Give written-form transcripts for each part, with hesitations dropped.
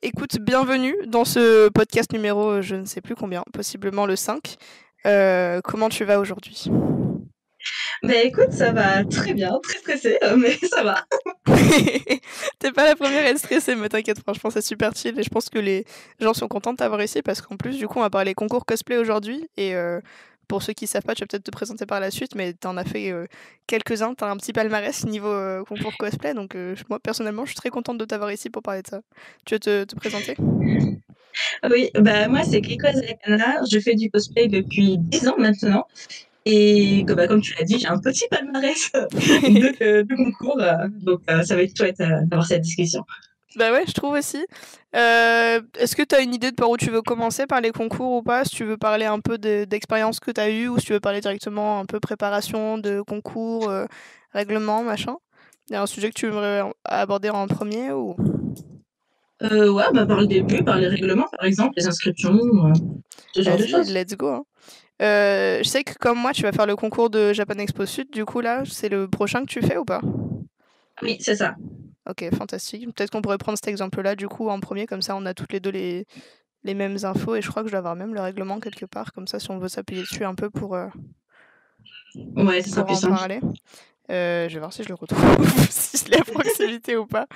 Écoute, bienvenue dans ce podcast numéro, je ne sais plus combien, possiblement le 5. Comment tu vas aujourd'hui? Écoute, ça va très bien, très stressée, mais ça va. T'es pas la première à être stressée, mais t'inquiète, franchement, c'est super chill et je pense que les gens sont contents de t'avoir ici parce qu'en plus, du coup, on va parler concours cosplay aujourd'hui et pour ceux qui savent pas, tu vas peut-être te présenter par la suite, mais t'en as fait quelques-uns, t'as un petit palmarès niveau concours cosplay, donc moi, personnellement, je suis très contente de t'avoir ici pour parler de ça. Tu veux te présenter? Oui, moi, c'est Kiko Zakana. Je fais du cosplay depuis 10 ans maintenant. Et comme tu l'as dit, j'ai un petit palmarès de concours. Ça va être chouette d'avoir cette discussion. Bah ouais, je trouve aussi. Est-ce que tu as une idée de par où tu veux commencer, par les concours ou pas? Si tu veux parler un peu d'expérience que tu as eue ou si tu veux parler directement un peu préparation de concours, règlement, machin. Il y a un sujet que tu aimerais aborder en premier ou... Ouais, par le début, par les règlements, par exemple, les inscriptions, ce genre de Vas-y, choses. let's go, hein. Je sais que comme moi, tu vas faire le concours de Japan Expo Sud, du coup là, c'est le prochain que tu fais ou pas? Oui, c'est ça. Ok, fantastique. Peut-être qu'on pourrait prendre cet exemple-là du coup en premier, comme ça on a toutes les deux les mêmes infos et je crois que je dois avoir même le règlement quelque part, comme ça si on veut s'appuyer dessus un peu Ouais, ce sera pour plus en simple. parler. Je vais voir si je le retrouve, si je l'ai à proximité ou pas.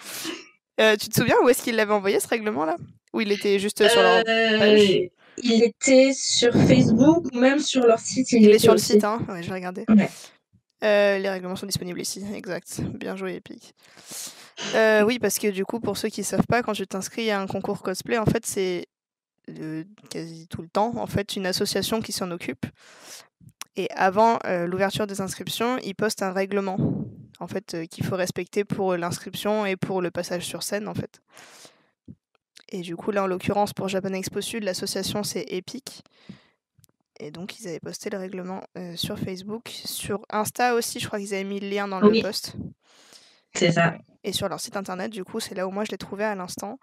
Tu te souviens où est-ce qu'il l'avait envoyé ce règlement-là? Ou il était juste sur leur page? Euh, il était sur Facebook ou même sur leur site, il y Il est était sur le site, aussi. hein? Ouais, je vais regarder. Ouais. Les règlements sont disponibles ici, exact. Bien joué, Epic. Oui, parce que du coup, pour ceux qui savent pas, quand tu t'inscris à un concours cosplay, en fait, c'est quasi tout le temps, en fait, une association qui s'en occupe. Et avant l'ouverture des inscriptions, ils postent un règlement, en fait, qu'il faut respecter pour l'inscription et pour le passage sur scène, en fait. Et du coup, là, en l'occurrence, pour Japan Expo Sud, l'association, c'est Epic. Et donc, ils avaient posté le règlement sur Facebook. Sur Insta aussi, je crois qu'ils avaient mis le lien dans le Oui, post. c'est ça. Et sur leur site internet, du coup, c'est là où moi je l'ai trouvé à l'instant.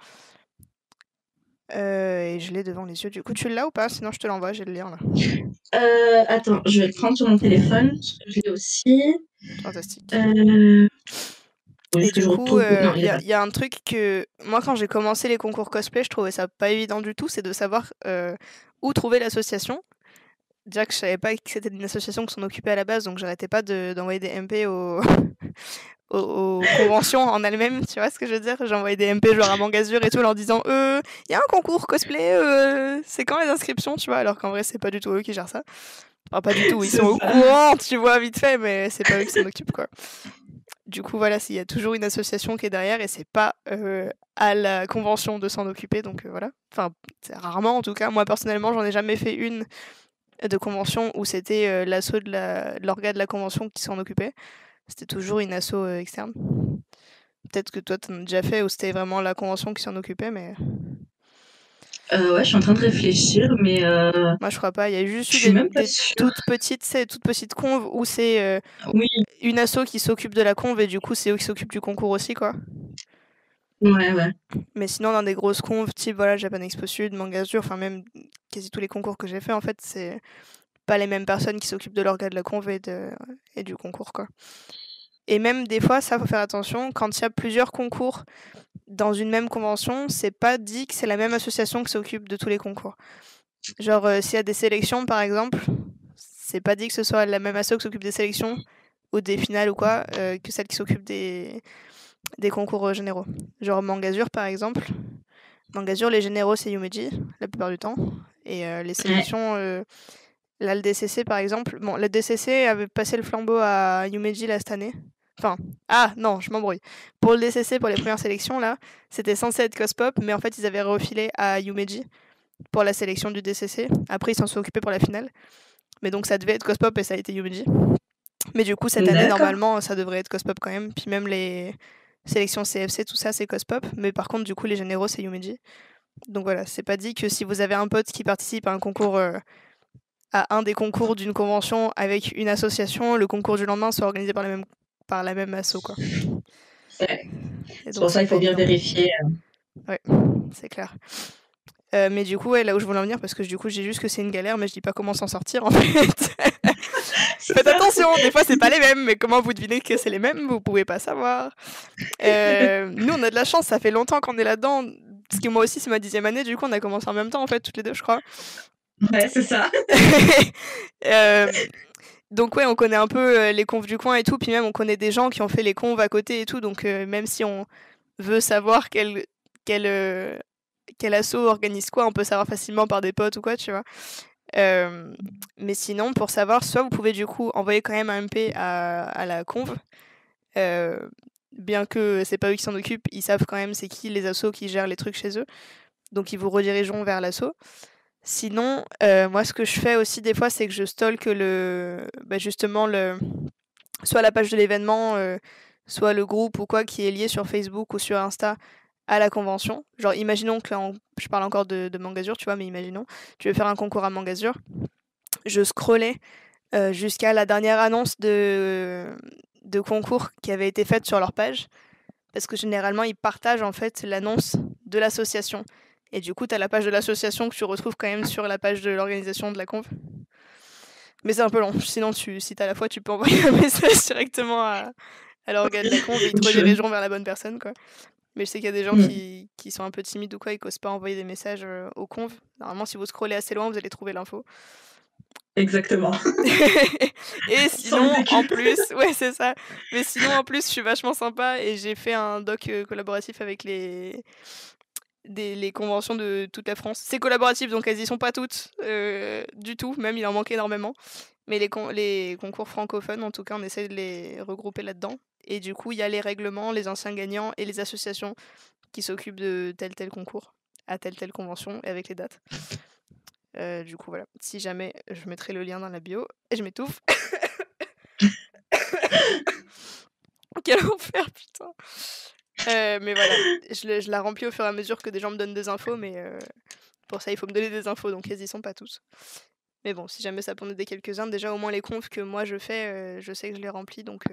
Et je l'ai devant les yeux. Du coup, tu l'as ou pas? Sinon, je te l'envoie, j'ai le lien là. Attends, je vais le prendre sur mon téléphone, parce que je l'ai aussi. Fantastique. Faut Et juste que du je coup, retrouve. Non, il est là. y a un truc que moi, quand j'ai commencé les concours cosplay, je trouvais ça pas évident du tout, c'est de savoir où trouver l'association. Déjà que je savais pas que c'était une association qui s'en occupait à la base, donc j'arrêtais pas d'envoyer des MP aux conventions en elles-mêmes, tu vois ce que je veux dire? J'envoyais des MP genre à Mangazur et tout, leur disant il y a un concours cosplay, c'est quand les inscriptions, tu vois? Alors qu'en vrai, c'est pas du tout eux qui gèrent ça. Enfin, pas du tout, ils sont C'est au ça. courant, tu vois, vite fait, mais c'est pas eux qui s'en occupent, quoi. Du coup, voilà, il y a toujours une association qui est derrière et c'est pas à la convention de s'en occuper, donc voilà. Enfin, c'est rarement en tout cas. Moi, personnellement, j'en ai jamais fait une de convention où c'était l'asso de l'organe de la convention qui s'en occupait. C'était toujours une asso externe. Peut-être que toi, t'en as déjà fait où c'était vraiment la convention qui s'en occupait, mais Ouais, je suis en train de réfléchir, mais moi, je crois pas. Il y a juste je eu suis même pas des sûre. toutes petites conves où c'est Oui, une asso qui s'occupe de la conve et du coup, c'est eux qui s'occupent du concours aussi, quoi. ouais, ouais. Mais sinon, dans des grosses conves, type voilà, Japan Expo Sud, Mangazur, enfin même quasi tous les concours que j'ai fait, en fait, c'est pas les mêmes personnes qui s'occupent de l'orga de la conve et du concours, quoi. Et même des fois, ça, faut faire attention, quand il y a plusieurs concours dans une même convention, c'est pas dit que c'est la même association qui s'occupe de tous les concours. Genre, s'il y a des sélections, par exemple, c'est pas dit que ce soit la même asso qui s'occupe des sélections ou des finales ou quoi, que celle qui s'occupe des concours généraux. Genre Mangazur, par exemple. Mangazur, les généraux, c'est Yumeji, la plupart du temps. Et les Ouais. sélections, là, le DCC, par exemple. Bon, le DCC avait passé le flambeau à Yumeji là, cette année. Enfin, ah non, je m'embrouille. Pour le DCC, pour les premières sélections, là, c'était censé être Cospop, mais en fait, ils avaient refilé à Yumeji pour la sélection du DCC. Après, ils s'en sont occupés pour la finale. Mais donc, ça devait être Cospop et ça a été Yumeji. Mais du coup, cette année, D'accord. normalement, ça devrait être Cospop quand même. Puis même les sélections CFC, tout ça, c'est Cospop. Mais par contre, du coup, les généraux, c'est Yumeji. Donc voilà, c'est pas dit que si vous avez un pote qui participe à un concours, à un des concours d'une convention avec une association, le concours du lendemain soit organisé par la même asso, quoi. Ouais. Et C'est donc pour ça c'est qu'il pas faut bien évident. vérifier. Ouais, c'est clair. Mais du coup, ouais, là où je voulais en venir, parce que du coup, j'ai juste que c'est une galère, mais je dis pas comment s'en sortir en fait. C'est Faites ça. attention, des fois c'est pas les mêmes, mais comment vous devinez que c'est les mêmes, vous pouvez pas savoir. Nous, on a de la chance, ça fait longtemps qu'on est là-dedans. parce que moi aussi, c'est ma 10e année, du coup, on a commencé en même temps, en fait, toutes les deux, je crois. Ouais, c'est ça. Donc ouais, on connaît un peu les confs du coin et tout, puis même on connaît des gens qui ont fait les confs à côté et tout, donc même si on veut savoir quel asso organise quoi, on peut savoir facilement par des potes ou quoi, tu vois. Mais sinon, pour savoir, soit vous pouvez du coup envoyer quand même un MP à la conf, bien que c'est pas eux qui s'en occupent, ils savent quand même c'est qui les assos qui gèrent les trucs chez eux, donc ils vous redirigeront vers l'asso. Sinon, moi, ce que je fais aussi des fois, c'est que je stalk justement soit la page de l'événement, soit le groupe ou quoi qui est lié sur Facebook ou sur Insta à la convention. Genre, imaginons que je parle encore de Mangazur, tu vois, mais imaginons, tu veux faire un concours à Mangazur. Je scrollais jusqu'à la dernière annonce de concours qui avait été faite sur leur page, parce que généralement, ils partagent en fait l'annonce de l'association. Et du coup, tu as la page de l'association que tu retrouves quand même sur la page de l'organisation de la conf. Mais c'est un peu long. Sinon, si t'as la foi, tu peux envoyer un message directement à l'organe de la conf et ils te redirigeront vers la bonne personne, quoi. Mais je sais qu'il y a des gens qui sont un peu timides ou quoi, ils n'osent pas envoyer des messages aux confs. Normalement, si vous scrollez assez loin, vous allez trouver l'info. Exactement. Et sinon, en plus, ouais, c'est ça. Mais sinon, en plus, je suis vachement sympa et j'ai fait un doc collaboratif avec les conventions de toute la France. C'est collaboratif, donc elles y sont pas toutes du tout, même il en manque énormément. Mais les concours francophones, en tout cas, on essaie de les regrouper là-dedans. Et du coup, il y a les règlements, les anciens gagnants et les associations qui s'occupent de tel concours, à telle convention, et avec les dates. Du coup, voilà. Si jamais, je mettrai le lien dans la bio. Et je m'étouffe. Quel enfer, putain. Mais voilà, je la remplis au fur et à mesure que des gens me donnent des infos, mais pour ça, il faut me donner des infos, donc elles y sont pas tous. Mais bon, si jamais ça peut en aider quelques-uns, déjà au moins les confs que moi je fais, je sais que je les remplis, donc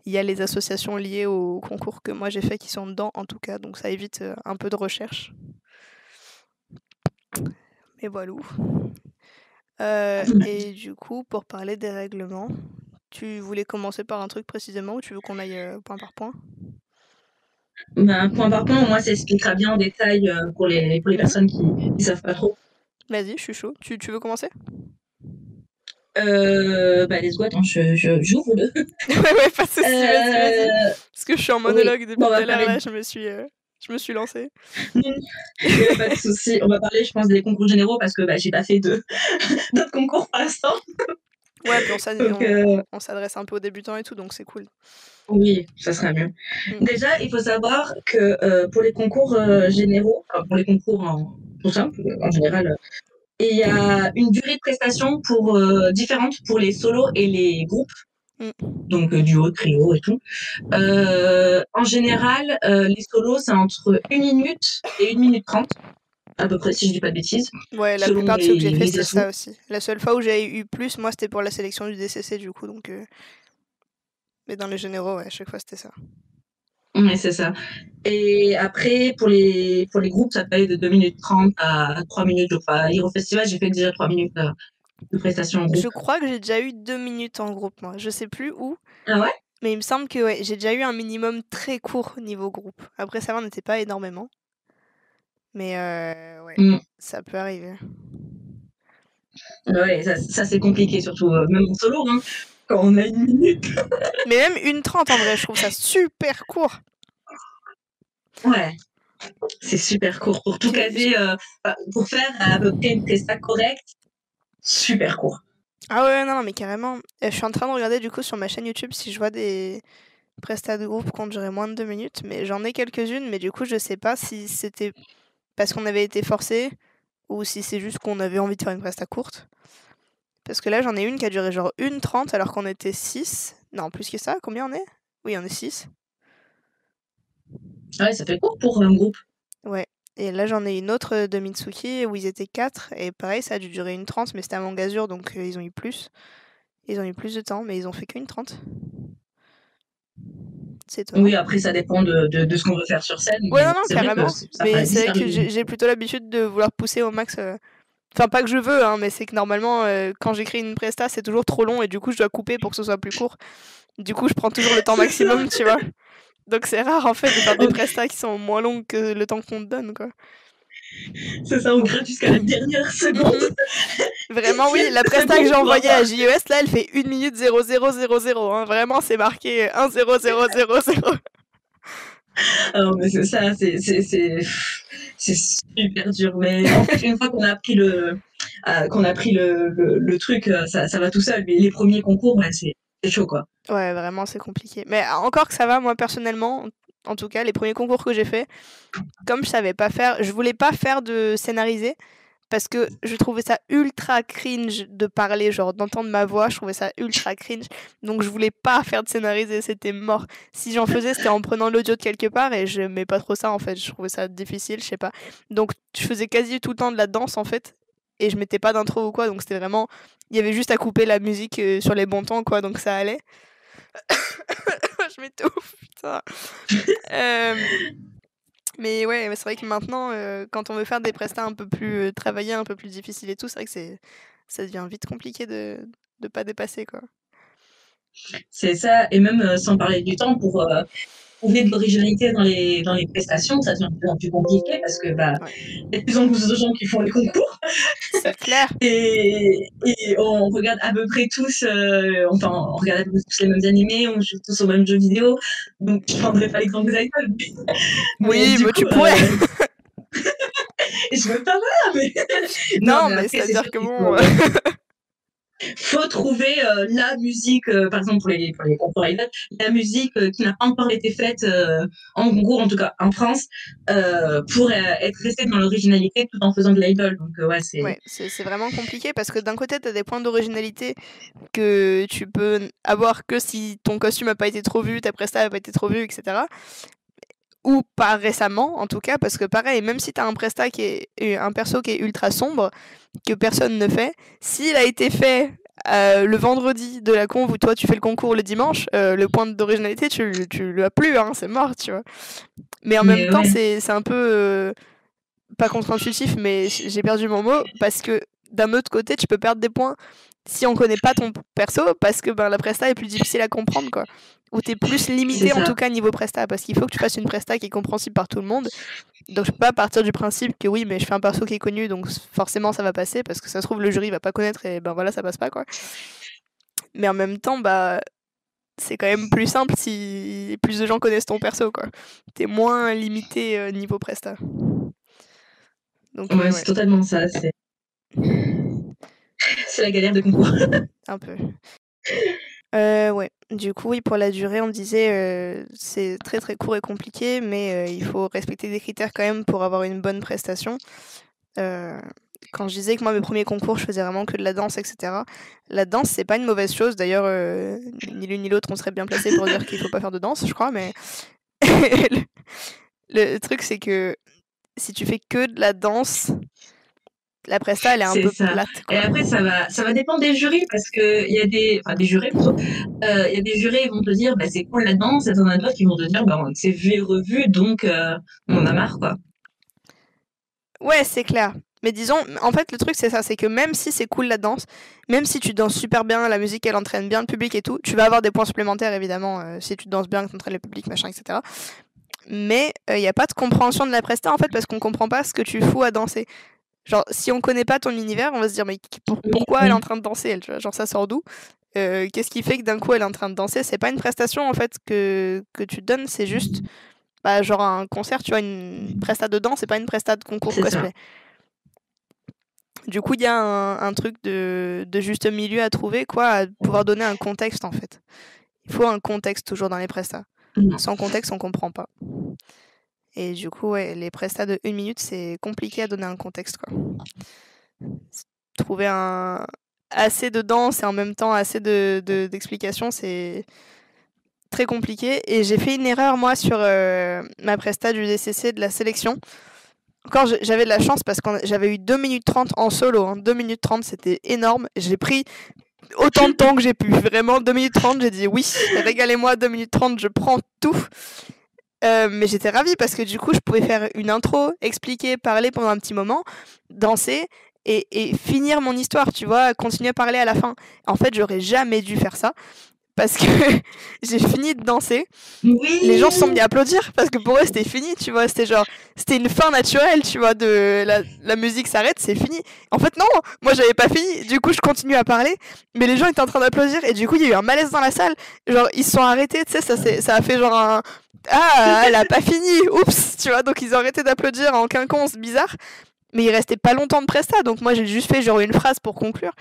il y a les associations liées au concours que moi j'ai fait qui sont dedans, en tout cas, donc ça évite un peu de recherche. Mais voilà. Et du coup, pour parler des règlements, tu voulais commencer par un truc précisément ou tu veux qu'on aille point par point ? Ben, point par point, moi, ça expliquera bien en détail pour les personnes qui ne savent pas trop. Vas-y, je suis chaud. Tu veux commencer ? Let's go, attends, j'ouvre le. ouais, pas de soucis, vas-y. Parce que je suis en monologue depuis tout à l'heure, là, je me suis lancée. Il n'y a pas de souci. On va parler, je pense, des concours généraux parce que j'ai pas fait d'autres concours pour l'instant. Ouais, puis on s'adresse un peu aux débutants et tout, donc c'est cool. Oui, ça sera mieux. Déjà, il faut savoir que pour les concours généraux, pour les concours tout simple, en général, il y a une durée de prestation différente pour les solos et les groupes. Donc duo, trio et tout. En général, les solos, c'est entre 1 minute et 1 minute 30, à peu près, si je dis pas de bêtises. Ouais, la plupart de ceux que j'ai fait, c'était ça aussi. La seule fois où j'ai eu plus, moi, c'était pour la sélection du DCC, du coup, donc... Mais dans les généraux, ouais, à chaque fois, c'était ça. Oui, c'est ça. Et après, pour les groupes, ça peut aller de 2 minutes 30 à 3 minutes, je crois. Hero Festival, j'ai fait déjà 3 minutes de prestation en groupe. Je crois que j'ai déjà eu 2 minutes en groupe, moi. Je sais plus où. Ah ouais ? Mais il me semble que ouais, j'ai déjà eu un minimum très court niveau groupe. Après, ça va, on n'était pas énormément. Mais ouais, ça peut arriver. Ouais, ça c'est compliqué, surtout même en solo, hein, quand on a 1 minute. Mais même 1:30 en vrai, je trouve ça super court. Ouais, c'est super court. Pour tout caser, pour faire à peu près une presta correcte, super court. Ah ouais, non, mais carrément. Je suis en train de regarder du coup sur ma chaîne YouTube si je vois des prestats de groupe qui ont duré moins de 2 minutes. Mais j'en ai quelques-unes, mais du coup, je sais pas si c'était parce qu'on avait été forcé ou si c'est juste qu'on avait envie de faire une presta courte. Parce que là, j'en ai une qui a duré genre 1:30 alors qu'on était 6. Non, plus que ça, combien on est ? Oui, on est 6. Ouais, ça fait court pour un groupe. Ouais. Et là, j'en ai une autre de Mitsuki où ils étaient 4. Et pareil, ça a dû durer 1:30, mais c'était à Mangazur, donc ils ont eu plus. Ils ont eu plus de temps, mais ils ont fait qu'1:30. C'est étonnant. Oui, après, ça dépend de ce qu'on veut faire sur scène. Ouais, non, carrément. Mais c'est vrai que j'ai plutôt l'habitude de vouloir pousser au max. Enfin, pas que je veux, hein, mais c'est que normalement, quand j'écris une presta, c'est toujours trop long et du coup, je dois couper pour que ce soit plus court. Du coup, je prends toujours le temps maximum, tu vois. Donc c'est rare en fait de faire des prestats qui sont moins longues que le temps qu'on te donne, quoi. C'est ça, on gratte jusqu'à la dernière seconde. Vraiment, oui, la presta que j'ai envoyée à JES, là, elle fait 1 minute 0000. Hein. Vraiment, c'est marqué 10000. Non, mais c'est ça, c'est super dur. Mais en fait, une fois qu'on a appris le truc, ça va tout seul. Mais les premiers concours, ouais, c'est chaud, quoi. Ouais, vraiment, c'est compliqué. Mais encore que ça va, moi, personnellement, en tout cas, les premiers concours que j'ai faits, comme je savais pas faire, je voulais pas faire de scénarisé, parce que je trouvais ça ultra cringe de parler, genre d'entendre ma voix, je trouvais ça ultra cringe. Donc je voulais pas faire de scénarisé, c'était mort. Si j'en faisais, c'était en prenant l'audio de quelque part et je n'aimais pas trop ça en fait, je trouvais ça difficile, je sais pas. Donc je faisais quasi tout le temps de la danse en fait et je mettais pas d'intro ou quoi, donc c'était vraiment il y avait juste à couper la musique sur les bons temps quoi, donc ça allait. Je m'étouffe, putain. Mais ouais, c'est vrai que maintenant, quand on veut faire des prestats un peu plus travaillés, un peu plus difficiles et tout, c'est vrai que ça devient vite compliqué de pas dépasser, quoi. C'est ça, et même sans parler du temps, pour trouver de l'originalité dans les prestations, ça devient de plus en plus compliqué parce que Ouais. y a de plus en plus de gens qui font les concours. C'est clair. Et on regarde à peu près tous, enfin, on regarde à peu près tous les mêmes animés, on joue tous aux mêmes jeux vidéo. Donc, je prendrai pas l'exemple des iPhones. Oui, mais tu pourrais. Et je veux pas voir, mais. Non, mais c'est-à-dire que bon. Faut trouver la musique, par exemple pour les concours iPad, la musique qui n'a pas encore été faite en concours, en tout cas en France, pour être restée dans l'originalité tout en faisant de l'idol. Donc ouais, c'est vraiment compliqué parce que d'un côté, tu as des points d'originalité que tu peux avoir que si ton costume n'a pas été trop vu, ta presta n'a pas été trop vue, etc. Ou pas récemment, en tout cas, parce que pareil, même si t'as un presta qui est un perso qui est ultra sombre, que personne ne fait, s'il a été fait le vendredi de la conv où toi tu fais le concours le dimanche, le point d'originalité tu l'as plus, hein, c'est mort, tu vois. Mais en même temps, c'est un peu pas contre-intuitif, mais j'ai perdu mon mot parce que d'un autre côté, tu peux perdre des points si on connaît pas ton perso parce que la presta est plus difficile à comprendre, quoi. Ou t'es plus limité en tout cas niveau presta parce qu'il faut que tu fasses une presta qui est compréhensible par tout le monde. Donc je peux pas partir du principe que oui, mais je fais un perso qui est connu donc forcément ça va passer parce que ça se trouve le jury va pas connaître et voilà, ça passe pas, quoi. Mais en même temps, c'est quand même plus simple si plus de gens connaissent ton perso, quoi. T'es moins limité niveau presta. Donc, ouais, c'est totalement ça. C'est la galère de concours. Un peu. Ouais. Du coup, oui, pour la durée, on disait c'est très très court et compliqué, mais il faut respecter des critères quand même pour avoir une bonne prestation. Quand je disais que moi, mes premiers concours, je faisais vraiment que de la danse, etc. La danse, c'est pas une mauvaise chose. D'ailleurs, ni l'une ni l'autre, on serait bien placé pour dire qu'il faut pas faire de danse, je crois, mais le truc, c'est que si tu fais que de la danse, la presta, elle est un peu plate, quoi. Et après, ça va dépendre des jurys parce que il y a des jurés plutôt. Il y a des jurés qui vont te dire, c'est cool la danse, et t'en as d'autres qui vont te dire, c'est vu et revu, donc on en a marre, quoi. Ouais, c'est clair. Mais disons, en fait, le truc, c'est ça, c'est que même si c'est cool la danse, même si tu danses super bien, la musique, elle entraîne bien le public et tout, tu vas avoir des points supplémentaires, évidemment, si tu danses bien, que t'entraînes le public, machin, etc. Mais il n'y a pas de compréhension de la presta, en fait, parce qu'on comprend pas ce que tu fous à danser. Genre, si on connaît pas ton univers, on va se dire, mais pourquoi elle est en train de danser, elle, tu vois, genre, ça sort d'où? Qu'est-ce qui fait que d'un coup, elle est en train de danser? C'est pas une prestation, en fait, que tu donnes, c'est juste, genre un concert, tu vois, une presta de danse, c'est pas une presta de concours cosplay. Du coup, il y a un truc de juste milieu à trouver, quoi, à pouvoir donner un contexte, en fait. Il faut un contexte toujours dans les prestats. Sans contexte, on comprend pas. Et du coup, ouais, les prestats de 1 minute, c'est compliqué à donner un contexte, quoi. Trouver assez de danse et en même temps assez d'explications, c'est très compliqué. Et j'ai fait une erreur, moi, sur ma presta du DCC de la sélection. Encore, j'avais de la chance parce que j'avais eu 2 minutes 30 en solo. Hein. 2 minutes 30, c'était énorme. J'ai pris autant de temps que j'ai pu. Vraiment, 2 minutes 30, j'ai dit oui, régalez-moi, 2 minutes 30, je prends tout. Mais j'étais ravie parce que du coup, je pouvais faire une intro, expliquer, parler pendant un petit moment, danser et finir mon histoire, tu vois, continuer à parler à la fin. En fait, j'aurais jamais dû faire ça parce que j'ai fini de danser. Oui. Les gens se sont mis à applaudir parce que pour eux c'était fini, tu vois. C'était une fin naturelle, tu vois. La musique s'arrête, c'est fini. En fait, non, moi j'avais pas fini. Du coup, je continue à parler, mais les gens étaient en train d'applaudir et du coup, il y a eu un malaise dans la salle. Genre, ils se sont arrêtés, tu sais, ça a fait genre un. Ah, elle a pas fini, oups, tu vois. Donc, ils ont arrêté d'applaudir en quinconce, bizarre. Mais il restait pas longtemps de presta, donc moi j'ai juste fait genre une phrase pour conclure.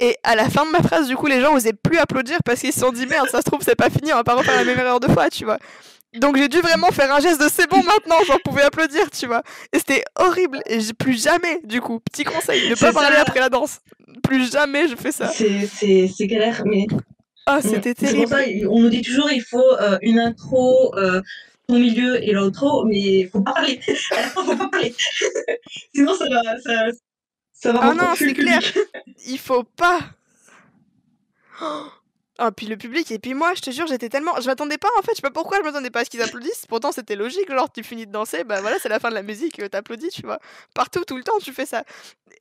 Et à la fin de ma phrase, du coup, les gens osaient plus applaudir parce qu'ils se sont dit merde, ça se trouve, c'est pas fini, on va pas refaire la même erreur deux fois, tu vois. Donc j'ai dû vraiment faire un geste de c'est bon maintenant, j'en pouvais applaudir, tu vois. Et c'était horrible. Et plus jamais, du coup, petit conseil, ne pas parler après la danse. Plus jamais je fais ça. C'est clair, mais. Ah, c'était terrible. C'est pour ça, on nous dit toujours il faut une intro, ton milieu et l'outro, mais faut pas parler. À la fin, faut pas parler. Sinon, ça va rendre confus le public. Clair. Il faut pas. Ah, puis le public, et puis moi, je te jure, j'étais tellement. Je m'attendais pas, en fait, je sais pas pourquoi je m'attendais pas à ce qu'ils applaudissent. Pourtant, c'était logique, genre, tu finis de danser, bah voilà, c'est la fin de la musique, t'applaudis, tu vois. Partout, tout le temps, tu fais ça.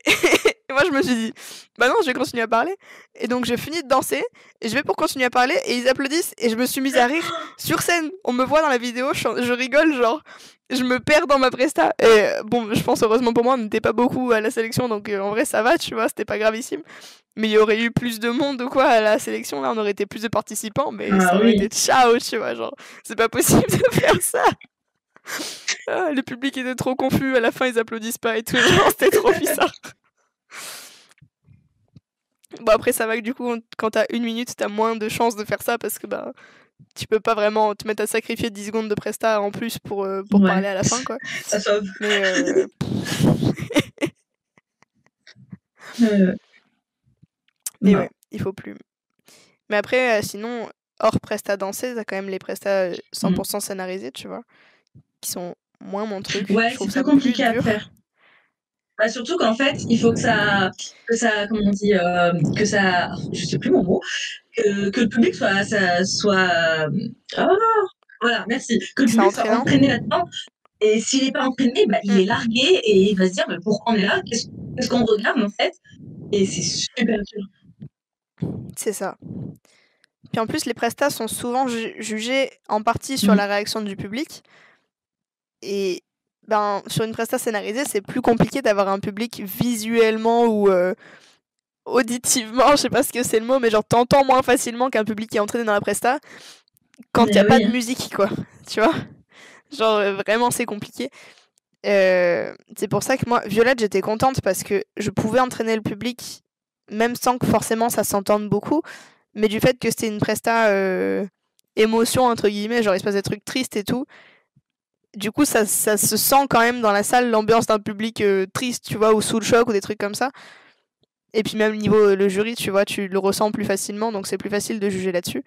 Et moi, je me suis dit, bah non, je vais continuer à parler. Et donc, j'ai fini de danser, et je vais pour continuer à parler, et ils applaudissent, et je me suis mise à rire sur scène. On me voit dans la vidéo, je rigole, genre, je me perds dans ma presta. Et bon, je pense, heureusement pour moi, on n'était pas beaucoup à la sélection, donc en vrai, ça va, tu vois, c'était pas gravissime. Mais il y aurait eu plus de monde ou quoi à la sélection, là, on aurait été plus de participants, mais ça aurait été ciao, tu vois, genre, c'est pas possible de faire ça. Ah, le public était trop confus, à la fin, ils applaudissent pas et tout, genre, c'était trop bizarre. Bon, après, ça va que du coup, quand t'as 1 minute, t'as moins de chances de faire ça parce que bah, tu peux pas vraiment te mettre à sacrifier 10 secondes de presta en plus pour parler à la fin, quoi. Ça sauve. Mais mais ouais, il faut plus. Mais après, sinon, hors presta danser, t'as quand même les prestas 100% scénarisés, tu vois, qui sont moins mon truc. Ouais, c'est plus compliqué à faire. Bah, surtout qu'en fait, il faut que ça, comment on dit, que ça, je sais plus mon mot, que le public soit, voilà, merci, que le public soit entraîné là-dedans. Et s'il n'est pas entraîné, bah, il est largué et il va se dire, mais pourquoi on est là? Qu'est-ce qu'on regarde en fait? Et c'est super dur. C'est ça. Puis en plus, les prestats sont souvent jugés en partie sur la réaction du public. Et ben, sur une presta scénarisée, c'est plus compliqué d'avoir un public visuellement ou auditivement, je sais pas ce que c'est le mot, mais genre t'entends moins facilement qu'un public qui est entraîné dans la presta quand il n'y a pas de musique, quoi. Tu vois? Genre vraiment, c'est compliqué. C'est pour ça que moi, Violette, j'étais contente parce que je pouvais entraîner le public même sans que forcément ça s'entende beaucoup. Mais du fait que c'était une presta émotion, entre guillemets, genre il se passe des trucs tristes et tout, du coup ça se sent quand même dans la salle, l'ambiance d'un public triste, tu vois, ou sous le choc, ou des trucs comme ça. Et puis même niveau le jury, tu vois, tu le ressens plus facilement, donc c'est plus facile de juger là-dessus.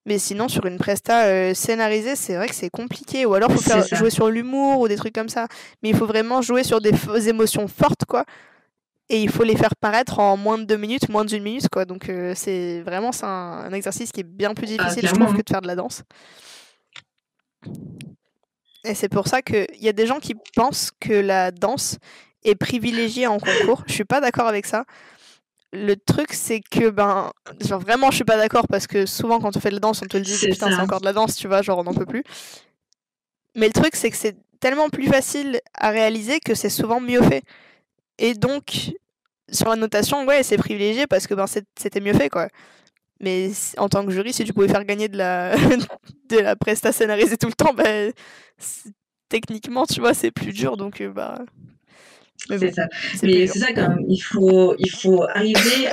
Mais sinon, sur une presta scénarisée, c'est vrai que c'est compliqué. Ou alors, il faut faire jouer sur l'humour ou des trucs comme ça. Mais il faut vraiment jouer sur des émotions fortes, quoi. Et il faut les faire paraître en moins de 2 minutes, moins d'1 minute, quoi. Donc, c'est vraiment un exercice qui est bien plus difficile, je trouve, que de faire de la danse. Et c'est pour ça qu'il y a des gens qui pensent que la danse est privilégiée en concours. Je suis pas d'accord avec ça. Le truc, c'est que, genre vraiment, je suis pas d'accord parce que souvent, quand on fait de la danse, on te le dit, putain, c'est encore de la danse, tu vois, genre on n'en peut plus. Mais le truc, c'est que c'est tellement plus facile à réaliser que c'est souvent mieux fait. Et donc, sur la notation, ouais, c'est privilégié parce que c'était mieux fait, quoi. Mais en tant que jury, si tu pouvais faire gagner de la, de la presta scénarisée tout le temps, techniquement, tu vois, c'est plus dur, donc Mais c'est ça. Mais c'est ça quand même. Il faut arriver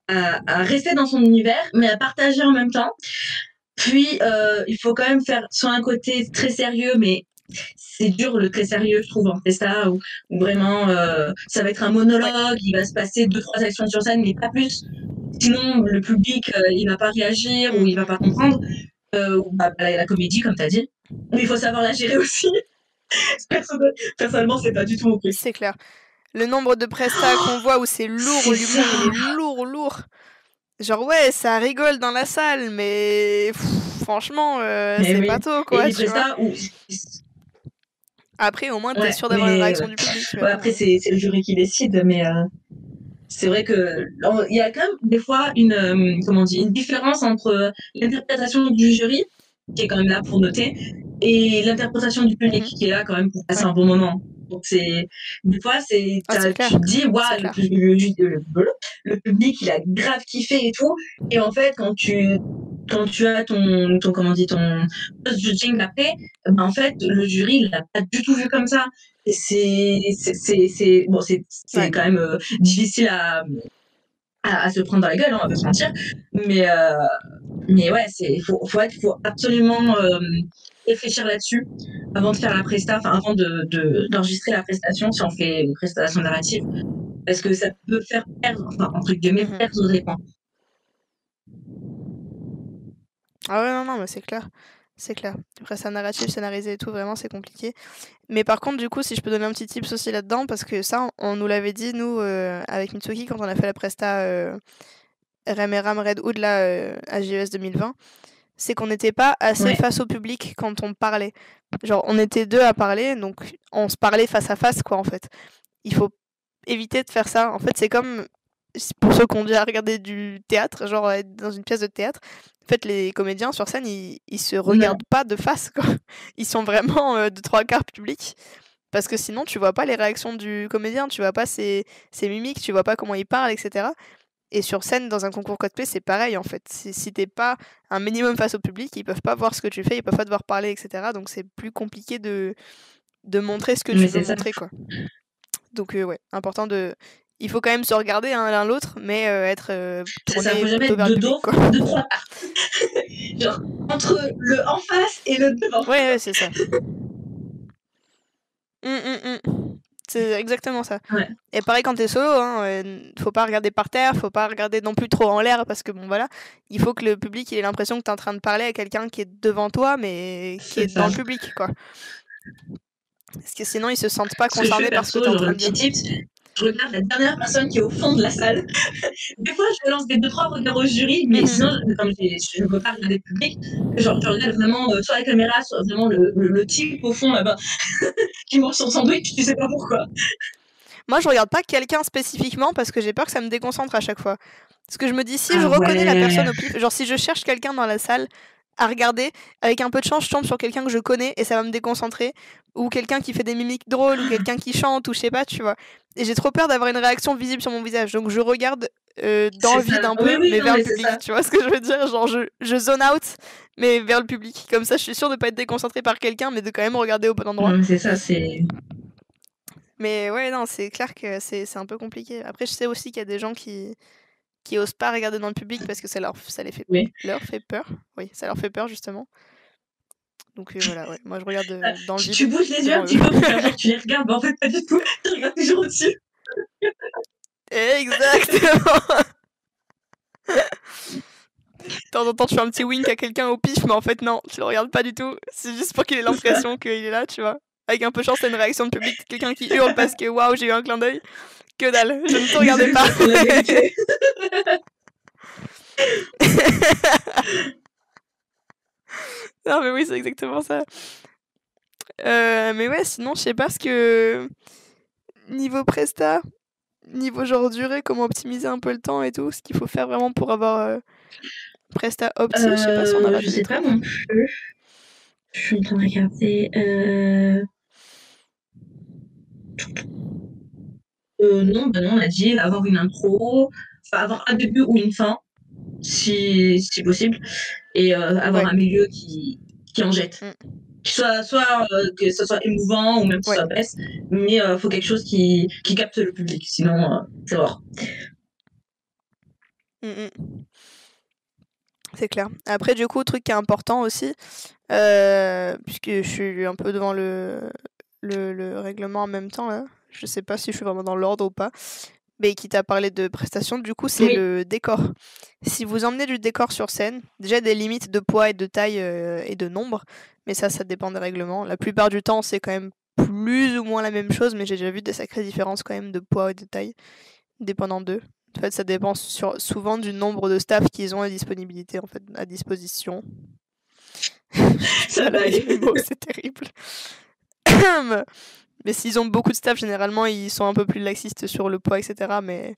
à rester dans son univers, mais à partager en même temps. Puis, il faut quand même faire soit un côté très sérieux, mais c'est dur le très sérieux, je trouve, en presta, où vraiment, ça va être un monologue, il va se passer 2-3 actions sur scène, mais pas plus. Sinon, le public, il va pas réagir ou il va pas comprendre. La comédie, comme tu as dit. Mais il faut savoir la gérer aussi. Personnellement, c'est pas du tout mon truc. C'est clair. Le nombre de prestats qu'on voit où c'est lourd, l'humour, il est lourd. Genre, ouais, ça rigole dans la salle, mais franchement, c'est pas tôt, quoi. Et tu vois. Après, au moins, t'es sûr d'avoir une réaction du public. Ouais, après, c'est le jury qui décide, mais c'est vrai que il y a quand même des fois comment on dit, une différence entre l'interprétation du jury, qui est quand même là pour noter, et l'interprétation du public, qui est là quand même pour passer Ouais. un bon moment. Donc des fois, Ah, c'est tu clair. te dis, C'est waouh, clair. le public, il a grave kiffé et tout. Et en fait, quand tu as comment on dit, ton post-judging après, ben, en fait, le jury, il l'a pas du tout vu comme ça. Et bon, c'est Ouais. quand même difficile à se prendre dans la gueule, hein, on va pas se mentir. Mais ouais, faut absolument réfléchir là-dessus avant de faire la presta, enfin avant d'enregistrer la prestation si on fait une prestation narrative, parce que ça peut faire perdre, enfin entre guillemets, perdre des points. Ah ouais, non, mais c'est clair. C'est clair. Après, ça narratif, scénarisé et tout, vraiment, c'est compliqué. Mais par contre, du coup, si je peux donner un petit tips aussi là-dedans, parce que ça, on nous l'avait dit, nous, avec Mitsuki, quand on a fait la presta RM et Ram Red Hood, là, à JES 2020, c'est qu'on n'était pas assez face au public quand on parlait. Genre, on était deux à parler, donc on se parlait face à face, quoi, en fait. Il faut éviter de faire ça. En fait, c'est comme pour ceux qui ont déjà regardé du théâtre, genre être dans une pièce de théâtre. En fait, les comédiens sur scène, ils se regardent pas de face, quoi. Ils sont vraiment de trois quarts publics. Parce que sinon, tu vois pas les réactions du comédien, tu vois pas ses mimiques, tu vois pas comment il parle, etc. Et sur scène, dans un concours cosplay, c'est pareil en fait. Si t'es pas un minimum face au public, ils peuvent pas voir ce que tu fais, ils peuvent pas te voir parler, etc. Donc c'est plus compliqué de montrer ce que tu veux montrer, quoi. Donc ouais, important de... Il faut quand même se regarder hein, l'un l'autre, mais être tourné plutôt vers le public, quoi. De trois parts. Genre, entre le en face et le devant. Ouais, c'est ça. C'est exactement ça. Ouais. Et pareil quand t'es solo, hein, faut pas regarder par terre, faut pas regarder non plus trop en l'air, parce que bon voilà, il faut que le public il ait l'impression que t'es en train de parler à quelqu'un qui est devant toi, mais qui est dans le public, quoi. Parce que sinon ils se sentent pas concernés par ce que t'es en train de dire. Tips, je regarde la dernière personne qui est au fond de la salle. Des fois, je lance des 2-3 regards au jury, mais sinon, comme je ne peux pas regarder le public, je regarde vraiment soit la caméra, soit vraiment le type au fond là-bas qui mange son sandwich, tu sais pas pourquoi. Moi, je regarde pas quelqu'un spécifiquement parce que j'ai peur que ça me déconcentre à chaque fois. Parce que je me dis, si je reconnais la personne au pif, genre si je cherche quelqu'un dans la salle à regarder, avec un peu de chance, je tombe sur quelqu'un que je connais et ça va me déconcentrer. Ou quelqu'un qui fait des mimiques drôles, ou quelqu'un qui chante, ou je sais pas, tu vois. Et j'ai trop peur d'avoir une réaction visible sur mon visage. Donc je regarde dans le vide un peu, mais vers le public. Tu vois ce que je veux dire? Genre je zone out, mais vers le public. Comme ça, je suis sûre de pas être déconcentrée par quelqu'un, mais de quand même regarder au bon endroit. C'est ça, c'est... Mais ouais, non, c'est clair que c'est un peu compliqué. Après, je sais aussi qu'il y a des gens qui osent pas regarder dans le public parce que ça leur fait peur. Oui, ça leur fait peur, justement. Donc voilà, ouais. Moi, je regarde dans le vide. Tu bouges les yeux un petit peu pour faire genre tu les regardes, mais en fait, pas du tout. Tu regardes toujours au-dessus. Exactement. De temps en temps, tu fais un petit wink à quelqu'un au pif, mais en fait, non, tu le regardes pas du tout. C'est juste pour qu'il ait l'impression qu'il est là, tu vois. Avec un peu de chance, t'as une réaction de public, quelqu'un qui hurle parce que waouh, j'ai eu un clin d'œil. Que dalle, je ne te regardais pas. Non, mais oui, c'est exactement ça. Mais ouais, sinon, je sais pas ce que. Niveau presta, niveau genre durée, comment optimiser un peu le temps et tout, ce qu'il faut faire vraiment pour avoir presta opti, je sais pas si on a raté. Je sais pas non plus. Je suis en train de regarder. Non, on a dit avoir une intro, avoir un début ou une fin, si possible, et avoir un milieu qui en jette. Soit que ce soit émouvant ou même que ce soit baisse, mais faut quelque chose qui capte le public, sinon c'est mort. C'est clair. Après, du coup, truc qui est important aussi, puisque je suis un peu devant le règlement en même temps, là. Je sais pas si je suis vraiment dans l'ordre ou pas. Mais qui t'a parlé de prestations, du coup, c'est le décor. Si vous emmenez du décor sur scène, déjà des limites de poids et de taille et de nombre, mais ça dépend des règlements. La plupart du temps, c'est quand même plus ou moins la même chose, mais j'ai déjà vu des sacrées différences quand même de poids et de taille, dépendant d'eux. En fait, ça dépend souvent du nombre de staff qu'ils ont à disponibilité, en fait, à disposition. Ça va aller. C'est terrible. Mais s'ils ont beaucoup de staff, généralement, ils sont un peu plus laxistes sur le poids, etc. Mais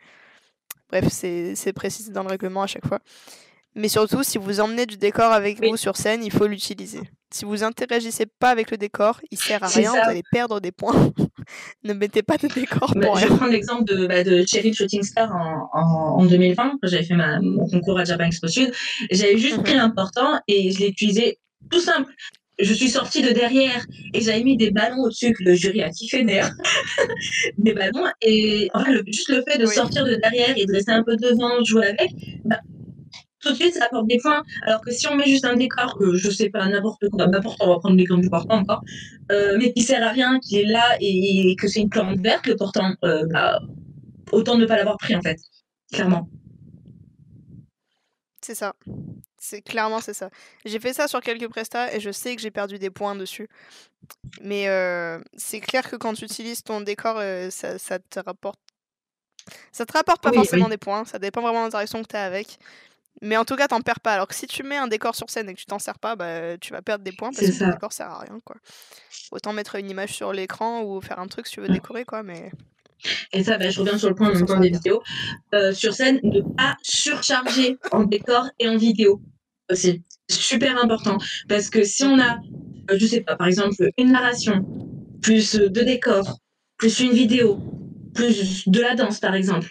Bref, c'est précisé dans le règlement à chaque fois. Mais surtout, si vous emmenez du décor avec vous sur scène, il faut l'utiliser. Si vous interagissez pas avec le décor, il sert à C'est rien, ça. vous allez perdre des points. Ne mettez pas de décor pour Je rien. vais prendre l'exemple de Cheryl Shooting Star en 2020, quand j'avais fait mon concours à Japan Expo Sud. J'avais juste pris l'important et je l'ai utilisé tout simple. Je suis sortie de derrière et j'avais mis des ballons au-dessus que le jury a kiffé d'ailleurs. Des ballons. Et en fait, juste le fait de sortir de derrière et de rester un peu devant, jouer avec, bah, tout de suite, ça apporte des points. Alors que si on met juste un décor, que je sais pas, n'importe quoi, n'importe, on va prendre l'exemple du portant encore, mais qui sert à rien, qui est là et que c'est une plante verte, le portant, bah, autant ne pas l'avoir pris en fait, clairement. C'est ça. Clairement, c'est ça. J'ai fait ça sur quelques prestats et je sais que j'ai perdu des points dessus. Mais c'est clair que quand tu utilises ton décor, ça te rapporte. Ça te rapporte pas forcément des points, ça dépend vraiment de l'interaction que tu as avec. Mais en tout cas, t'en perds pas. Alors que si tu mets un décor sur scène et que tu t'en sers pas, bah, tu vas perdre des points parce que ton décor sert à rien, quoi. Autant mettre une image sur l'écran ou faire un truc si tu veux décorer, quoi, mais... Et ça, je reviens sur le point en même temps des vidéos. Sur scène, ne pas surcharger en décor et en vidéo aussi. C'est super important. Parce que si on a, je sais pas, par exemple, une narration, plus deux décors, plus une vidéo, plus de la danse, par exemple,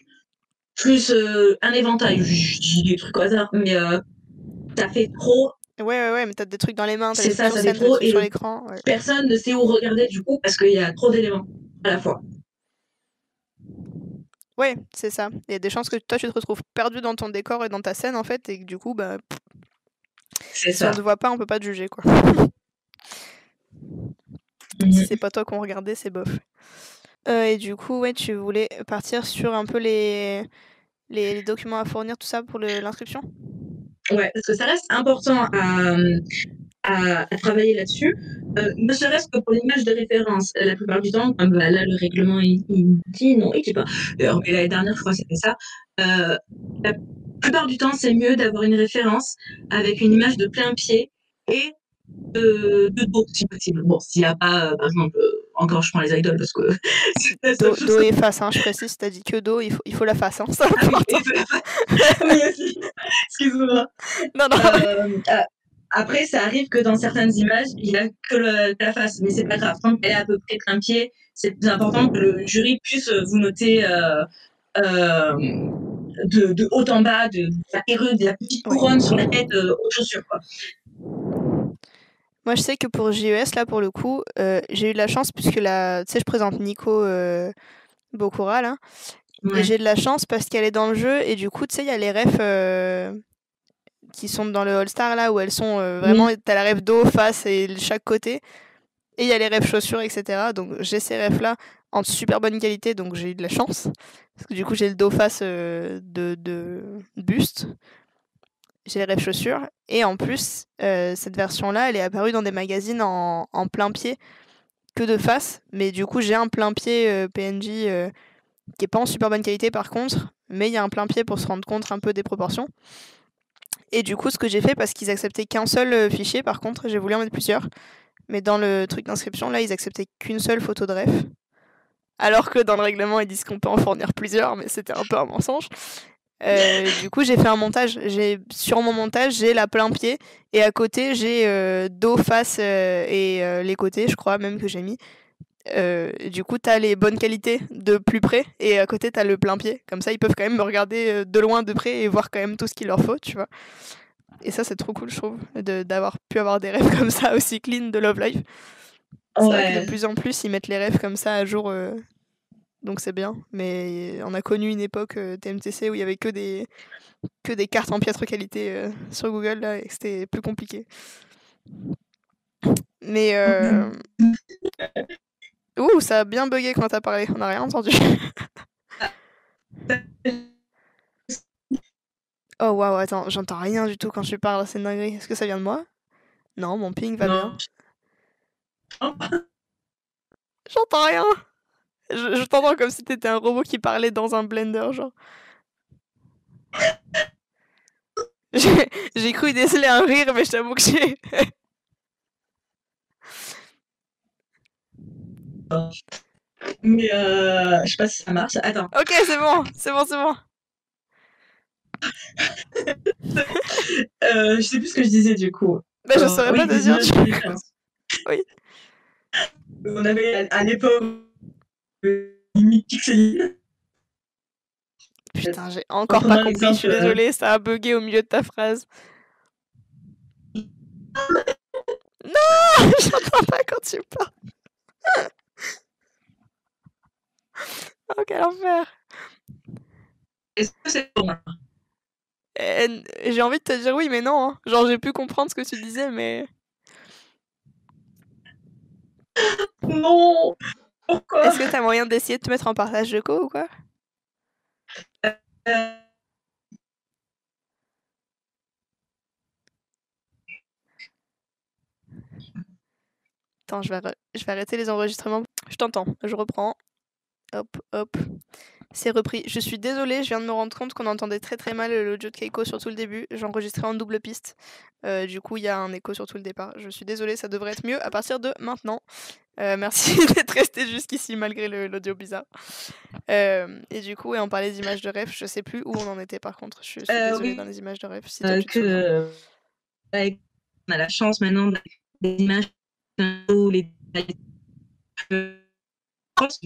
plus un éventail, je dis des trucs au hasard, mais ça fait trop. Ouais, mais t'as des trucs dans les mains, t'as C'est des trucs ça, sur ça fait scène, t'as des trop. trucs Et sur l'écran. Ouais. personne ne sait où regarder du coup parce qu'il y a trop d'éléments à la fois. Ouais, c'est ça. Il y a des chances que toi, tu te retrouves perdu dans ton décor et dans ta scène, en fait, et que du coup, bah... Si on te voit pas, on peut pas te juger, quoi. Si c'est pas toi qu'on regardait, c'est bof. Et du coup, ouais, tu voulais partir sur un peu les documents à fournir, tout ça, pour l'inscription ? Ouais, parce que ça reste important à travailler là-dessus, ne serait-ce que pour l'image de référence. La plupart du temps, comme là, le règlement, il dit, non, il dit pas. Mais l'année dernière, je crois que c'était ça. La plupart du temps, c'est mieux d'avoir une référence avec une image de plein pied et de dos, si possible. Bon, s'il n'y a pas, par exemple, encore, je prends les idoles parce que dos et face, hein, je précise, t'as dit que dos, il faut la face, hein, ça oui, aussi. Excuse-moi. Non. Après, ça arrive que dans certaines images, il n'y a que la face, mais c'est pas grave. Tant qu'elle est à peu près plein pied, c'est plus important que le jury puisse vous noter de haut en bas, de la perruque, de la petite couronne sur la tête, aux chaussures, quoi. Moi, je sais que pour JES, là, pour le coup, j'ai eu de la chance puisque tu sais, je présente Nico Bokura, là. Ouais. Et j'ai de la chance parce qu'elle est dans le jeu et du coup, tu sais, il y a les refs qui sont dans le All-Star, là, où elles sont vraiment... T'as la ref dos, face et chaque côté. Et il y a les refs chaussures, etc. Donc, j'ai ces refs-là en super bonne qualité, donc j'ai eu de la chance. Parce que du coup, j'ai le dos face de buste. J'ai les refs chaussures. Et en plus, cette version-là, elle est apparue dans des magazines en plein pied, que de face. Mais du coup, j'ai un plein pied PNJ qui est pas en super bonne qualité par contre. Mais il y a un plein pied pour se rendre compte un peu des proportions. Et du coup, ce que j'ai fait, parce qu'ils acceptaient qu'un seul fichier, par contre, j'ai voulu en mettre plusieurs. Mais dans le truc d'inscription, là, ils acceptaient qu'une seule photo de ref. Alors que dans le règlement, ils disent qu'on peut en fournir plusieurs, mais c'était un peu un mensonge. Du coup, j'ai fait un montage. Sur mon montage, j'ai la plein pied. Et à côté, j'ai dos, face et les côtés, je crois même que j'ai mis. Du coup, t'as les bonnes qualités de plus près. Et à côté, t'as le plein pied. Comme ça, ils peuvent quand même me regarder de loin, de près et voir quand même tout ce qu'il leur faut, tu vois. Et ça, c'est trop cool, je trouve, d'avoir pu avoir des rêves comme ça aussi clean de Love Live. C'est vrai que de plus en plus, ils mettent les rêves comme ça à jour. Donc c'est bien. Mais on a connu une époque TMTC où il y avait que des cartes en piètre qualité sur Google, là, et c'était plus compliqué. Mais... Ouh, ça a bien bugué quand t'as parlé. On n'a rien entendu. Oh waouh, attends, j'entends rien du tout quand je parle, c'est une dinguerie. Est-ce que ça vient de moi? Non, mon ping va bien. J'entends rien. Je t'entends comme si t'étais un robot qui parlait dans un blender, genre. J'ai cru déceler un rire, mais je t'avoue que j'ai... Mais je sais pas si ça marche. Attends. Ok, c'est bon. Je sais plus ce que je disais du coup. Bah, je saurais pas Oui, te des dire. images de référence. Oui. On avait à l'époque limite pixelisé. Putain, j'ai encore Pour pas prendre un compris, je suis exemple, désolée, ça a bugué au milieu de ta phrase. Non, j'entends pas quand tu parles. Oh, quel enfer. est-ce que c'est pour moi? J'ai envie de te dire oui, mais non. Hein. Genre, j'ai pu comprendre ce que tu disais, mais... Non. Pourquoi? Est-ce que t'as moyen d'essayer de te mettre en partage de co ou quoi? Euh, Attends, je vais arrêter les enregistrements. Je t'entends, je reprends. Hop, hop. C'est repris. Je suis désolée, je viens de me rendre compte qu'on entendait très très mal l'audio de Keiko sur tout le début. J'enregistrais en double piste. Du coup, il y a un écho sur tout le départ. Je suis désolée, ça devrait être mieux à partir de maintenant. Merci d'être resté jusqu'ici malgré l'audio bizarre. Et du coup, on parlait d'images de rêve. Je sais plus où on en était par contre. Je suis désolée oui. dans les images de rêve. Si toi tu te souviens. On a la chance maintenant des images ou les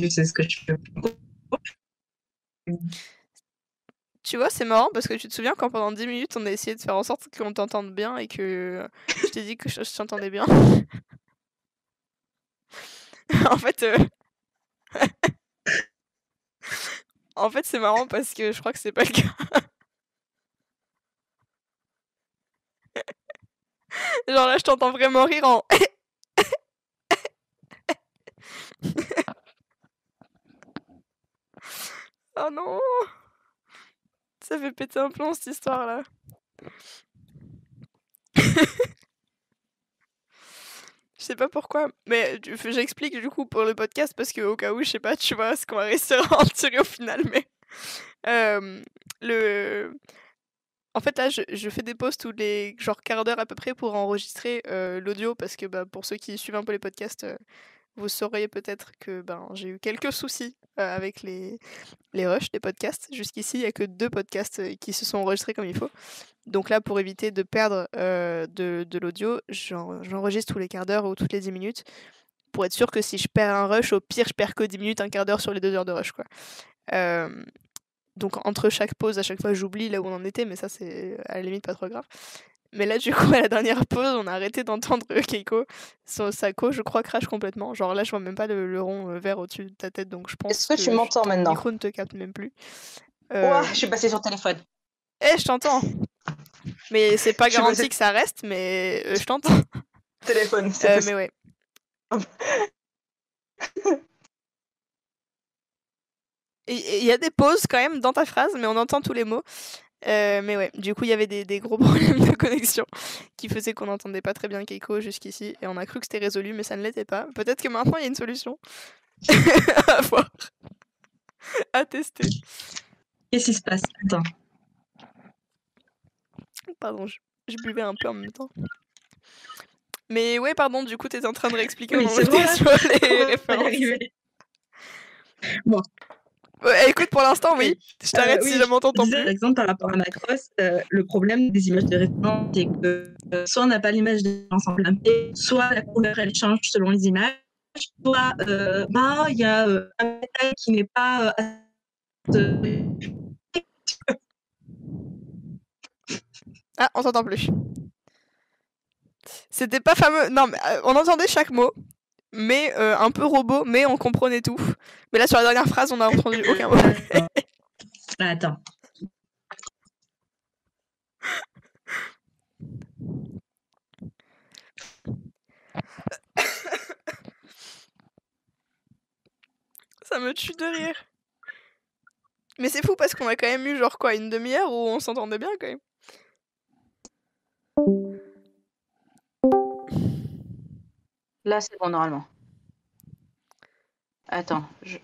c'est ce que je fais. Tu vois, c'est marrant parce que tu te souviens quand pendant 10 minutes on a essayé de faire en sorte qu'on t'entende bien et que je t'ai dit que je t'entendais bien. En fait, en fait, c'est marrant parce que je crois que c'est pas le cas. Genre là, je t'entends vraiment rire en. Oh non! Ça fait péter un plomb cette histoire là. Je sais pas pourquoi, mais j'explique du coup pour le podcast parce que au cas où, je sais pas, tu vois, ce qu'on va réussir à en tirer au final, mais en fait là, je fais des pauses tous les genre quart d'heure à peu près pour enregistrer l'audio parce que bah, pour ceux qui suivent un peu les podcasts, vous sauriez peut-être que ben j'ai eu quelques soucis avec les rushs des podcasts. Jusqu'ici, il y a que 2 podcasts qui se sont enregistrés comme il faut. Donc là, pour éviter de perdre de l'audio, j'enregistre tous les quarts d'heure ou toutes les 10 minutes pour être sûr que si je perds un rush, au pire, je perds que 10 minutes, un quart d'heure sur les 2 heures de rush, quoi. Donc entre chaque pause, à chaque fois, j'oublie là où on en était, mais ça, c'est à la limite pas trop grave. Mais là, du coup, à la dernière pause, on a arrêté d'entendre Keiko. Sa co, je crois, crache complètement. Genre là, je vois même pas le rond vert au-dessus de ta tête, donc je pense Est-ce que tu m'entends ton maintenant? micro ne te capte même plus. Ouah, je suis passée sur téléphone. Je t'entends. Mais c'est pas garanti que ça reste, mais je t'entends. Téléphone, c'est mais ouais. Il y a des pauses quand même dans ta phrase, mais on entend tous les mots. Mais ouais, du coup, il y avait des gros problèmes de connexion qui faisaient qu'on n'entendait pas très bien Keiko jusqu'ici. Et on a cru que c'était résolu, mais ça ne l'était pas. Peut-être que maintenant, il y a une solution. À voir. À tester. Qu'est-ce qui se passe? Attends. Pardon, je buvais un peu en même temps. Mais ouais, pardon, du coup, t'étais en train de réexpliquer où on était sur les références. Bon. Ouais, écoute, pour l'instant, oui. Je t'arrête si jamais on t'entend plus. Par exemple, par rapport à Macross, le problème des images de référence, c'est que soit on n'a pas l'image de l'ensemble plein pied, soit la couleur, elle change selon les images, soit il y a un détail qui n'est pas... Ah, on t'entend plus. C'était pas fameux. Non, mais on entendait chaque mot, mais un peu robot, mais on comprenait tout. Mais là, sur la dernière phrase, on n'a entendu aucun mot. Attends. Ça me tue de rire. Mais c'est fou parce qu'on a quand même eu genre quoi, une demi-heure où on s'entendait bien quand même. Là, c'est bon, normalement. Attends, je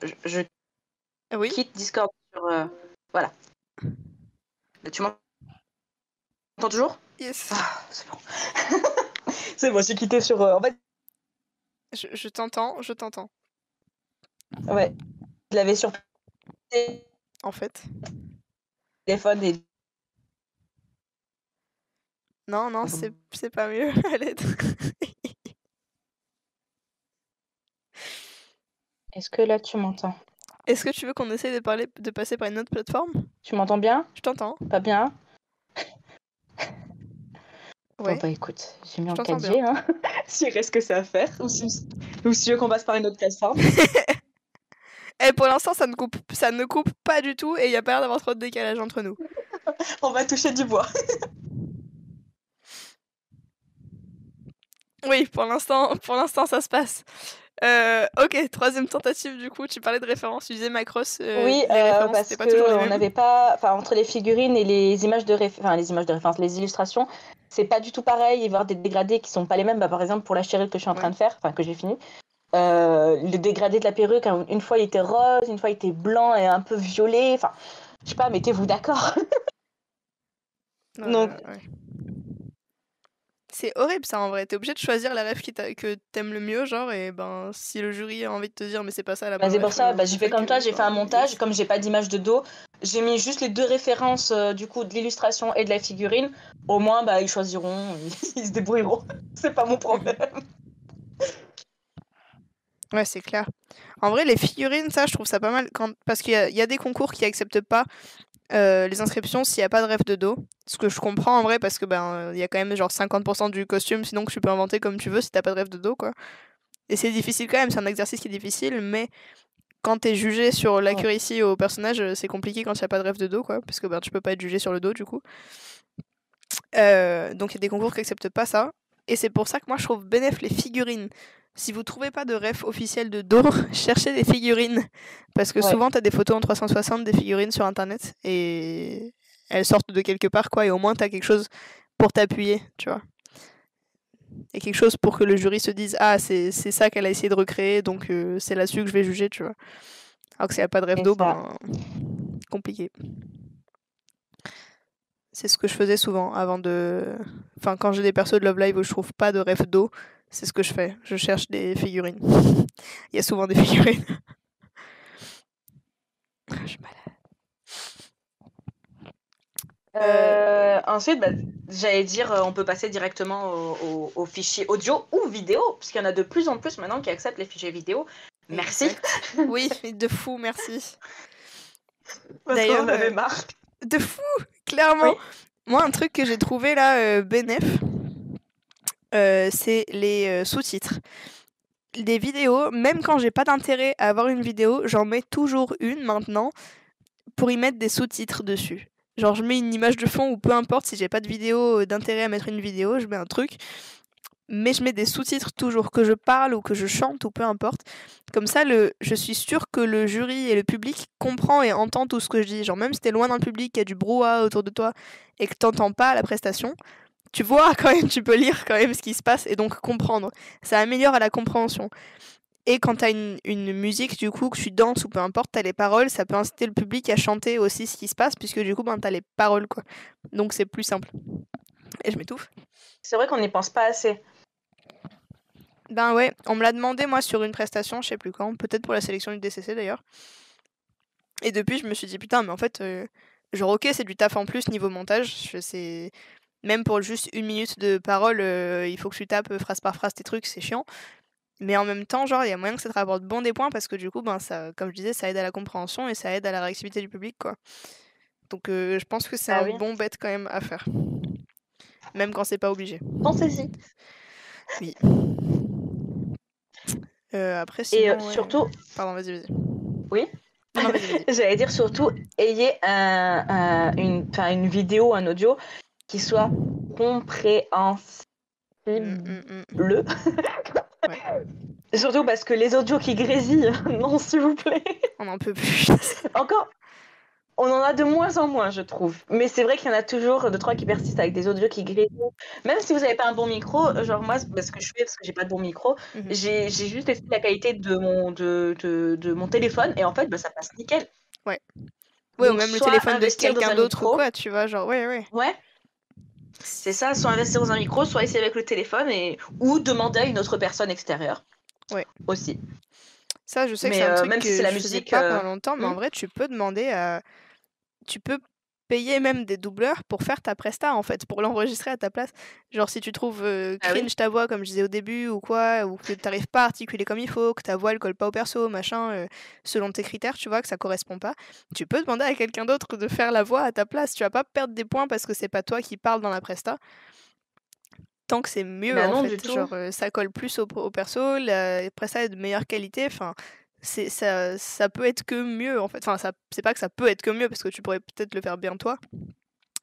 oui. quitte Discord sur... voilà. Tu m'entends toujours? Yes. Ah, c'est bon. C'est bon, j'ai quitté sur... en fait... Je t'entends, je t'entends. Ouais. Je l'avais sur... En fait. Téléphone et... Non, bon. c'est pas mieux à l'aide. Est-ce que là tu m'entends? Est-ce que tu veux qu'on essaie de passer par une autre plateforme? Tu m'entends bien? Je t'entends. Pas bien? Bon Ouais, bah écoute, j'ai mis je en t'entends 4G, bien. hein. S'il reste que ça à faire, ou si tu veux qu'on passe par une autre plateforme. Et pour l'instant, ça ne coupe pas du tout et il y a pas l'air d'avoir trop de décalage entre nous. On va toucher du bois. Oui, pour l'instant, ça se passe. Ok, troisième tentative du coup. Tu parlais de références, tu disais Macross. Oui, Les références, parce c'était pas toujours les que on mêmes. n'avait pas, enfin entre les figurines et les images de référence, les illustrations, c'est pas du tout pareil. Il va y avoir des dégradés qui sont pas les mêmes. Bah, par exemple pour la Cheryl que je suis en train de faire, enfin que j'ai fini, le dégradé de la perruque, une fois il était rose, une fois il était blanc et un peu violet. Enfin, je sais pas, mettez-vous d'accord. Donc, Ouais. C'est horrible ça en vrai. T'es obligé de choisir la ref que t'aimes le mieux, genre, et ben si le jury a envie de te dire mais c'est pas ça la bonne c'est pour ref, ça, on j'ai sait fait comme que, toi, j'ai fait un montage. yes. Comme j'ai pas d'image de dos, j'ai mis juste les deux références du coup de l'illustration et de la figurine. Au moins, ils choisiront, ils se débrouilleront. C'est pas mon problème. Ouais, c'est clair. En vrai, les figurines, ça, je trouve ça pas mal parce qu'il y a des concours qui acceptent pas les inscriptions s'il n'y a pas de ref de dos. Ce que je comprends en vrai parce que il y a quand même genre 50% du costume, sinon que tu peux inventer comme tu veux si t'as pas de ref de dos, quoi. Et c'est difficile quand même, c'est un exercice qui est difficile, mais quand t'es jugé sur l'accuracy au personnage, c'est compliqué quand il n'y a pas de ref de dos, quoi, parce que tu peux pas être jugé sur le dos du coup. Donc il y a des concours qui acceptent pas ça. Et c'est pour ça que moi je trouve bénef les figurines. Si vous trouvez pas de ref officiel de dos, cherchez des figurines. Parce que souvent t'as des photos en 360 des figurines sur internet et elles sortent de quelque part, quoi, et au moins t'as quelque chose pour t'appuyer, tu vois. Et quelque chose pour que le jury se dise ah c'est ça qu'elle a essayé de recréer, donc c'est là-dessus que je vais juger, tu vois. Alors que s'il n'y a pas de ref d'eau, compliqué. C'est ce que je faisais souvent avant de... Enfin, quand j'ai des persos de Love Live où je trouve pas de ref d'eau, c'est ce que je fais. Je cherche des figurines. Il y a souvent des figurines. Je suis malade. Ensuite, j'allais dire, on peut passer directement aux fichiers audio ou vidéo, puisqu'il y en a de plus en plus maintenant qui acceptent les fichiers vidéo. Merci. Oui, de fou, merci. Parce qu'on en avait marre. De fou, clairement. Oui. Moi, un truc que j'ai trouvé là, bénef, c'est les sous-titres. Des vidéos, même quand j'ai pas d'intérêt à avoir une vidéo, j'en mets toujours une maintenant pour y mettre des sous-titres dessus. Genre je mets une image de fond ou peu importe si j'ai pas de vidéo d'intérêt à mettre une vidéo, je mets un truc. Mais je mets des sous-titres toujours, que je parle ou que je chante ou peu importe. Comme ça, je suis sûre que le jury et le public comprend et entend tout ce que je dis. Genre même si t'es loin dans le public, qu'il y a du brouhaha autour de toi et que t'entends pas la prestation, tu vois quand même, tu peux lire quand même ce qui se passe et donc comprendre. Ça améliore à la compréhension. Et quand t'as une musique, du coup, que tu danses ou peu importe, t'as les paroles, ça peut inciter le public à chanter aussi ce qui se passe, puisque du coup, t'as les paroles, quoi. Donc c'est plus simple. Et je m'étouffe. C'est vrai qu'on n'y pense pas assez. Ben ouais, on me l'a demandé, moi, sur une prestation, je sais plus quand, peut-être pour la sélection du DCC, d'ailleurs. Et depuis, je me suis dit, putain, mais en fait, genre, ok, c'est du taf en plus niveau montage, c'est... Même pour juste 1 minute de parole, il faut que tu tapes phrase par phrase tes trucs, c'est chiant. Mais en même temps, genre, il y a moyen que ça te rapporte bon des points parce que du coup, ça, comme je disais, ça aide à la compréhension et ça aide à la réactivité du public, quoi. Donc, je pense que c'est un bon bet quand même à faire. Même quand c'est pas obligé. Pensez-y. Oui. Après, sinon... Et surtout... Pardon, vas-y. Oui. Non, vas-y. J'allais dire surtout, ayez une vidéo, un audio qui soit compréhensible. Ouais. Surtout parce que les audios qui grésillent, non, s'il vous plaît. On n'en peut plus. Encore, on en a de moins en moins, je trouve. Mais c'est vrai qu'il y en a toujours 2-3 qui persistent avec des audios qui grésillent. Même si vous n'avez pas un bon micro, genre moi, ce que je fais, parce que j'ai pas de bon micro, j'ai juste testé la qualité de mon téléphone et en fait, ça passe nickel. Ouais. Ouais, ou même le téléphone de quelqu'un d'autre ou quoi, tu vois, genre, ouais. Ouais. C'est ça, soit investir dans un micro, soit essayer avec le téléphone ou demander à une autre personne extérieure. Ouais. Aussi. Ça, je sais que c'est un truc même que si c'est la je faisais musique, pas pendant longtemps, mais en vrai, tu peux demander à... Tu peux payer même des doubleurs pour faire ta presta, en fait, pour l'enregistrer à ta place. Genre, si tu trouves Ah oui. cringe ta voix, comme je disais au début, ou quoi, ou que t'arrives pas à articuler comme il faut, que ta voix elle colle pas au perso, machin, selon tes critères, tu vois, que ça correspond pas, tu peux demander à quelqu'un d'autre de faire la voix à ta place. Tu vas pas perdre des points parce que c'est pas toi qui parle dans la presta. Tant que c'est mieux, Bah en non, du fait. tout. Genre, ça colle plus au perso, la presta est de meilleure qualité, enfin, ça peut être que mieux, en fait. Enfin, c'est pas que ça peut être que mieux, parce que tu pourrais peut-être le faire bien toi,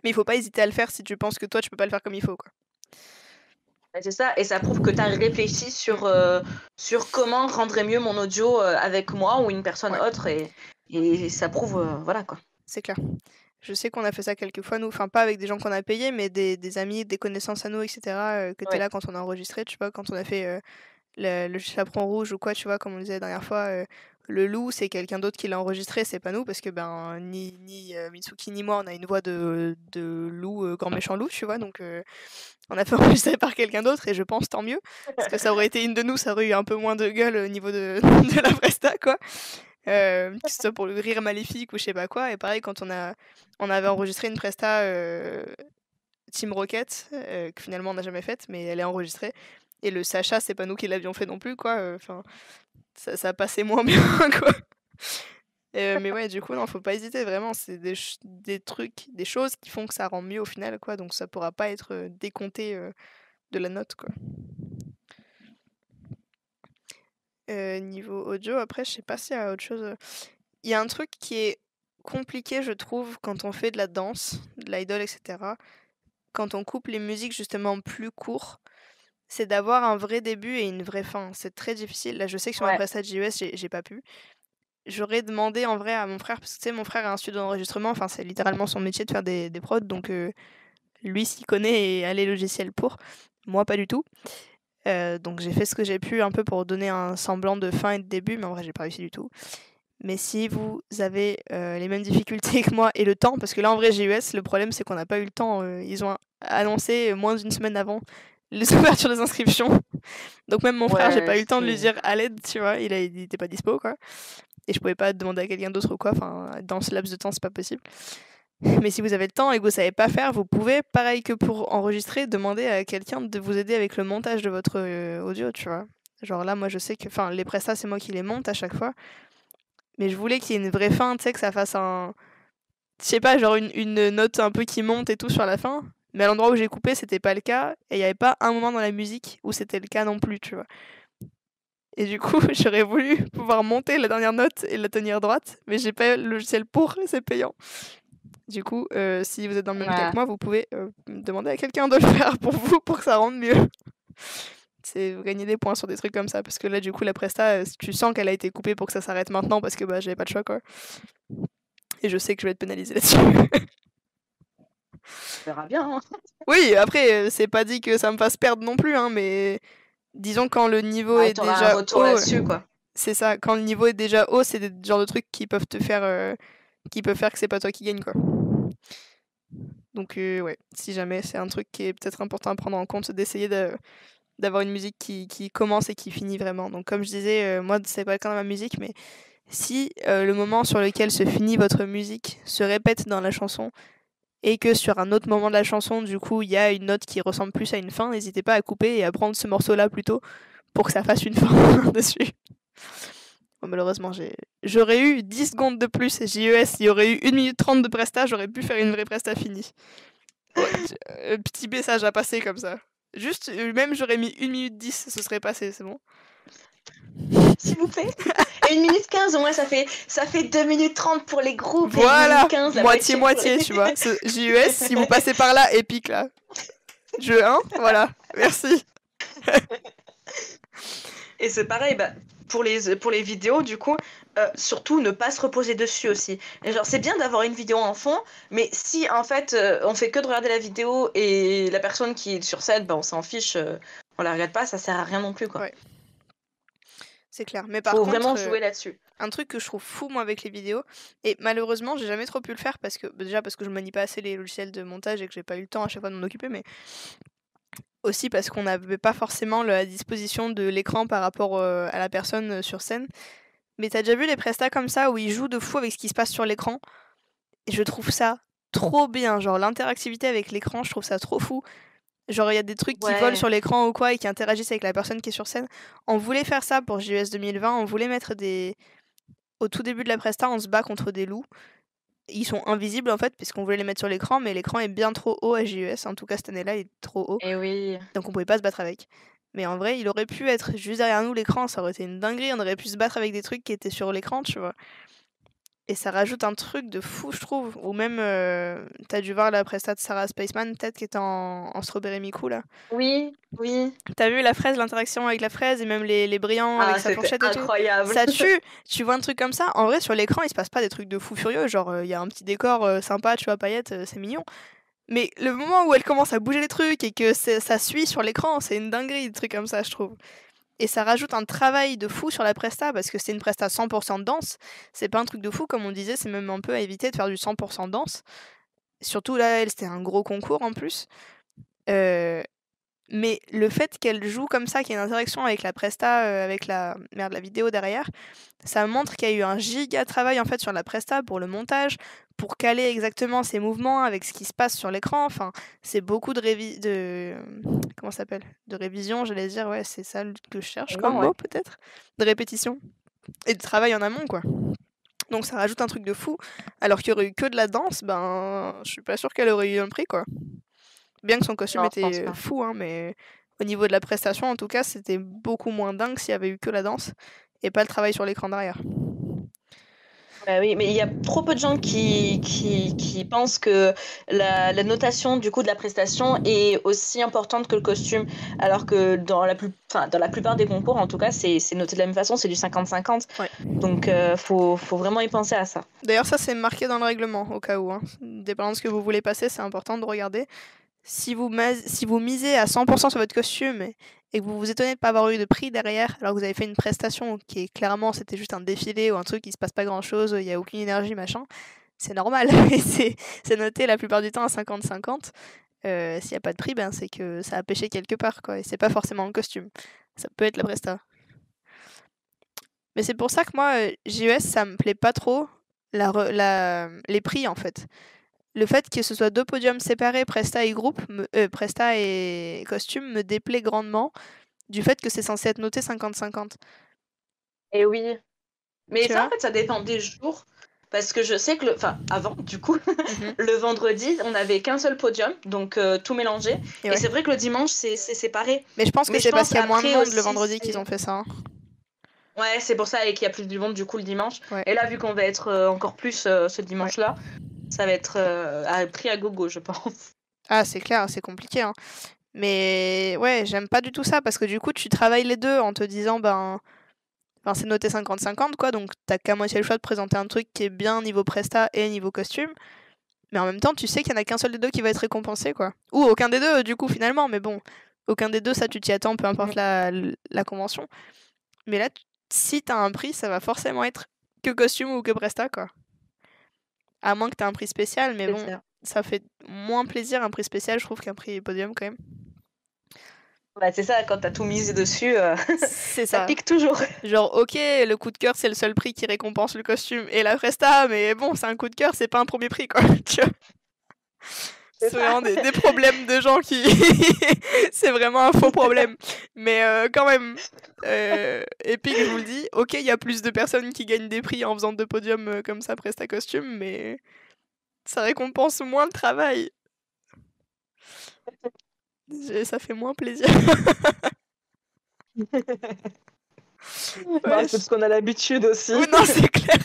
mais il faut pas hésiter à le faire si tu penses que toi, tu peux pas le faire comme il faut, quoi. Bah, c'est ça, et ça prouve que tu as réfléchi sur comment rendrait mieux mon audio avec moi ou une personne Ouais. autre, et ça prouve, voilà quoi. C'est clair. Je sais qu'on a fait ça quelques fois, nous, enfin pas avec des gens qu'on a payés, mais des amis, des connaissances à nous, etc., que t'es Ouais. là quand on a enregistré, tu vois, quand on a fait le chaperon rouge ou quoi, tu vois, comme on disait la dernière fois, le loup, c'est quelqu'un d'autre qui l'a enregistré, c'est pas nous, parce que ben ni Mitsuki ni moi, on a une voix de loup, grand méchant loup, tu vois, donc on a fait enregistrer par quelqu'un d'autre, et je pense tant mieux, parce que ça aurait été une de nous, ça aurait eu un peu moins de gueule au niveau de, de la presta, quoi. Que ce soit pour le rire maléfique ou je sais pas quoi, et pareil, quand on avait enregistré une presta Team Rocket, que finalement on n'a jamais faite, mais elle est enregistrée. Et le Sacha, c'est pas nous qui l'avions fait non plus, quoi. Enfin, ça passait moins bien, quoi. Mais ouais, du coup, non, faut pas hésiter, vraiment. C'est des trucs, des choses qui font que ça rend mieux au final, quoi. Donc ça pourra pas être décompté de la note, quoi. Niveau audio, après, je sais pas s'il y a autre chose. Il y a un truc qui est compliqué, je trouve, quand on fait de la danse, de l'idol, etc. Quand on coupe les musiques justement plus courts, c'est d'avoir un vrai début et une vraie fin. C'est très difficile. Là, je sais que sur ma Ouais. prestation JES, j'ai pas pu. J'aurais demandé en vrai à mon frère, parce que tu sais, mon frère a un studio d'enregistrement, enfin, c'est littéralement son métier de faire des prods, donc lui s'y connaît et a les logiciels pour. Moi, pas du tout. Donc j'ai fait ce que j'ai pu un peu pour donner un semblant de fin et de début, mais en vrai, j'ai pas réussi du tout. Mais si vous avez les mêmes difficultés que moi et le temps, parce que là en vrai JES, le problème c'est qu'on n'a pas eu le temps. Ils ont annoncé moins d'une semaine avant les ouvertures des inscriptions. Donc même mon frère, j'ai Ouais, pas eu le temps de lui c'est. dire à l'aide, tu vois, il était pas dispo, quoi. Et je pouvais pas demander à quelqu'un d'autre ou quoi, enfin dans ce laps de temps c'est pas possible. Mais si vous avez le temps et que vous savez pas faire, vous pouvez, pareil que pour enregistrer, demander à quelqu'un de vous aider avec le montage de votre audio, tu vois. Genre là, moi je sais que, enfin les prestats c'est moi qui les monte à chaque fois. Mais je voulais qu'il y ait une vraie fin, tu sais, que ça fasse un. Je sais pas, genre une note un peu qui monte et tout sur la fin. Mais à l'endroit où j'ai coupé, c'était pas le cas. Et il y avait pas un moment dans la musique où c'était le cas non plus, tu vois. Et du coup, j'aurais voulu pouvoir monter la dernière note et la tenir droite. Mais j'ai pas le logiciel pour, et c'est payant. Du coup, si vous êtes dans le même cas Ouais. que moi, vous pouvez demander à quelqu'un de le faire pour vous, pour que ça rende mieux. C'est vous gagnez des points sur des trucs comme ça. Parce que là, du coup, la presta, tu sens qu'elle a été coupée pour que ça s'arrête maintenant parce que bah, j'avais pas de choix, quoi. Et je sais que je vais être pénalisée là-dessus. On verra bien. Hein. Oui, après, c'est pas dit que ça me fasse perdre non plus, hein, mais disons quand le niveau Ouais, est t'auras un déjà retour haut, là-dessus, quoi. c'est ça, quand le niveau est déjà haut, c'est des genres de trucs qui peuvent te faire, qui peuvent faire que c'est pas toi qui gagne, quoi. Donc ouais, si jamais c'est un truc qui est peut-être important à prendre en compte, c'est d'essayer d'avoir une musique qui commence et qui finit vraiment. Donc comme je disais, moi c'est pas le cas dans ma musique, mais si le moment sur lequel se finit votre musique se répète dans la chanson, et que sur un autre moment de la chanson, du coup, il y a une note qui ressemble plus à une fin, n'hésitez pas à couper et à prendre ce morceau-là plutôt pour que ça fasse une fin dessus. Bon, malheureusement, j'aurais eu 10 secondes de plus JES, il y aurait eu 1 minute 30 de presta, j'aurais pu faire une vraie presta finie. Ouais, petit message à passer comme ça. Juste, même j'aurais mis 1 minute 10, ce serait passé, c'est bon. S'il vous plaît. Et 1 minute 15, au moins, ça fait 2 minutes 30 pour les groupes. Voilà, et 1 minute 15, la moitié-moitié, tu vois. Ce JES, si vous passez par là, épique, là. Jeu 1, voilà, merci. Et c'est pareil, bah, pour les vidéos, du coup, surtout ne pas se reposer dessus aussi. Et genre, c'est bien d'avoir une vidéo en fond, mais si en fait on fait que de regarder la vidéo et la personne qui est sur scène, bah, on s'en fiche, on la regarde pas, ça sert à rien non plus, quoi. Ouais. C'est clair. Mais par Faut contre, vraiment jouer là-dessus. un truc que je trouve fou, moi, avec les vidéos, et malheureusement, j'ai jamais trop pu le faire parce que, déjà parce que je manie pas assez les logiciels de montage et que j'ai pas eu le temps à chaque fois de m'en occuper, mais aussi parce qu'on n'avait pas forcément la disposition de l'écran par rapport à la personne sur scène. Mais t'as déjà vu les prestats comme ça où ils jouent de fou avec ce qui se passe sur l'écran? Et je trouve ça trop bien. Genre, l'interactivité avec l'écran, je trouve ça trop fou. Genre, il y a des trucs qui volent Ouais. sur l'écran ou quoi et qui interagissent avec la personne qui est sur scène. On voulait faire ça pour JES 2020. On voulait mettre des. Au tout début de la presta, on se bat contre des loups. Ils sont invisibles en fait, puisqu'on voulait les mettre sur l'écran, mais l'écran est bien trop haut à JES. En tout cas, cette année-là, il est trop haut. Et oui. Donc on pouvait pas se battre avec. Mais en vrai, il aurait pu être juste derrière nous l'écran, ça aurait été une dinguerie. On aurait pu se battre avec des trucs qui étaient sur l'écran, tu vois. Et ça rajoute un truc de fou, je trouve. Ou même, t'as dû voir la presta de Sarah Spaceman, peut-être, qui était en Strawberry Miku, là. Oui, oui. T'as vu la fraise, l'interaction avec la fraise, et même les brillants avec sa C'était fourchette et tout. incroyable. Ça tue. Tu vois un truc comme ça, en vrai, sur l'écran, il se passe pas des trucs de fou furieux. Genre, il y a un petit décor sympa, tu vois, paillettes, c'est mignon. Mais le moment où elle commence à bouger les trucs et que ça suit sur l'écran, c'est une dinguerie, des trucs comme ça, je trouve. Et ça rajoute un travail de fou sur la presta, parce que c'est une presta 100% de danse. C'est pas un truc de fou, comme on disait, c'est même un peu à éviter de faire du 100% de danse. Surtout là, elle, c'était un gros concours en plus. Mais le fait qu'elle joue comme ça, qu'il y ait une interaction avec la presta, avec la vidéo derrière, ça montre qu'il y a eu un giga travail en fait sur la presta pour le montage, pour caler exactement ses mouvements avec ce qui se passe sur l'écran. Enfin, c'est beaucoup de comment ça s'appelle? De révision, j'allais dire, ouais, c'est ça que je cherche comme ouais. mot peut-être. De répétition. Et de travail en amont, quoi. Donc ça rajoute un truc de fou. Alors qu'il y aurait eu que de la danse, ben je suis pas sûre qu'elle aurait eu un prix, quoi. Bien que son costume Non, je pense était pas. fou, hein, mais au niveau de la prestation, en tout cas, c'était beaucoup moins dingue s'il y avait eu que la danse et pas le travail sur l'écran derrière. Oui, mais il y a trop peu de gens qui pensent que la notation du coup de la prestation est aussi importante que le costume, alors que dans la plupart des concours, en tout cas, c'est noté de la même façon, c'est du 50-50. Ouais. Donc, faut vraiment y penser à ça. D'ailleurs, ça, c'est marqué dans le règlement, au cas où. Hein. Dépendant de ce que vous voulez passer, c'est important de regarder. Si vous misez à 100% sur votre costume et que vous vous étonnez de ne pas avoir eu de prix derrière, alors que vous avez fait une prestation qui est clairement, c'était juste un défilé ou un truc qui se passe pas grand-chose, il n'y a aucune énergie, machin, c'est normal. Et c'est noté la plupart du temps à 50-50. S'il n'y a pas de prix, ben, c'est que ça a pêché quelque part, quoi. Et c'est pas forcément le costume. Ça peut être la presta. Mais c'est pour ça que moi, JES, ça me plaît pas trop les prix, en fait. Le fait que ce soit deux podiums séparés, Presta et groupe, Presta et costume, me déplaît grandement du fait que c'est censé être noté 50-50. Et oui. Mais Tu ça, vois en fait, ça dépend des jours. Parce que je sais que, avant, du coup, le vendredi, on n'avait qu'un seul podium, donc tout mélangé. Et ouais. c'est vrai que le dimanche, c'est séparé. Mais je pense que c'est parce qu'il y a moins de après monde aussi, le vendredi c'est- qu'ils ont fait ça. Hein. Ouais, c'est pour ça et qu'il y a plus de monde, du coup, le dimanche. Ouais. Et là, vu qu'on va être encore plus ce dimanche-là, ça va être pris à gogo, je pense. Ah, c'est clair, c'est compliqué. Hein. Mais ouais, j'aime pas du tout ça parce que du coup, tu travailles les deux en te disant, Enfin, c'est noté 50-50, quoi, donc t'as qu'à moitié le choix de présenter un truc qui est bien niveau presta et niveau costume. Mais en même temps, tu sais qu'il y en a qu'un seul des deux qui va être récompensé, quoi. Ou aucun des deux, du coup, finalement, mais bon. Aucun des deux, ça, tu t'y attends, peu importe la convention. Mais là, si t'as un prix, ça va forcément être que costume ou que presta, quoi. À moins que t'aies un prix spécial, mais bon, ça fait moins plaisir un prix spécial, je trouve, qu'un prix podium, quand même. Bah, c'est ça, quand t'as tout misé dessus, c'est ça pique toujours. Genre, ok, le coup de cœur, c'est le seul prix qui récompense le costume et la presta, mais bon, c'est un coup de cœur, c'est pas un premier prix, quoi. Tu vois, c'est vraiment des problèmes de gens qui... c'est vraiment un faux problème. Mais quand même, Epic, je vous le dis, ok, il y a plus de personnes qui gagnent des prix en faisant deux podiums comme ça, presta costume, mais ça récompense moins le travail. Ça fait moins plaisir. Bah, c'est parce qu'on a l'habitude aussi. Oui, non, c'est clair.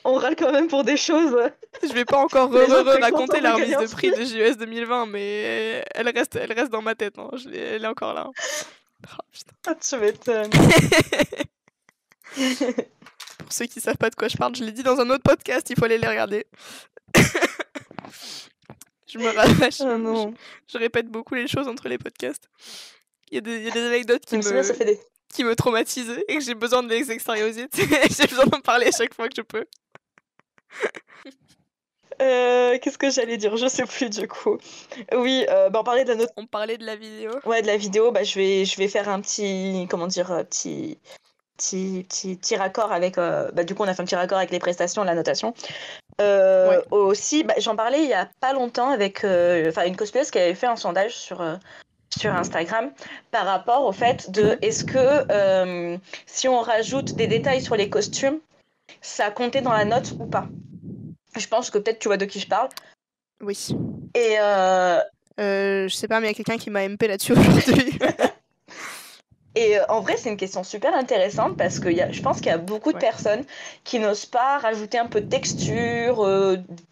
On râle quand même pour des choses. Je vais pas encore raconter la remise de prix de JES 2020, mais elle reste dans ma tête. Hein. Elle est encore là. Oh, putain. Tu m'étonnes. Pour ceux qui savent pas de quoi je parle, je l'ai dit dans un autre podcast, il faut aller les regarder. Je me rabâche. Je répète beaucoup les choses entre les podcasts. Il y a des anecdotes qui me traumatisent et que j'ai besoin de les extérioriser. J'ai besoin d'en parler à chaque fois que je peux. Qu'est-ce que j'allais dire? Je sais plus du coup. Oui, on parlait de la On parlait de la vidéo. Ouais, de la vidéo. Bah, je vais faire un petit, comment dire, petit petit raccord avec. Du coup, on a fait un petit raccord avec les prestations, la notation. Ouais. Aussi, j'en parlais il y a pas longtemps avec une cosplayeuse qui avait fait un sondage sur Instagram par rapport au fait de est-ce que si on rajoute des détails sur les costumes, ça comptait dans la note ou pas. Je pense que peut-être tu vois de qui je parle. Oui. Et je sais pas, mais il y a quelqu'un qui m'a MP là-dessus aujourd'hui. Et en vrai, c'est une question super intéressante parce que je pense qu'il y a beaucoup de personnes qui n'osent pas rajouter un peu de texture,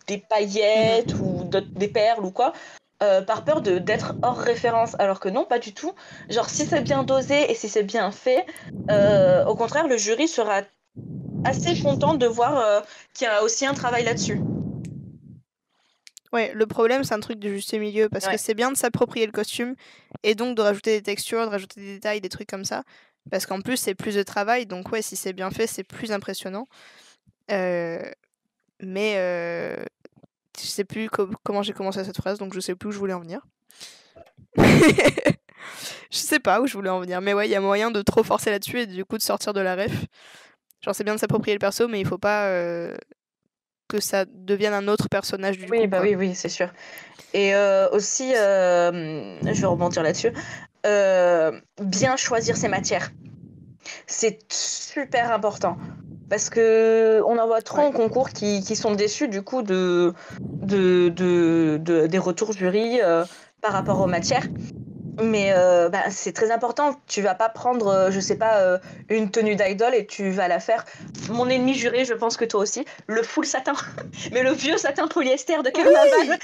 des paillettes ou des perles ou quoi, par peur d'être hors référence. Alors que non, pas du tout. Genre, si c'est bien dosé et si c'est bien fait, au contraire, le jury sera assez content de voir qu'il y a aussi un travail là-dessus. Ouais, le problème, c'est un truc de juste milieu, parce que c'est bien de s'approprier le costume, et donc de rajouter des textures, de rajouter des détails, des trucs comme ça, parce qu'en plus, c'est plus de travail, donc ouais, si c'est bien fait, c'est plus impressionnant. Mais je sais plus comment j'ai commencé cette phrase, donc je sais plus où je voulais en venir. Je sais pas où je voulais en venir, mais ouais, il y a moyen de trop forcer là-dessus, et du coup de sortir de la ref. Genre, c'est bien de s'approprier le perso, mais il faut pas que ça devienne un autre personnage du coup. Oui, c'est sûr. Et aussi, je vais rebondir là-dessus, bien choisir ses matières. C'est super important. Parce que on en voit trop en concours qui sont déçus du coup des retours jury par rapport aux matières. Mais c'est très important. Tu vas pas prendre, je sais pas, une tenue d'idole et tu vas la faire. Mon ennemi juré, je pense que toi aussi, le full satin. Mais le vieux satin polyester de carnaval.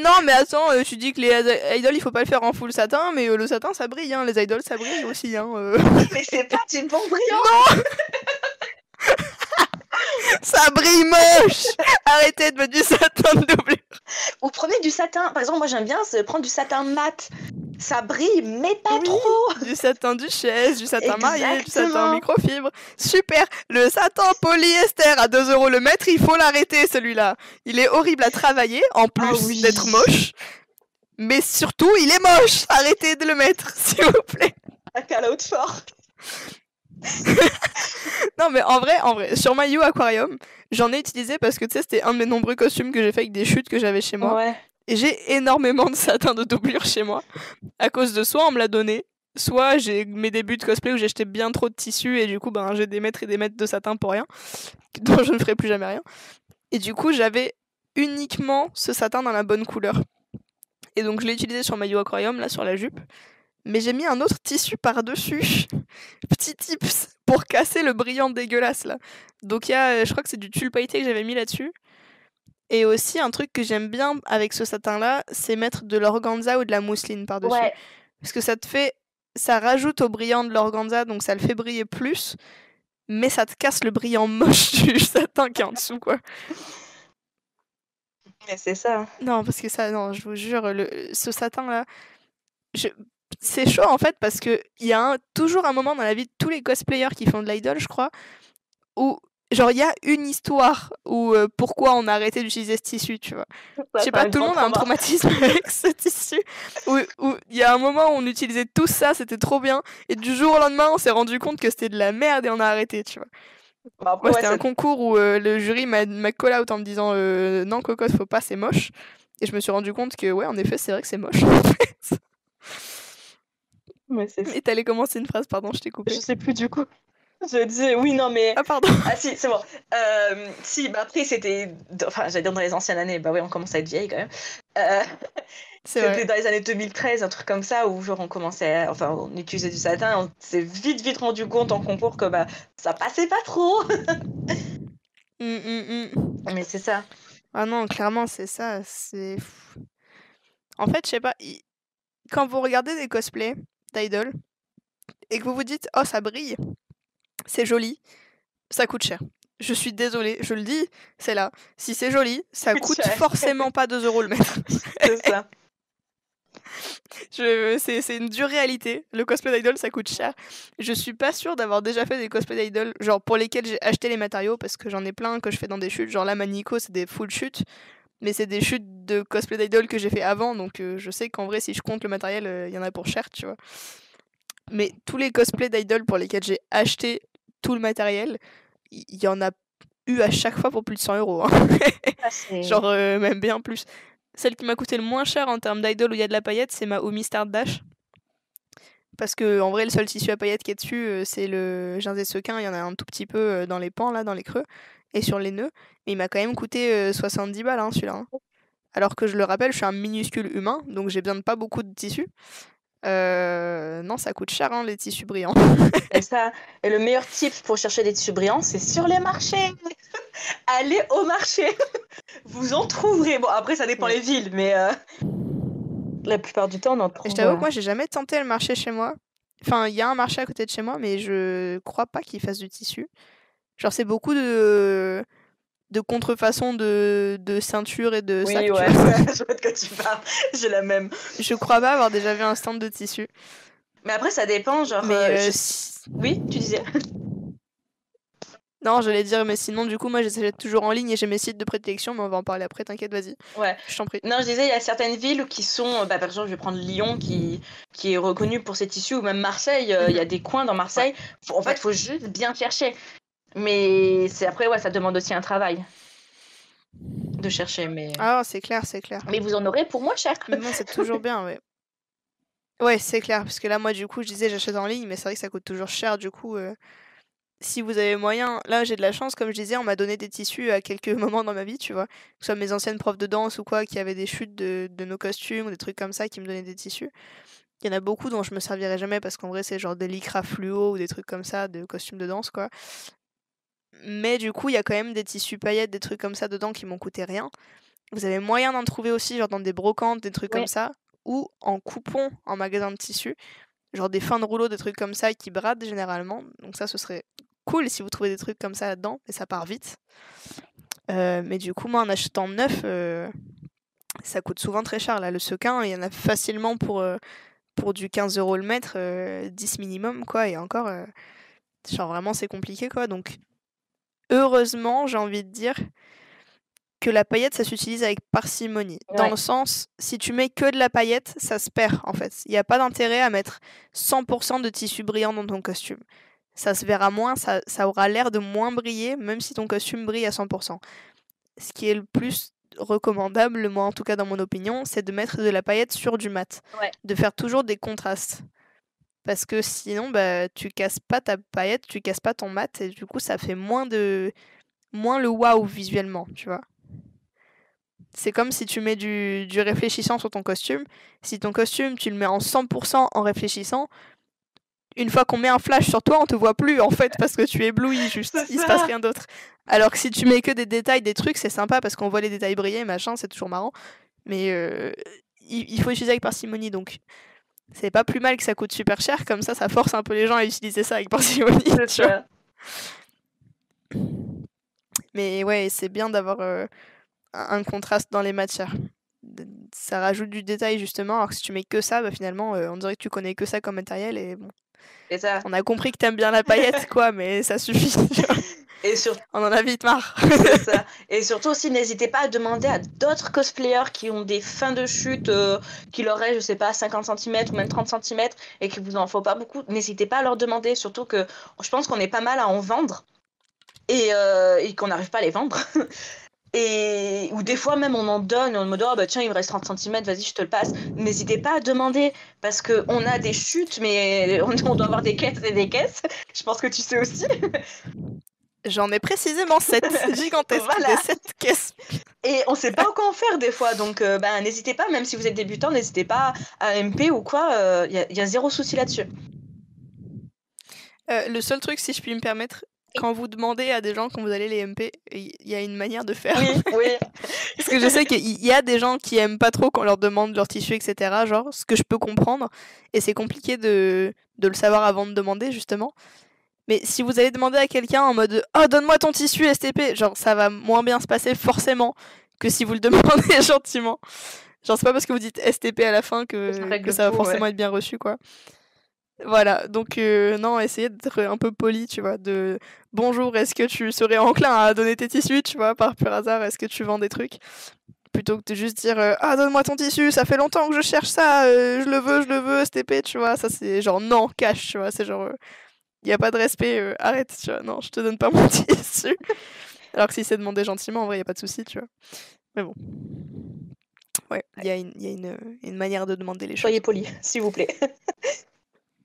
Non, mais attends, tu dis que les idoles, il faut pas le faire en full satin, mais le satin, ça brille, hein. Les idoles, ça brille aussi, hein. Mais c'est pas du bon brillant. Non. Ça brille moche. Arrêtez de mettre du satin de doublure. Ou prenez du satin. Par exemple, moi, j'aime bien prendre du satin mat. Ça brille, mais pas trop. Du satin duchesse, du satin marié, du satin microfibre. Super. Le satin polyester à 2 € le mètre, il faut l'arrêter, celui-là. Il est horrible à travailler, en plus d'être moche. Mais surtout, il est moche. Arrêtez de le mettre, s'il vous plaît. Un call-out fort. Non, mais en vrai, sur My You Aquarium, j'en ai utilisé parce que tu sais, c'était un de mes nombreux costumes que j'ai fait avec des chutes que j'avais chez moi. Ouais. Et j'ai énormément de satin de doublure chez moi. À cause de soit on me l'a donné, soit j'ai mes débuts de cosplay où j'ai acheté bien trop de tissus et du coup, j'ai des mètres et des mètres de satin pour rien, dont je ne ferai plus jamais rien. Et du coup, j'avais uniquement ce satin dans la bonne couleur. Et donc, je l'ai utilisé sur My You Aquarium, là, sur la jupe. Mais j'ai mis un autre tissu par-dessus. Petit tips pour casser le brillant dégueulasse, là. Donc, je crois que c'est du tulle pailleté que j'avais mis là-dessus. Et aussi, un truc que j'aime bien avec ce satin-là, c'est mettre de l'organza ou de la mousseline par-dessus. Ouais. Parce que ça rajoute au brillant de l'organza, donc ça le fait briller plus, mais ça te casse le brillant moche du satin qui est en dessous, quoi. Mais c'est ça. Non, parce que ça, non, je vous jure, ce satin-là, c'est chaud en fait, parce qu'il y a toujours un moment dans la vie de tous les cosplayers qui font de l'idol, je crois, où genre il y a une histoire où pourquoi on a arrêté d'utiliser ce tissu, tu vois. Je sais pas, tout le monde a un traumatisme avec ce tissu, où il y a un moment où on utilisait tout ça, c'était trop bien, et du jour au lendemain on s'est rendu compte que c'était de la merde et on a arrêté, tu vois. Moi, c'était un concours où le jury m'a call out en me disant non cocotte, faut pas, c'est moche, et je me suis rendu compte que ouais, en effet, c'est vrai que c'est moche en fait. Et t'allais commencer une phrase, pardon, je t'ai coupé. Je sais plus du coup. Je disais oui, non, mais. Ah, pardon. Ah, si, c'est bon. Après, c'était. Enfin, j'allais dire dans les anciennes années, on commence à être vieille quand même. C'était dans les années 2013, un truc comme ça, où genre on commençait. On utilisait du satin, on s'est vite rendu compte en concours que ça passait pas trop. Mais c'est ça. Ah non, clairement, c'est ça. C'est. En fait, je sais pas. Quand vous regardez des cosplays d'idol et que vous vous dites oh, ça brille, c'est joli, ça coûte cher. Je suis désolée, je le dis, c'est là. Si c'est joli, ça coûte forcément pas 2 € le mètre. C'est ça. C'est une dure réalité. Le cosplay d'idol, ça coûte cher. Je suis pas sûre d'avoir déjà fait des cosplays d'idol, genre pour lesquels j'ai acheté les matériaux, parce que j'en ai plein que je fais dans des chutes. Genre là, ma Nico, c'est des full chutes. Mais c'est des chutes de cosplay d'idol que j'ai fait avant, donc je sais qu'en vrai, si je compte le matériel, il y en a pour cher, tu vois. Mais tous les cosplays d'idol pour lesquels j'ai acheté tout le matériel, il y en a eu à chaque fois pour plus de 100 €. Hein. Genre même bien plus. Celle qui m'a coûté le moins cher en termes d'idol où il y a de la paillette, c'est ma Omi Star Dash. Parce que en vrai, le seul tissu à paillettes qui est dessus, c'est le jersey sequin. Il y en a un tout petit peu dans les pans, là, dans les creux, et sur les nœuds. Mais il m'a quand même coûté 70 balles, hein, celui-là. Hein. Alors que je le rappelle, je suis un minuscule humain, donc j'ai besoin de pas beaucoup de tissus. Non, ça coûte cher, hein, les tissus brillants. Et ça, et le meilleur tip pour chercher des tissus brillants, c'est sur les marchés. Allez au marché. Vous en trouverez. Bon, après, ça dépend les villes, mais la plupart du temps, on en trouve. Et je t'avoue que moi, j'ai jamais tenté le marché chez moi. Enfin, il y a un marché à côté de chez moi, mais je crois pas qu'il fasse du tissu. Genre, c'est beaucoup de contrefaçon de ceintures et de sacs. Oui, ouais, je vois de quoi tu parles. J'ai la même. Je crois pas avoir déjà vu un stand de tissu. Mais après, ça dépend, genre... Mais Oui, tu disais. Non, j'allais dire, mais sinon, du coup, moi, j'achète toujours en ligne et j'ai mes sites de prédilection, mais on va en parler après, t'inquiète, vas-y. Ouais. Je t'en prie. Non, je disais, il y a certaines villes qui sont... par exemple, je vais prendre Lyon, qui est reconnu pour ses tissus, ou même Marseille, il y a des coins dans Marseille. Ouais. En fait, il faut juste bien chercher. Mais après, ouais, ça demande aussi un travail de chercher, mais... Ah, c'est clair, c'est clair. Mais vous en aurez pour moins cher. Mais bon, c'est toujours bien, ouais. Ouais, c'est clair, parce que là, moi, du coup, je disais, j'achète en ligne, mais c'est vrai que ça coûte toujours cher, du coup... Si vous avez moyen, là j'ai de la chance, comme je disais, on m'a donné des tissus à quelques moments dans ma vie, tu vois. Que ce soit mes anciennes profs de danse ou quoi, qui avaient des chutes de nos costumes ou des trucs comme ça, qui me donnaient des tissus. Il y en a beaucoup dont je me servirai jamais parce qu'en vrai c'est genre des lycra fluo ou des trucs comme ça, de costumes de danse quoi. Mais du coup, il y a quand même des tissus paillettes, des trucs comme ça dedans qui m'ont coûté rien. Vous avez moyen d'en trouver aussi, genre dans des brocantes, des trucs comme ça, ou en coupon en magasin de tissus. Genre des fins de rouleau, des trucs comme ça qui bradent généralement. Donc ça, ce serait cool si vous trouvez des trucs comme ça là-dedans, mais ça part vite. Mais du coup, moi, en achetant neuf, ça coûte souvent très cher. Là, le sequin, il y en a facilement pour du 15 € le mètre, 10 minimum, quoi. Et encore, genre vraiment, c'est compliqué, quoi. Donc, heureusement, j'ai envie de dire que la paillette, ça s'utilise avec parcimonie. Ouais. Dans le sens, si tu mets que de la paillette, ça se perd, en fait. Il n'y a pas d'intérêt à mettre 100% de tissu brillant dans ton costume. Ça se verra moins, ça aura l'air de moins briller, même si ton costume brille à 100%. Ce qui est le plus recommandable, moi en tout cas dans mon opinion, c'est de mettre de la paillette sur du mat. Ouais. De faire toujours des contrastes. Parce que sinon, bah, tu casses pas ta paillette, tu casses pas ton mat, et du coup, ça fait moins le waouh visuellement, tu vois. C'est comme si tu mets du réfléchissant sur ton costume. Si ton costume, tu le mets en 100% en réfléchissant, une fois qu'on met un flash sur toi, on te voit plus en fait parce que tu es ébloui juste. Il se passe rien d'autre. Alors que si tu mets que des détails, des trucs, c'est sympa parce qu'on voit les détails briller, machin, c'est toujours marrant. Mais il faut utiliser avec parcimonie, donc c'est pas plus mal que ça coûte super cher, comme ça force un peu les gens à utiliser ça avec parcimonie. Tu vois. Mais ouais, c'est bien d'avoir un contraste dans les matières. Ça rajoute du détail justement, alors que si tu mets que ça, bah, finalement, on dirait que tu connais que ça comme matériel et bon. Et ça. On a compris que t'aimes bien la paillette, quoi, mais ça suffit. Et on en a vite marre. C'est ça. Et surtout aussi, n'hésitez pas à demander à d'autres cosplayers qui ont des fins de chute qui leur aient, je sais pas, 50 cm ou même 30 cm et qu'il vous en faut pas beaucoup. N'hésitez pas à leur demander, surtout que je pense qu'on est pas mal à en vendre et qu'on n'arrive pas à les vendre. Et ou des fois même on en donne en mode oh bah tiens il me reste 30 cm, vas-y je te le passe. N'hésitez pas à demander parce qu'on a des chutes mais on doit avoir des caisses et des caisses. Je pense que tu sais aussi. J'en ai précisément 7 gigantesques, voilà. Des 7 caisses. Et on sait pas quoi en faire des fois, donc n'hésitez pas, même si vous êtes débutant, n'hésitez pas à MP ou quoi, y a zéro souci là-dessus. Le seul truc, si je puis me permettre, quand vous demandez à des gens quand vous allez les MP, il y a une manière de faire. Oui. Parce que je sais qu'il y a des gens qui aiment pas trop quand on leur demande leur tissu, etc. Genre, ce que je peux comprendre. Et c'est compliqué de le savoir avant de demander, justement. Mais si vous allez demander à quelqu'un en mode « Oh, donne-moi ton tissu STP », genre, ça va moins bien se passer forcément que si vous le demandez gentiment. Genre, c'est pas parce que vous dites STP à la fin que ça va forcément être bien reçu, quoi. Voilà, donc non, essayez d'être un peu poli, tu vois, de bonjour, est-ce que tu serais enclin à donner tes tissus, tu vois, par pur hasard, est-ce que tu vends des trucs? plutôt que de juste dire ah, donne-moi ton tissu, ça fait longtemps que je cherche ça, je le veux, STP, tu vois. Ça, c'est genre non, cash, tu vois. C'est genre, il n'y a pas de respect, arrête, tu vois. Non, je te donne pas mon tissu. Alors que si c'est demandé gentiment, en vrai, il n'y a pas de souci, tu vois. Mais bon. Ouais, il y a une manière de demander les choses. Soyez poli, s'il vous plaît.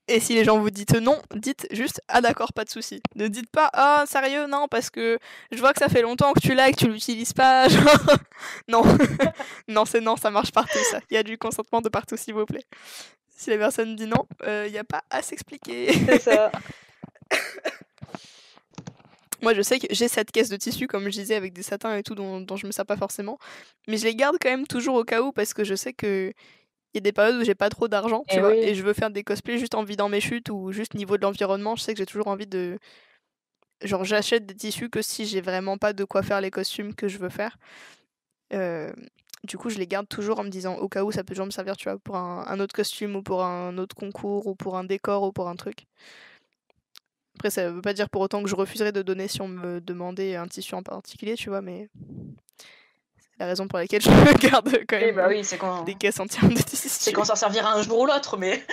Et si les gens vous dites non, dites juste ah d'accord, pas de souci. Ne dites pas ah sérieux non parce que je vois que ça fait longtemps que tu l'as et que tu l'utilises pas. Genre... non, non c'est non, ça marche partout ça. Il y a du consentement de partout s'il vous plaît. Si la personne dit non, il n'y a pas à s'expliquer. C'est ça. Moi je sais que j'ai cette caisse de tissu comme je disais avec des satins et tout dont je me sers pas forcément, mais je les garde quand même toujours au cas où parce que je sais que il y a des périodes où j'ai pas trop d'argent, tu vois, et je veux faire des cosplays juste en vidant mes chutes ou juste niveau de l'environnement. Je sais que j'ai toujours envie de... Genre, j'achète des tissus que si j'ai vraiment pas de quoi faire les costumes que je veux faire. Du coup, je les garde toujours en me disant, au cas où, ça peut toujours me servir, tu vois, pour un autre costume ou pour un autre concours ou pour un décor ou pour un truc. Après, ça veut pas dire pour autant que je refuserais de donner si on me demandait un tissu en particulier, tu vois, mais... la raison pour laquelle je garde quand même des caisses entières de tissus. C'est qu'on s'en servira un jour ou l'autre, mais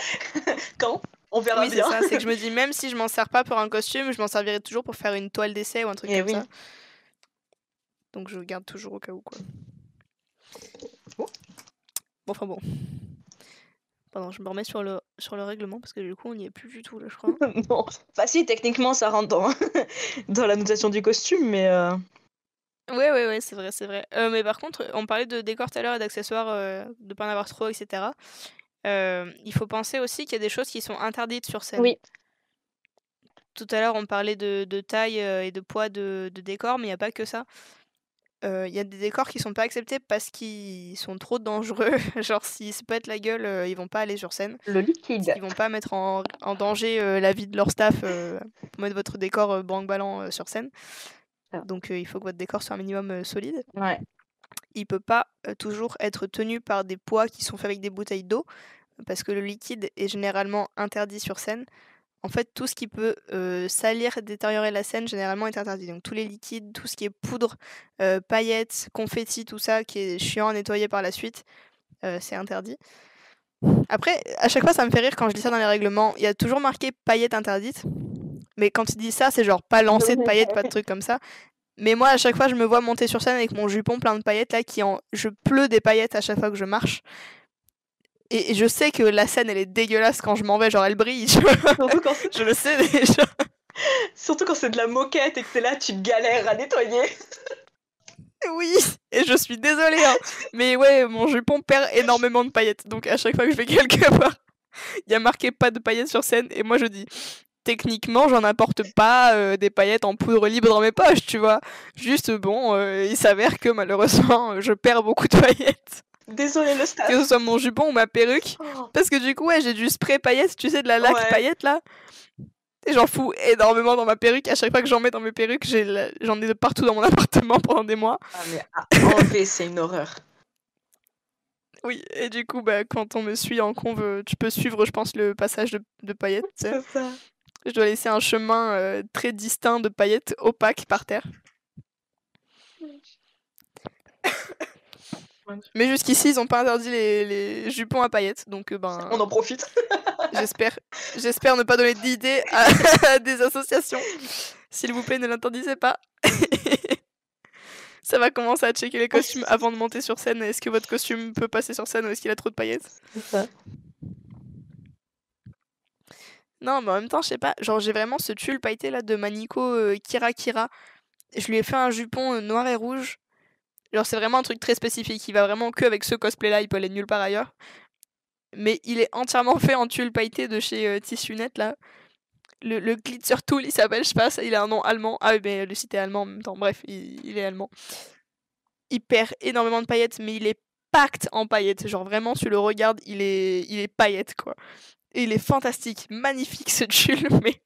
quand on verra bien. Oui, c'est ça, c'est que je me dis, même si je m'en sers pas pour un costume, je m'en servirai toujours pour faire une toile d'essai ou un truc comme ça. Donc je garde toujours au cas où, quoi. Bon, enfin bon. Pardon, je me remets sur le règlement parce que du coup on n'y est plus du tout là, je crois. Non, bah si, techniquement ça rentre dans la notation du costume, mais... Ouais, c'est vrai. Mais par contre, on parlait de décor tout à l'heure et d'accessoires, de pas en avoir trop, etc. Il faut penser aussi qu'il y a des choses qui sont interdites sur scène. Oui. Tout à l'heure, on parlait de taille et de poids de décor, mais il n'y a pas que ça. Il y a des décors qui sont pas acceptés parce qu'ils sont trop dangereux. Genre, s'ils se pètent la gueule, ils vont pas aller sur scène. Le liquide. Ils vont pas mettre en danger la vie de leur staff pour mettre votre décor branque-ballant sur scène. Donc il faut que votre décor soit un minimum solide. Ouais. Il peut pas toujours être tenu par des poids qui sont faits avec des bouteilles d'eau, parce que le liquide est généralement interdit sur scène. En fait, tout ce qui peut salir, détériorer la scène, généralement est interdit. Donc tous les liquides, tout ce qui est poudre, paillettes, confettis, tout ça, qui est chiant à nettoyer par la suite, c'est interdit. Après, à chaque fois, ça me fait rire quand je lis ça dans les règlements. Il y a toujours marqué paillettes interdites. Mais quand il dit ça, c'est genre pas lancer de paillettes, pas de trucs comme ça. Mais moi, à chaque fois, je me vois monter sur scène avec mon jupon plein de paillettes, là, je pleure des paillettes à chaque fois que je marche. Et je sais que la scène, elle est dégueulasse quand je m'en vais, genre elle brille. Je le sais déjà. Surtout quand c'est de la moquette et que t'es là, tu galères à nettoyer. Oui, et je suis désolée, hein. Mais ouais, mon jupon perd énormément de paillettes. Donc à chaque fois que je vais quelque part, il y a marqué pas de paillettes sur scène. Et moi, je dis... Techniquement, j'en apporte pas des paillettes en poudre libre dans mes poches, tu vois. Juste, bon, il s'avère que malheureusement, je perds beaucoup de paillettes. Désolée le staff. Que ce soit mon jupon ou ma perruque. Parce que du coup, ouais, j'ai du spray paillettes, tu sais, de la laque paillettes, là. Et j'en fous énormément dans ma perruque. À chaque fois que j'en mets dans mes perruques, j'en ai de partout dans mon appartement pendant des mois. Ah, mais enlever, c'est une horreur. Oui, et du coup, bah, quand on me suit en conve, tu peux suivre, je pense, le passage de paillettes, tu sais. C'est ça. Je dois laisser un chemin très distinct de paillettes opaques par terre. Mais jusqu'ici, ils n'ont pas interdit les jupons à paillettes, donc on en profite. J'espère ne pas donner d'idées à des associations. S'il vous plaît, ne l'interdisez pas. Ça va commencer à checker les costumes avant de monter sur scène. Est-ce que votre costume peut passer sur scène ou est-ce qu'il a trop de paillettes? C'est ça. Non, mais en même temps, je sais pas. Genre, j'ai vraiment ce tulle pailleté là de Maniko Kira. Je lui ai fait un jupon noir et rouge. Genre, c'est vraiment un truc très spécifique. Il va vraiment que avec ce cosplay là. Il peut aller nulle part ailleurs. Mais il est entièrement fait en tulle pailleté de chez Tissunet là. Le Glitzer Tool, il s'appelle, je sais pas, il a un nom allemand. Ah, mais le site est allemand en même temps. Bref, il est allemand. Il perd énormément de paillettes, mais il est pacte en paillettes. Genre, vraiment, tu le regardes, il est paillettes, quoi. Et il est fantastique, magnifique ce tulle, mais...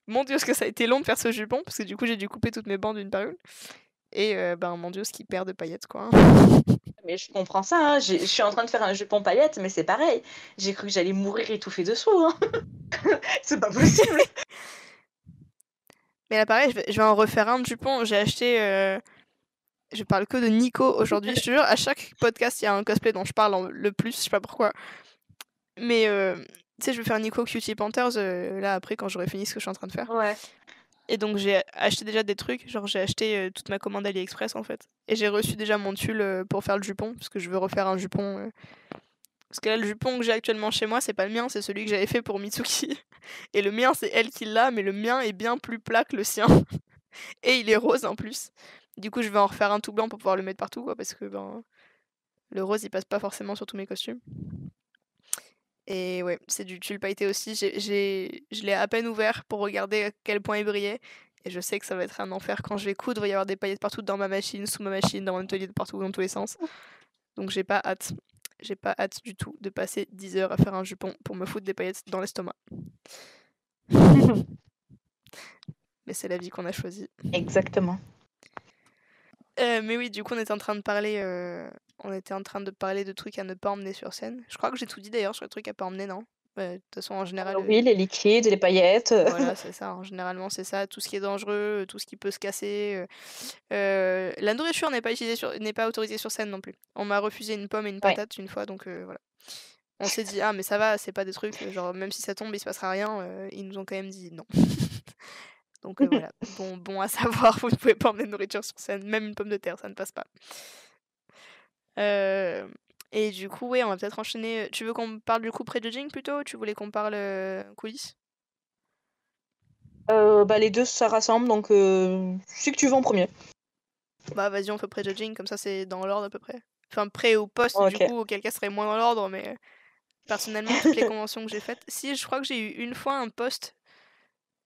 Mon Dieu, ce que ça a été long de faire ce jupon, parce que du coup, j'ai dû couper toutes mes bandes d'une par une. Et mon Dieu, ce qu'il perd de paillettes, quoi. Mais je comprends ça, hein. Je suis en train de faire un jupon paillettes, mais c'est pareil. J'ai cru que j'allais mourir étouffée dessous, hein. C'est pas possible. Mais là, pareil, je vais en refaire un de jupon. J'ai acheté Je parle que de Nico aujourd'hui, je te jure, à chaque podcast, il y a un cosplay dont je parle le plus, je sais pas pourquoi. Mais tu sais, je vais faire Nico Cutie Panthers là après quand j'aurai fini ce que je suis en train de faire. Ouais. Et donc j'ai acheté déjà des trucs, genre j'ai acheté toute ma commande AliExpress en fait. Et j'ai reçu déjà mon tulle pour faire le jupon, parce que je veux refaire un jupon. Parce que là, le jupon que j'ai actuellement chez moi, c'est pas le mien, c'est celui que j'avais fait pour Mitsuki. Et le mien, c'est elle qui l'a, mais le mien est bien plus plat que le sien. Et il est rose en plus. Du coup, je vais en refaire un tout blanc pour pouvoir le mettre partout, quoi, parce que le rose, il passe pas forcément sur tous mes costumes. Et ouais, c'est du tulle pailleté aussi. Je l'ai à peine ouvert pour regarder à quel point il brillait. Et je sais que ça va être un enfer quand je vais coudre. Il va y avoir des paillettes partout dans ma machine, sous ma machine, dans mon atelier, de partout, dans tous les sens. Donc j'ai pas hâte. J'ai pas hâte du tout de passer 10 heures à faire un jupon pour me foutre des paillettes dans l'estomac. Mais c'est la vie qu'on a choisie. Exactement. Mais oui, du coup, on était en train de parler de trucs à ne pas emmener sur scène. Je crois que j'ai tout dit d'ailleurs sur les trucs à pas emmener, non? De toute façon, en général. Oui, les liquides, les paillettes. Voilà, c'est ça. Généralement, c'est ça. Tout ce qui est dangereux, tout ce qui peut se casser. La nourriture n'est pas autorisée sur scène non plus. On m'a refusé une pomme et une patate une fois, donc voilà. On s'est dit, ah, mais ça va, c'est pas des trucs, genre, même si ça tombe, il se passera rien. Ils nous ont quand même dit non. Donc voilà, bon à savoir, vous ne pouvez pas emmener de nourriture sur scène, même une pomme de terre, ça ne passe pas. Et du coup, ouais, on va peut-être enchaîner. Tu veux qu'on parle du coup pré-judging plutôt, ou tu voulais qu'on parle coulisses? Les deux, ça rassemble, donc je sais que tu vas en premier. Bah vas-y, on fait pré-judging, comme ça c'est dans l'ordre à peu près. Enfin, pré ou post, du coup, auquel cas serait moins dans l'ordre, mais personnellement, toutes les conventions que j'ai faites. Si, je crois que j'ai eu une fois un post.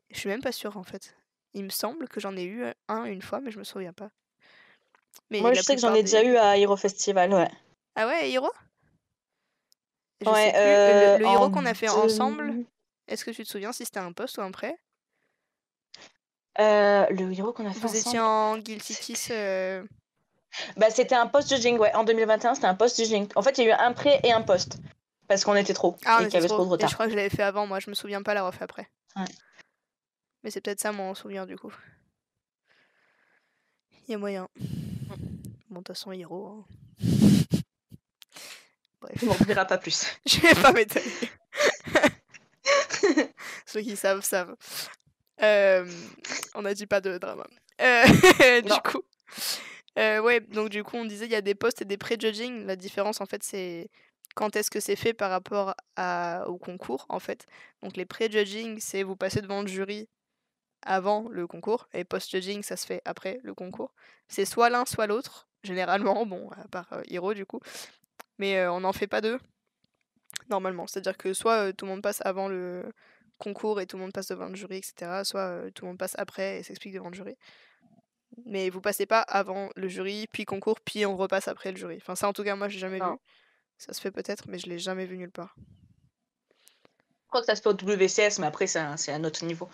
Je suis même pas sûre en fait. Il me semble que j'en ai eu une fois, mais je me souviens pas. Mais moi, je sais que j'en ai déjà eu à Hero Festival, ouais. Ah ouais, Hero? Je Ouais, sais plus. Le Hero qu'on a fait ensemble, est-ce que tu te souviens si c'était un post ou un pré? Le Hero qu'on a fait ensemble. Vous étiez en Guilty Kiss. Bah, c'était un post-judging, ouais. En 2021, c'était un post-judging. En fait, il y a eu un pré et un post. Parce qu'on était trop. Ah, on et qu'il y était avait trop de retard. Et je crois que je l'avais fait avant, moi. Je me souviens pas l'avoir fait après. Ouais. Mais c'est peut-être ça mon souvenir du coup. Il y a moyen. Bon, de toute façon, Hero. Hein. Bref. On n'en dira pas plus. Je vais pas m'étaler. Ceux qui savent, savent. On n'a dit pas de drama. Du coup. Ouais, donc du coup, on disait il y a des posts et des pré-judging. La différence, en fait, c'est quand est-ce que c'est fait par rapport au concours, en fait. Donc les pré-judging, c'est vous passez devant le jury avant le concours, et post-judging, ça se fait après le concours. C'est soit l'un, soit l'autre, généralement, bon, à part Hero, du coup. Mais on n'en fait pas deux, normalement. C'est-à-dire que soit tout le monde passe avant le concours et tout le monde passe devant le jury, etc. Soit tout le monde passe après et s'explique devant le jury. Mais vous passez pas avant le jury, puis concours, puis on repasse après le jury. Enfin, ça, en tout cas, moi, j'ai jamais vu. Ça se fait peut-être, mais je l'ai jamais vu nulle part. Je crois que ça se fait au WCS, mais après, c'est un autre niveau.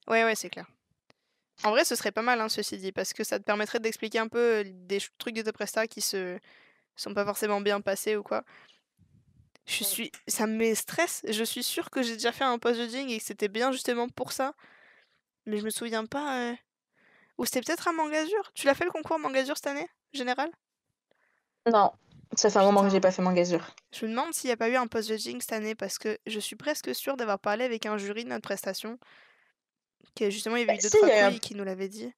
Ouais, c'est clair. En vrai, ce serait pas mal, hein, ceci dit, parce que ça te permettrait d'expliquer un peu des trucs de tes prestats qui sont pas forcément bien passés ou quoi. Ça me stresse. Je suis sûre que j'ai déjà fait un post-judging et que c'était bien justement pour ça. Mais je me souviens pas. Ou c'était peut-être un Mangazur. Tu l'as fait le concours Mangazur cette année, général? Non, ça fait un moment que j'ai pas fait Mangazur. Je me demande s'il n'y a pas eu un post-judging cette année, parce que je suis presque sûre d'avoir parlé avec un jury de notre prestation. Qui justement, il y avait eu 2-3 couilles qui nous l'avaient dit.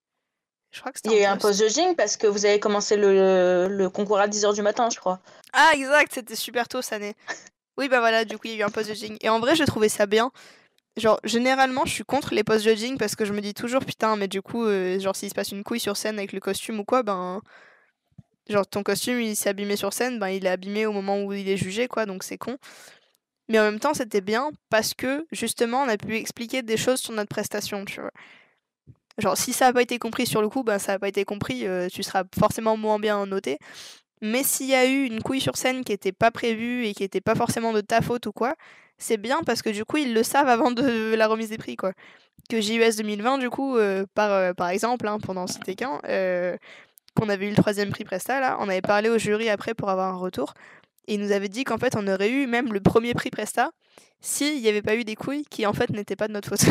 Je crois que c'était il y a eu un post-judging parce que vous avez commencé le concours à 10h du matin, je crois. Ah, exact, c'était super tôt cette année. Oui, bah voilà, du coup, il y a eu un post-judging. Et en vrai, j'ai trouvé ça bien. Genre, généralement, je suis contre les post-judging parce que je me dis toujours, putain, mais du coup, genre, s'il se passe une couille sur scène avec le costume ou quoi, ben. Genre, ton costume, il s'est abîmé sur scène, ben, il est abîmé au moment où il est jugé, quoi, donc c'est con. Mais en même temps, c'était bien parce que, justement, on a pu expliquer des choses sur notre prestation, tu vois. Genre, si ça n'a pas été compris sur le coup, ben, ça n'a pas été compris, tu seras forcément moins bien noté. Mais s'il y a eu une couille sur scène qui était pas prévue et qui était pas forcément de ta faute ou quoi, c'est bien parce que du coup ils le savent avant de la remise des prix, quoi. Que JUS 2020, du coup, par exemple, hein, pendant Cité qu'un, qu'on avait eu le 3e prix Presta, là, on avait parlé au jury après pour avoir un retour, et ils nous avaient dit qu'en fait on aurait eu même le premier prix Presta s'il n'y avait pas eu des couilles qui en fait n'étaient pas de notre faute.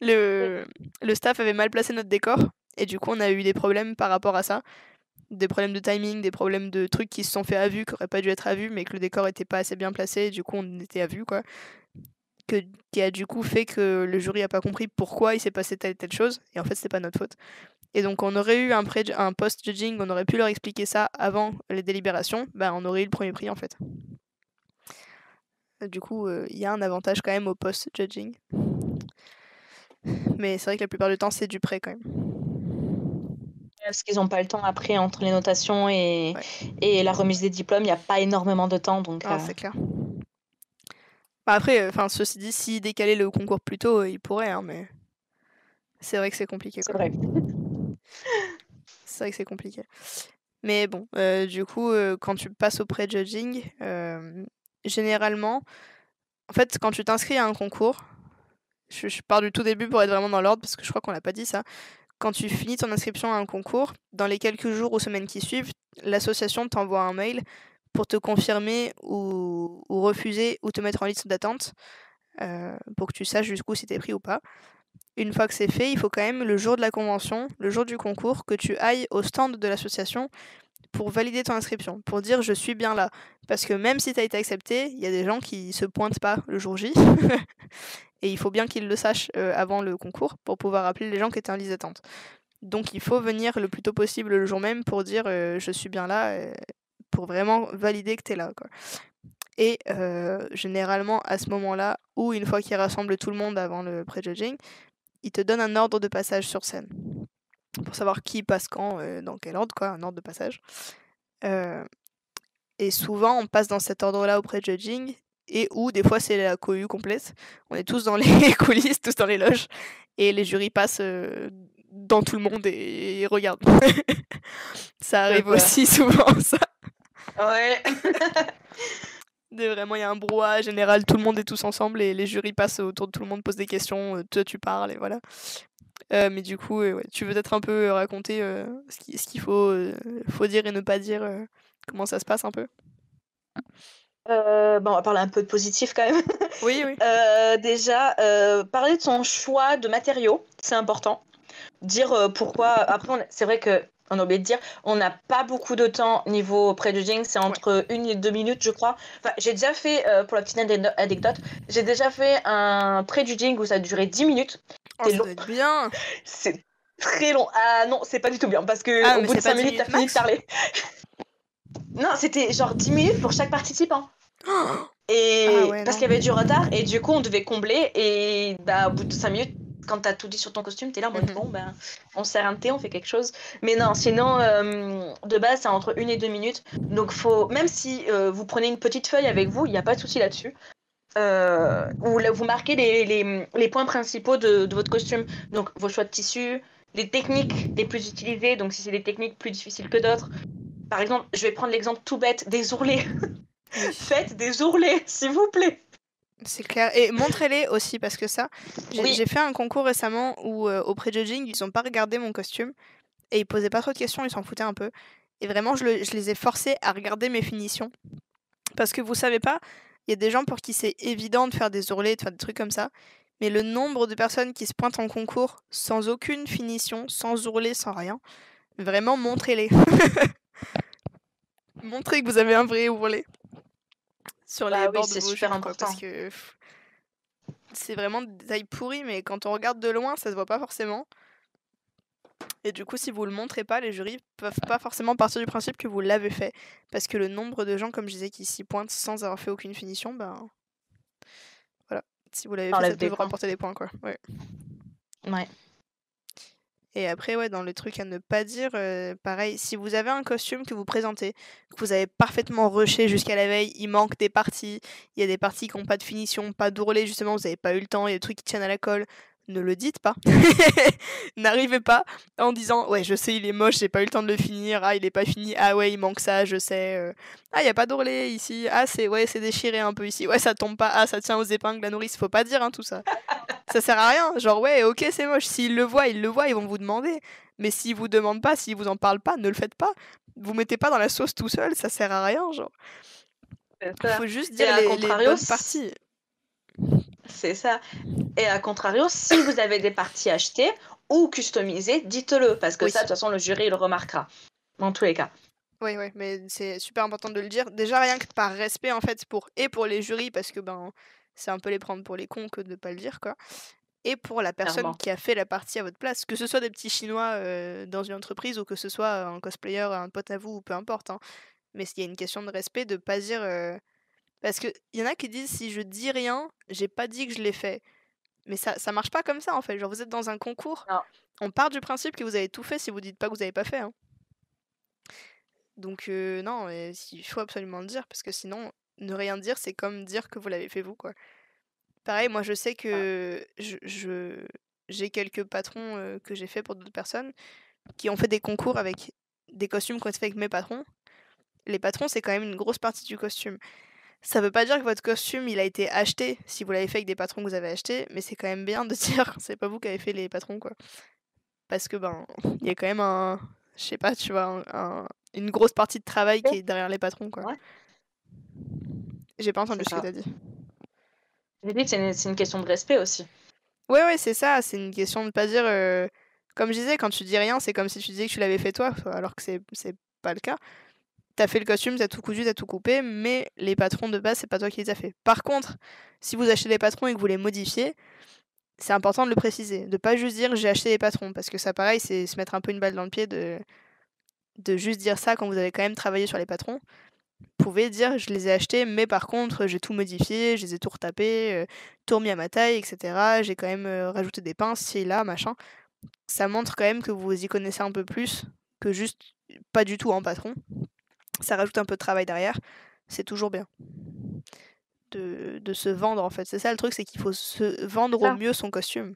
Le staff avait mal placé notre décor, et du coup on a eu des problèmes par rapport à ça. des problèmes de timing, des problèmes de trucs qui se sont faits à vue, qui auraient pas dû être à vue, mais que le décor était pas assez bien placé, et du coup on était à vue, quoi. Qui a du coup fait que le jury a pas compris pourquoi il s'est passé telle et telle chose, et en fait c'était pas notre faute. Et donc on aurait eu un post-judging, on aurait pu leur expliquer ça avant les délibérations, on aurait eu le premier prix en fait. Du coup, il y a un avantage quand même au post-judging. Mais c'est vrai que la plupart du temps c'est du prêt quand même. Parce qu'ils n'ont pas le temps après entre les notations et la remise des diplômes, il n'y a pas énormément de temps. Donc, c'est clair. Après, ceci dit, s'ils décalaient le concours plus tôt, ils pourraient, hein, mais c'est vrai que c'est compliqué. C'est vrai. C'est vrai que c'est compliqué. Mais bon, du coup, quand tu passes au pré-judging, généralement, en fait, quand tu t'inscris à un concours, je pars du tout début pour être vraiment dans l'ordre, parce que je crois qu'on l'a pas dit ça. Quand tu finis ton inscription à un concours, dans les quelques jours ou semaines qui suivent, l'association t'envoie un mail pour te confirmer ou refuser ou te mettre en liste d'attente pour que tu saches jusqu'où si t'es pris ou pas. Une fois que c'est fait, il faut quand même le jour de la convention, le jour du concours, que tu ailles au stand de l'association pour valider ton inscription, pour dire je suis bien là. Parce que même si t'as été accepté, il y a des gens qui se pointent pas le jour J. Et il faut bien qu'ils le sachent avant le concours pour pouvoir appeler les gens qui étaient en liste d'attente. Donc il faut venir le plus tôt possible le jour même pour dire je suis bien là, pour vraiment valider que t'es là, quoi. Et généralement à ce moment-là, ou une fois qu'ils rassemblent tout le monde avant le pré-judging, ils te donnent un ordre de passage sur scène. Pour savoir qui passe quand, dans quel ordre, quoi, un ordre de passage. Et souvent on passe dans cet ordre-là au pré-judging, et où des fois c'est la cohue complète. On est tous dans les coulisses, tous dans les loges, et les jurys passent dans tout le monde et regardent. Ça arrive aussi souvent, ça. Ouais. Vraiment, il y a un brouhaha général, tout le monde est tous ensemble et les jurys passent autour de tout le monde, posent des questions, toi tu parles et voilà. Mais du coup, tu veux peut-être un peu raconter ce qu'il faut dire et ne pas dire, comment ça se passe un peu? On va parler un peu de positif quand même. Oui. Déjà, parler de son choix de matériaux, c'est important. Dire pourquoi. Après, c'est vrai qu'on a oublié de dire, on n'a pas beaucoup de temps niveau pré-judging, c'est entre 1 et 2 minutes, je crois. Enfin, j'ai déjà fait, pour la petite anecdote, j'ai déjà fait un pré-judging où ça a duré 10 minutes. Ça doit être bien. C'est très long. Ah non, c'est pas du tout bien, parce que au bout de 5 minutes, t'as fini de parler. Non, c'était genre 10 minutes pour chaque participant. Parce qu'il y avait du retard, et du coup, on devait combler, et au bout de 5 minutes, quand t'as tout dit sur ton costume, t'es là en mode on sert un thé, on fait quelque chose. Mais non, sinon, de base, c'est entre 1 et 2 minutes. Donc, même si vous prenez une petite feuille avec vous, il n'y a pas de souci là-dessus. Où vous marquez les points principaux de votre costume. Donc, vos choix de tissu, les techniques les plus utilisées. Donc, si c'est des techniques plus difficiles que d'autres. Par exemple, je vais prendre l'exemple tout bête des ourlets. Faites des ourlets, s'il vous plaît. C'est clair. Et montrez-les aussi, parce que ça, j'ai fait un concours récemment où au pré-judging, ils n'ont pas regardé mon costume et ils posaient pas trop de questions, ils s'en foutaient un peu. Et vraiment, je les ai forcés à regarder mes finitions. Parce que vous savez pas, il y a des gens pour qui c'est évident de faire des ourlets, de faire des trucs comme ça. Mais le nombre de personnes qui se pointent en concours sans aucune finition, sans ourlet, sans rien, vraiment, montrez-les. Montrez que vous avez un vrai ourlet sur les bords de vos super jupes, important. Parce que c'est vraiment des détails pourris, mais quand on regarde de loin, ça se voit pas forcément. Et du coup, si vous le montrez pas, les jurys peuvent pas forcément partir du principe que vous l'avez fait. Parce que le nombre de gens, comme je disais, qui s'y pointent sans avoir fait aucune finition, voilà. Si vous l'avez fait, ça peut vous rapporter des points, quoi. Ouais. Et après, dans les trucs à ne pas dire, pareil, si vous avez un costume que vous présentez, que vous avez parfaitement rushé jusqu'à la veille, il manque des parties, il y a des parties qui n'ont pas de finition, pas d'ourlet, justement, vous n'avez pas eu le temps, il y a des trucs qui tiennent à la colle, ne le dites pas. N'arrivez pas en disant ouais, je sais, il est moche, j'ai pas eu le temps de le finir, ah, il est pas fini, ah ouais, il manque ça, je sais, ah, il y a pas d'ourlet ici, ah, c'est déchiré un peu ici, ouais, ça tombe pas, ah, ça tient aux épingles, la nourrice, faut pas dire, hein, tout ça. Ça sert à rien, genre ouais, ok, c'est moche, s'ils le voient, ils vont vous demander, mais s'ils vous demandent pas, s'ils vous en parlent pas, ne le faites pas, vous mettez pas dans la sauce tout seul, ça sert à rien, genre. Faut juste dire les bonnes parties. C'est ça. Et à contrario, si vous avez des parties achetées ou customisées, dites-le, parce que ça, de toute façon, le jury le remarquera. dans tous les cas. Oui, mais c'est super important de le dire. Déjà, rien que par respect, en fait, pour les jurys, parce que c'est un peu les prendre pour les cons que de ne pas le dire, quoi. Et pour la personne Clairement. qui a fait la partie à votre place, que ce soit des petits Chinois dans une entreprise ou que ce soit un cosplayer, un pote à vous, ou peu importe. Hein. Mais il y a une question de respect, de pas dire. Parce qu'il y en a qui disent si je dis rien, j'ai pas dit que je l'ai fait. Mais ça marche pas comme ça en fait. Genre vous êtes dans un concours, Non. on part du principe que vous avez tout fait si vous dites pas que vous avez pas fait. Hein. Donc non, il faut absolument le dire parce que sinon, ne rien dire, c'est comme dire que vous l'avez fait vous quoi. Pareil, moi je sais que j'ai quelques patrons que j'ai fait pour d'autres personnes qui ont fait des concours avec des costumes qu'on a fait avec mes patrons. Les patrons, c'est quand même une grosse partie du costume. Ça veut pas dire que votre costume, il a été acheté si vous l'avez fait avec des patrons que vous avez achetés, mais c'est quand même bien de dire c'est pas vous qui avez fait les patrons, quoi. Parce que, il y a quand même je sais pas, tu vois, une grosse partie de travail qui est derrière les patrons, quoi. Ouais. J'ai pas entendu C'est ce que ça. t'as dit. J'ai dit que c'est une question de respect aussi. Ouais, c'est ça, c'est une question de pas dire... Comme je disais, quand tu dis rien, c'est comme si tu disais que tu l'avais fait toi, alors que c'est pas le cas. T'as fait le costume, t'as tout cousu, t'as tout coupé, mais les patrons de base, c'est pas toi qui les as fait. Par contre, si vous achetez les patrons et que vous les modifiez, c'est important de le préciser. De pas juste dire j'ai acheté les patrons, parce que ça, pareil, c'est se mettre un peu une balle dans le pied de juste dire ça quand vous avez quand même travaillé sur les patrons. Vous pouvez dire je les ai achetés, mais par contre, j'ai tout modifié, je les ai tout retapés, tout remis à ma taille, etc. J'ai quand même rajouté des pinces, ci et là, machin. Ça montre quand même que vous y connaissez un peu plus que juste pas du tout en patron. Ça rajoute un peu de travail derrière. C'est toujours bien de se vendre en fait. C'est ça le truc, c'est qu'il faut se vendre au mieux son costume.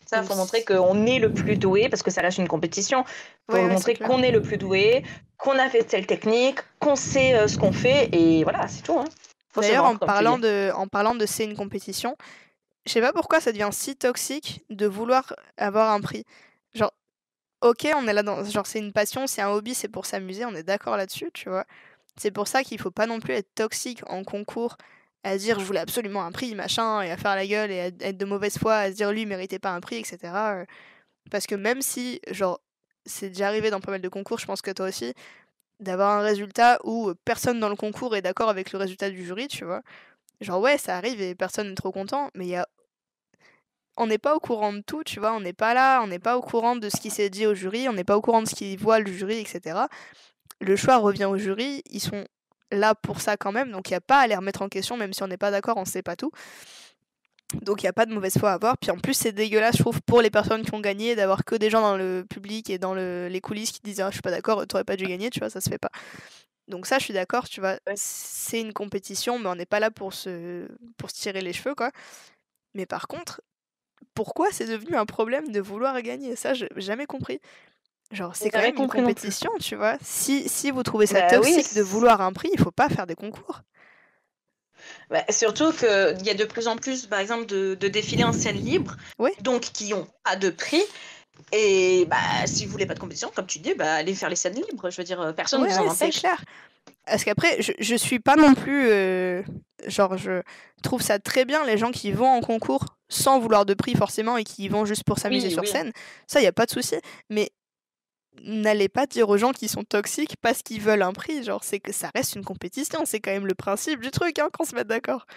Ça, il faut montrer qu'on est le plus doué, parce que ça reste une compétition. Il faut montrer qu'on est le plus doué, qu'on a fait telle technique, qu'on sait ce qu'on fait, et voilà, c'est tout. Hein. D'ailleurs, en parlant de c'est une compétition, je sais pas pourquoi ça devient si toxique de vouloir avoir un prix. Genre, ok, on est là dans... Genre, c'est une passion, c'est un hobby, c'est pour s'amuser, on est d'accord là-dessus, tu vois. C'est pour ça qu'il faut pas non plus être toxique en concours, à dire je voulais absolument un prix, machin, et à faire la gueule, et à être de mauvaise foi, à se dire lui, il méritait pas un prix, etc. Parce que même si, genre, c'est déjà arrivé dans pas mal de concours, je pense que toi aussi, d'avoir un résultat où personne dans le concours est d'accord avec le résultat du jury, tu vois. Genre, ouais, ça arrive et personne n'est trop content, mais on n'est pas au courant de tout, tu vois. On n'est pas là, on n'est pas au courant de ce qui s'est dit au jury, on n'est pas au courant de ce qu'ils voit le jury, etc. Le choix revient au jury, ils sont là pour ça quand même, donc il n'y a pas à les remettre en question, même si on n'est pas d'accord, on sait pas tout. Donc il n'y a pas de mauvaise foi à avoir. Puis en plus, c'est dégueulasse, je trouve, pour les personnes qui ont gagné, d'avoir que des gens dans le public et dans les coulisses qui disent ah, je suis pas d'accord, t'aurais pas dû gagner, tu vois, ça se fait pas. Donc ça, je suis d'accord, tu vois, c'est une compétition, mais on n'est pas là pour se tirer les cheveux, quoi. Mais par contre, pourquoi c'est devenu un problème de vouloir gagner? Ça, j'ai jamais compris. Genre, c'est quand même une compétition, tu vois. Si vous trouvez ça toxique de vouloir un prix, il faut pas faire des concours. Bah, surtout qu'il y a de plus en plus, par exemple, de défilés en scène libre, donc qui ont pas de prix. Et si vous voulez pas de compétition, comme tu dis, allez faire les scènes libres. Je veux dire, personne ne vous en empêche. C'est clair. Parce qu'après, je suis pas non plus... genre, je trouve ça très bien, les gens qui vont en concours sans vouloir de prix forcément et qui y vont juste pour s'amuser sur scène. Ça, y a pas de souci. Mais n'allez pas dire aux gens qui sont toxiques parce qu'ils veulent un prix. Genre, c'est que ça reste une compétition. C'est quand même le principe du truc, hein, qu'on se mette d'accord.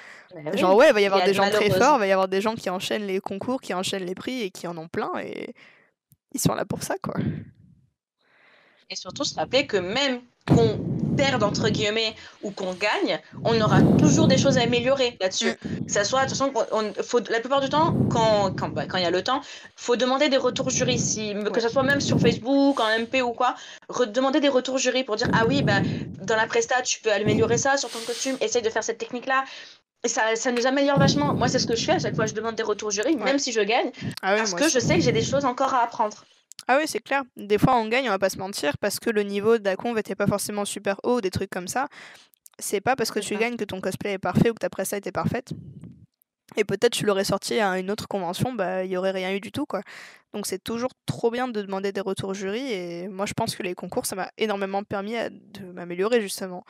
Genre, ouais, il va y avoir des gens très forts, il va y avoir des gens qui enchaînent les concours, qui enchaînent les prix et qui en ont plein. Et ils sont là pour ça, quoi. Et surtout se rappeler que même qu'on perde entre guillemets ou qu'on gagne, on aura toujours des choses à améliorer là-dessus. Que ça soit, de toute façon, faut, la plupart du temps, quand il y a le temps, faut demander des retours jury, que ce soit même sur Facebook, en MP ou quoi, demander des retours jury pour dire ah oui, dans la presta, tu peux améliorer ça sur ton costume, essaye de faire cette technique-là. Et ça nous améliore vachement. Moi, c'est ce que je fais à chaque fois, je demande des retours jury, même si je gagne, parce que je sais que j'ai des choses encore à apprendre. Ah oui, c'est clair. Des fois, on gagne, on va pas se mentir, parce que le niveau de la conv était pas forcément super haut, des trucs comme ça. C'est pas parce que tu gagnes que ton cosplay est parfait ou que ta presta était parfaite. Et peut-être tu l'aurais sorti à une autre convention, il y aurait rien eu du tout, quoi. Donc c'est toujours trop bien de demander des retours jury, et moi je pense que les concours, ça m'a énormément permis de m'améliorer, justement.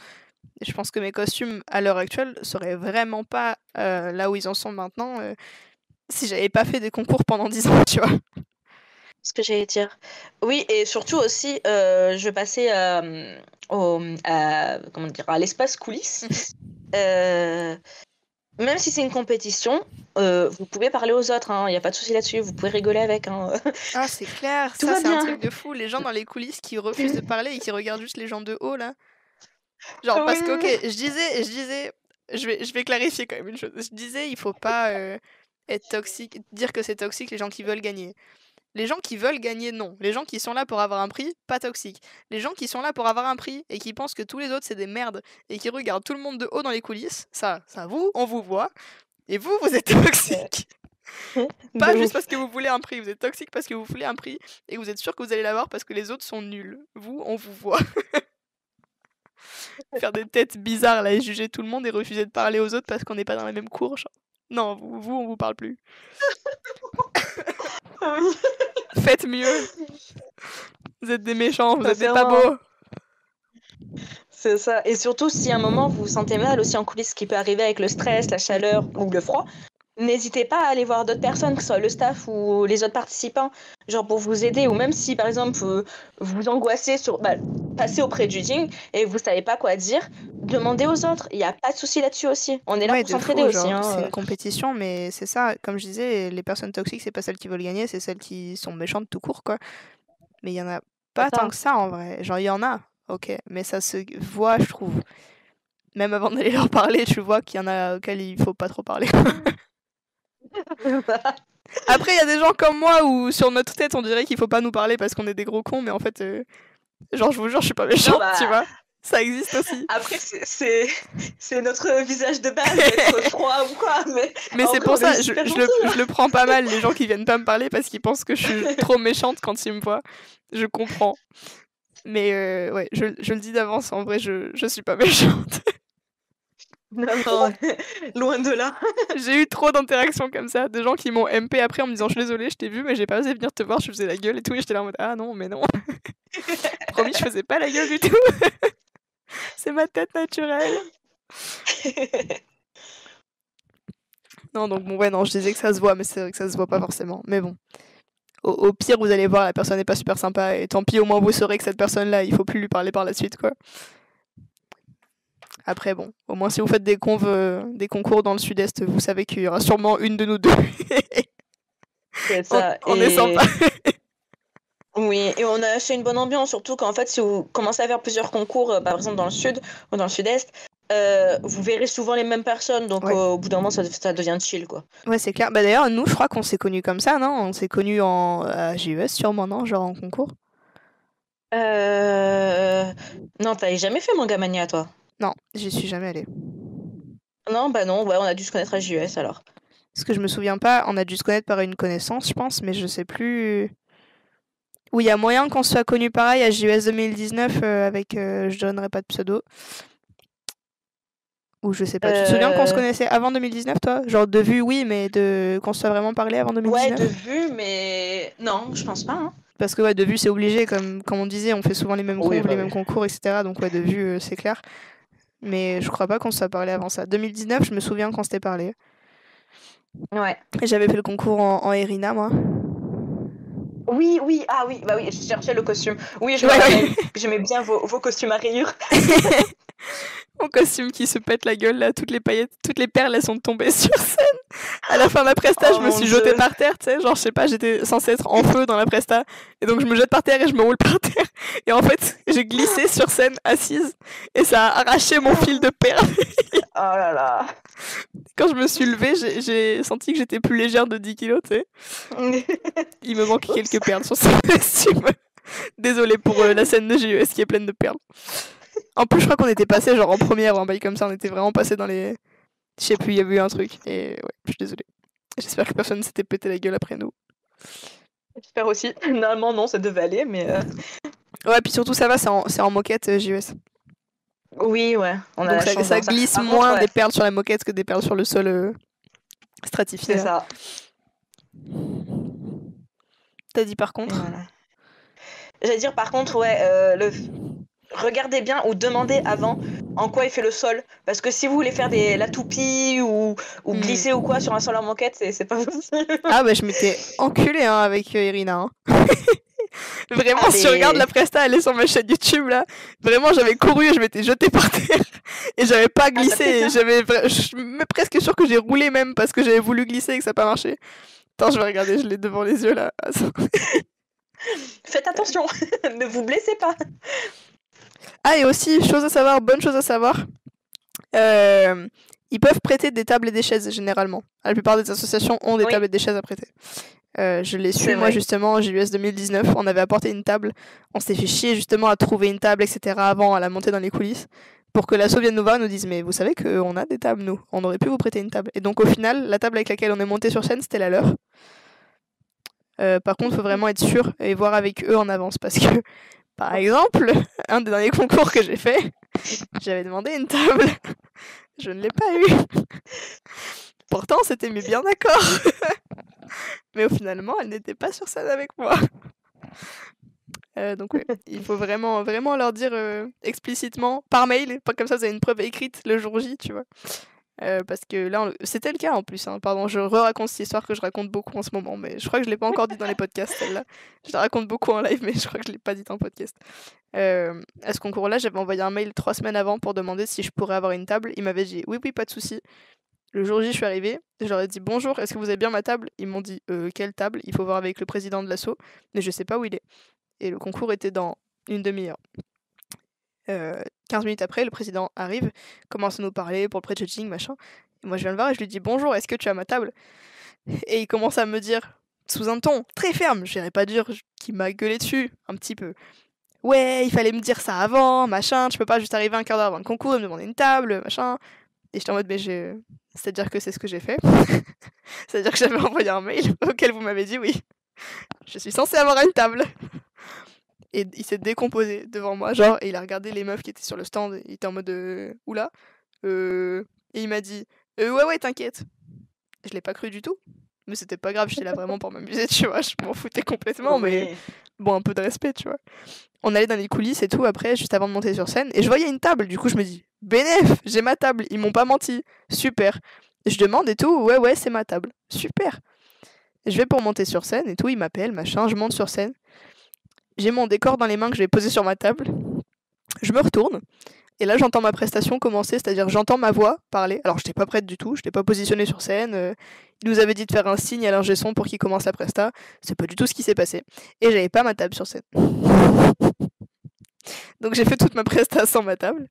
Et je pense que mes costumes, à l'heure actuelle, seraient vraiment pas là où ils en sont maintenant si j'avais pas fait des concours pendant 10 ans, tu vois. ce que j'allais dire. Oui, et surtout aussi, je vais passer comment dire, à l'espace coulisses. Euh, Même si c'est une compétition, vous pouvez parler aux autres, il n'y a pas de souci là-dessus, vous pouvez rigoler avec. Ah, c'est clair, Tout ça va c'est un bien. truc de fou. Les gens dans les coulisses qui refusent de parler et qui regardent juste les gens de haut là. Genre, parce que, ok, Oui. je vais clarifier quand même une chose. Je disais, il faut pas être toxique, dire que c'est toxique les gens qui veulent gagner. Les gens qui veulent gagner, non. Les gens qui sont là pour avoir un prix, pas toxique. Les gens qui sont là pour avoir un prix et qui pensent que tous les autres c'est des merdes et qui regardent tout le monde de haut dans les coulisses, ça vous, on vous voit. Et vous êtes toxique. Pas De juste ouf. parce que vous voulez un prix, vous êtes toxique parce que vous voulez un prix et vous êtes sûr que vous allez l'avoir parce que les autres sont nuls. Vous, on vous voit. Faire des têtes bizarres là et juger tout le monde et refuser de parler aux autres parce qu'on n'est pas dans la même cour. Genre. Non, vous, on vous parle plus. Faites mieux. Vous êtes des méchants, vous êtes des pas Sincèrement. beaux. C'est ça. Et surtout, si à un moment vous vous sentez mal aussi en coulisses, ce qui peut arriver avec le stress, la chaleur ou le froid, n'hésitez pas à aller voir d'autres personnes, que ce soit le staff ou les autres participants, genre pour vous aider. Ou même si, par exemple, vous angoissez passez auprès du ding et vous savez pas quoi dire, demandez aux autres. Il n'y a pas de souci là-dessus aussi. On est là Ouais, pour de s'entraider fou, aussi. genre, c'est une compétition, mais c'est ça, comme je disais, les personnes toxiques, c'est pas celles qui veulent gagner, c'est celles qui sont méchantes tout court, quoi. Mais il y en a pas tant que ça, en vrai. Genre, il y en a, ok, mais ça se voit, je trouve. Même avant d'aller leur parler, tu vois qu'il y en a auxquels il faut pas trop parler. Après, il y a des gens comme moi où sur notre tête, on dirait qu'il faut pas nous parler parce qu'on est des gros cons, mais en fait, genre, je vous jure, je suis pas méchante, tu vois. Ça existe aussi. Après, c'est notre visage de base d'être froid ou quoi, mais c'est pour ça, je le prends pas mal, les gens qui viennent pas me parler parce qu'ils pensent que je suis trop méchante quand ils me voient. Je comprends. Mais ouais, je le dis d'avance, en vrai, je suis pas méchante. Non, loin de là. J'ai eu trop d'interactions comme ça, de gens qui m'ont MP après en me disant je suis désolée, je t'ai vu, mais j'ai pas osé venir te voir, je faisais la gueule et tout, et j'étais là en mode ah non, mais non. Promis, je faisais pas la gueule du tout. C'est ma tête naturelle. Non, donc bon, ouais, non, je disais que ça se voit, mais c'est vrai que ça se voit pas forcément. Mais bon. Au pire, vous allez voir, la personne n'est pas super sympa, et tant pis, au moins vous saurez que cette personne-là, il faut plus lui parler par la suite, quoi. Après, bon, au moins si vous faites des concours dans le sud-est, vous savez qu'il y aura sûrement une de nous deux. C'est ça. On est sympa. Oui, et on a fait une bonne ambiance, surtout qu'en fait, si vous commencez à faire plusieurs concours, par exemple dans le sud ou dans le sud-est, vous verrez souvent les mêmes personnes, donc Ouais. Au bout d'un moment, ça devient chill, quoi. Ouais, c'est clair. Bah d'ailleurs, nous, je crois qu'on s'est connus comme ça, non? On s'est connus à GES, sûrement, non? Genre en concours? Non, t'avais jamais fait Mangamania, toi? Non, j'y suis jamais allée. Non, bah non, ouais, on a dû se connaître à JES, alors. Parce que je me souviens pas, on a dû se connaître par une connaissance, je pense, mais je sais plus... Oui, il y a moyen qu'on se soit connus pareil à JES 2019 avec... je donnerai pas de pseudo. Ou je sais pas. Tu te souviens qu'on se connaissait avant 2019, toi? Genre de vue, oui, mais qu'on se soit vraiment parlé avant 2019? Ouais, de vue, mais... Non, je pense pas, hein. Parce que ouais, de vue, c'est obligé, comme on disait, on fait souvent les mêmes Oui, conves, bah les oui. mêmes concours, etc. Donc ouais, de vue, c'est clair. Mais je crois pas qu'on se soit parlé avant ça. 2019, je me souviens qu'on s'était parlé. Ouais. Et j'avais fait le concours en Erina, moi. Oui, oui, ah oui, bah oui, je cherchais le costume. Oui, je me Ouais, rappelle. ouais. J'aimais bien vos costumes à rayures. Mon costume qui se pète la gueule, là, toutes les paillettes, toutes les perles, elles sont tombées sur scène. À la fin de la presta, Oh je me mon suis jetée Dieu. par terre, tu sais, genre, je sais pas, j'étais censée être en feu dans la presta. Et donc, je me jette par terre et je me roule par terre. Et en fait, j'ai glissé sur scène, assise, et ça a arraché mon fil de perles. Oh là là. Quand je me suis levée, j'ai senti que j'étais plus légère de 10 kilos, tu sais. Il me manque quelques perles sur ce costume. Désolée pour la scène de JES qui est pleine de perles. En plus, je crois qu'on était passé genre en première ou un bail comme ça, on était vraiment passé dans les... Je sais plus, il y avait eu un truc. Et ouais, je suis désolée. J'espère que personne s'était pété la gueule après nous. J'espère aussi. Normalement, non, ça devait aller, mais... Ouais, puis surtout, ça va, c'est en moquette JES. Oui, ouais, on a donc la chance ça d'avoir glisse Par contre, moins ouais, des perles sur la moquette que des perles sur le sol stratifié. c'est ça. T'as dit par Et contre voilà. J'allais dire par contre, ouais, regardez bien ou demandez avant en quoi il fait le sol. Parce que si vous voulez faire la toupie ou glisser ou quoi sur un sol en moquette, c'est pas possible. Ah bah je m'étais enculée hein, avec Irina. Hein. Vraiment, si tu regardes la presta, elle est sur ma chaîne YouTube là. Vraiment, j'avais couru et je m'étais jetée par terre et j'avais pas glissé. Je suis presque sûre que j'ai roulé même parce que j'avais voulu glisser et que ça n'a pas marché. Attends, je vais regarder, je l'ai devant les yeux là. Faites attention, ne vous blessez pas. Ah, et aussi, bonne chose à savoir, ils peuvent prêter des tables et des chaises généralement. La plupart des associations ont des tables et des chaises à prêter. Je l'ai su, moi justement, en JUS 2019, on avait apporté une table, on s'était fait chier justement à trouver une table, etc. avant, à la monter dans les coulisses, pour que l'asso vienne nous voir et nous dise mais vous savez qu'on a des tables nous, on aurait pu vous prêter une table. Et donc au final, la table avec laquelle on est monté sur scène, c'était la leur. Par contre, il faut vraiment être sûr et voir avec eux en avance, parce que, par exemple, un des derniers concours que j'ai fait, j'avais demandé une table, je ne l'ai pas eu. Pourtant, c'était mis bien d'accord. Mais finalement, elle n'était pas sur scène avec moi. Donc ouais, il faut vraiment leur dire explicitement, par mail, pas comme ça vous avez une preuve écrite le jour J, tu vois. Parce que là, c'était le cas en plus. Hein. Pardon, je raconte cette histoire que je raconte beaucoup en ce moment, mais je crois que je l'ai pas encore dit dans les podcasts, celle-là. Je la raconte beaucoup en live, mais je crois que je l'ai pas dit en podcast. À ce concours-là, j'avais envoyé un mail 3 semaines avant pour demander si je pourrais avoir une table. Il m'avait dit oui, pas de souci. Le jour J, je suis arrivée, je leur ai dit bonjour, est-ce que vous avez bien ma table? Ils m'ont dit quelle table? Il faut voir avec le président de l'asso, mais je sais pas où il est. Et le concours était dans une demi-heure. 15 minutes après, le président arrive, commence à nous parler pour le pré-judging, machin. Et moi, je viens le voir et je lui dis bonjour, est-ce que tu as ma table? Et il commence à me dire, sous un ton très ferme, je n'irai pas dire qu'il m'a gueulé dessus, un petit peu. Ouais, il fallait me dire ça avant, machin, tu peux pas juste arriver un quart d'heure avant le concours et me demander une table, machin. Et j'étais en mode, mais c'est-à-dire que c'est ce que j'ai fait. C'est-à-dire que j'avais envoyé un mail auquel vous m'avez dit oui. Je suis censée avoir une table. Et il s'est décomposé devant moi, genre, et il a regardé les meufs qui étaient sur le stand, et il était en mode oula. Et il m'a dit ouais, t'inquiète. Je l'ai pas cru du tout, mais c'était pas grave, j'étais là vraiment pour m'amuser, tu vois, je m'en foutais complètement, mais bon, un peu de respect, tu vois. On allait dans les coulisses et tout après, juste avant de monter sur scène, et je voyais une table, du coup je me dis bénéf, j'ai ma table, ils m'ont pas menti, super. Je demande et tout, ouais, c'est ma table, super. Et je vais pour monter sur scène et tout, il m'appelle, machin, je monte sur scène. J'ai mon décor dans les mains que je vais poser sur ma table. Je me retourne. Et là, j'entends ma prestation commencer, c'est-à-dire j'entends ma voix parler. Alors, je n'étais pas prête du tout, je n'étais pas positionnée sur scène. Il nous avait dit de faire un signe à l'ingé son pour qu'il commence la presta. C'est pas du tout ce qui s'est passé. Et j'avais pas ma table sur scène. Donc, j'ai fait toute ma presta sans ma table.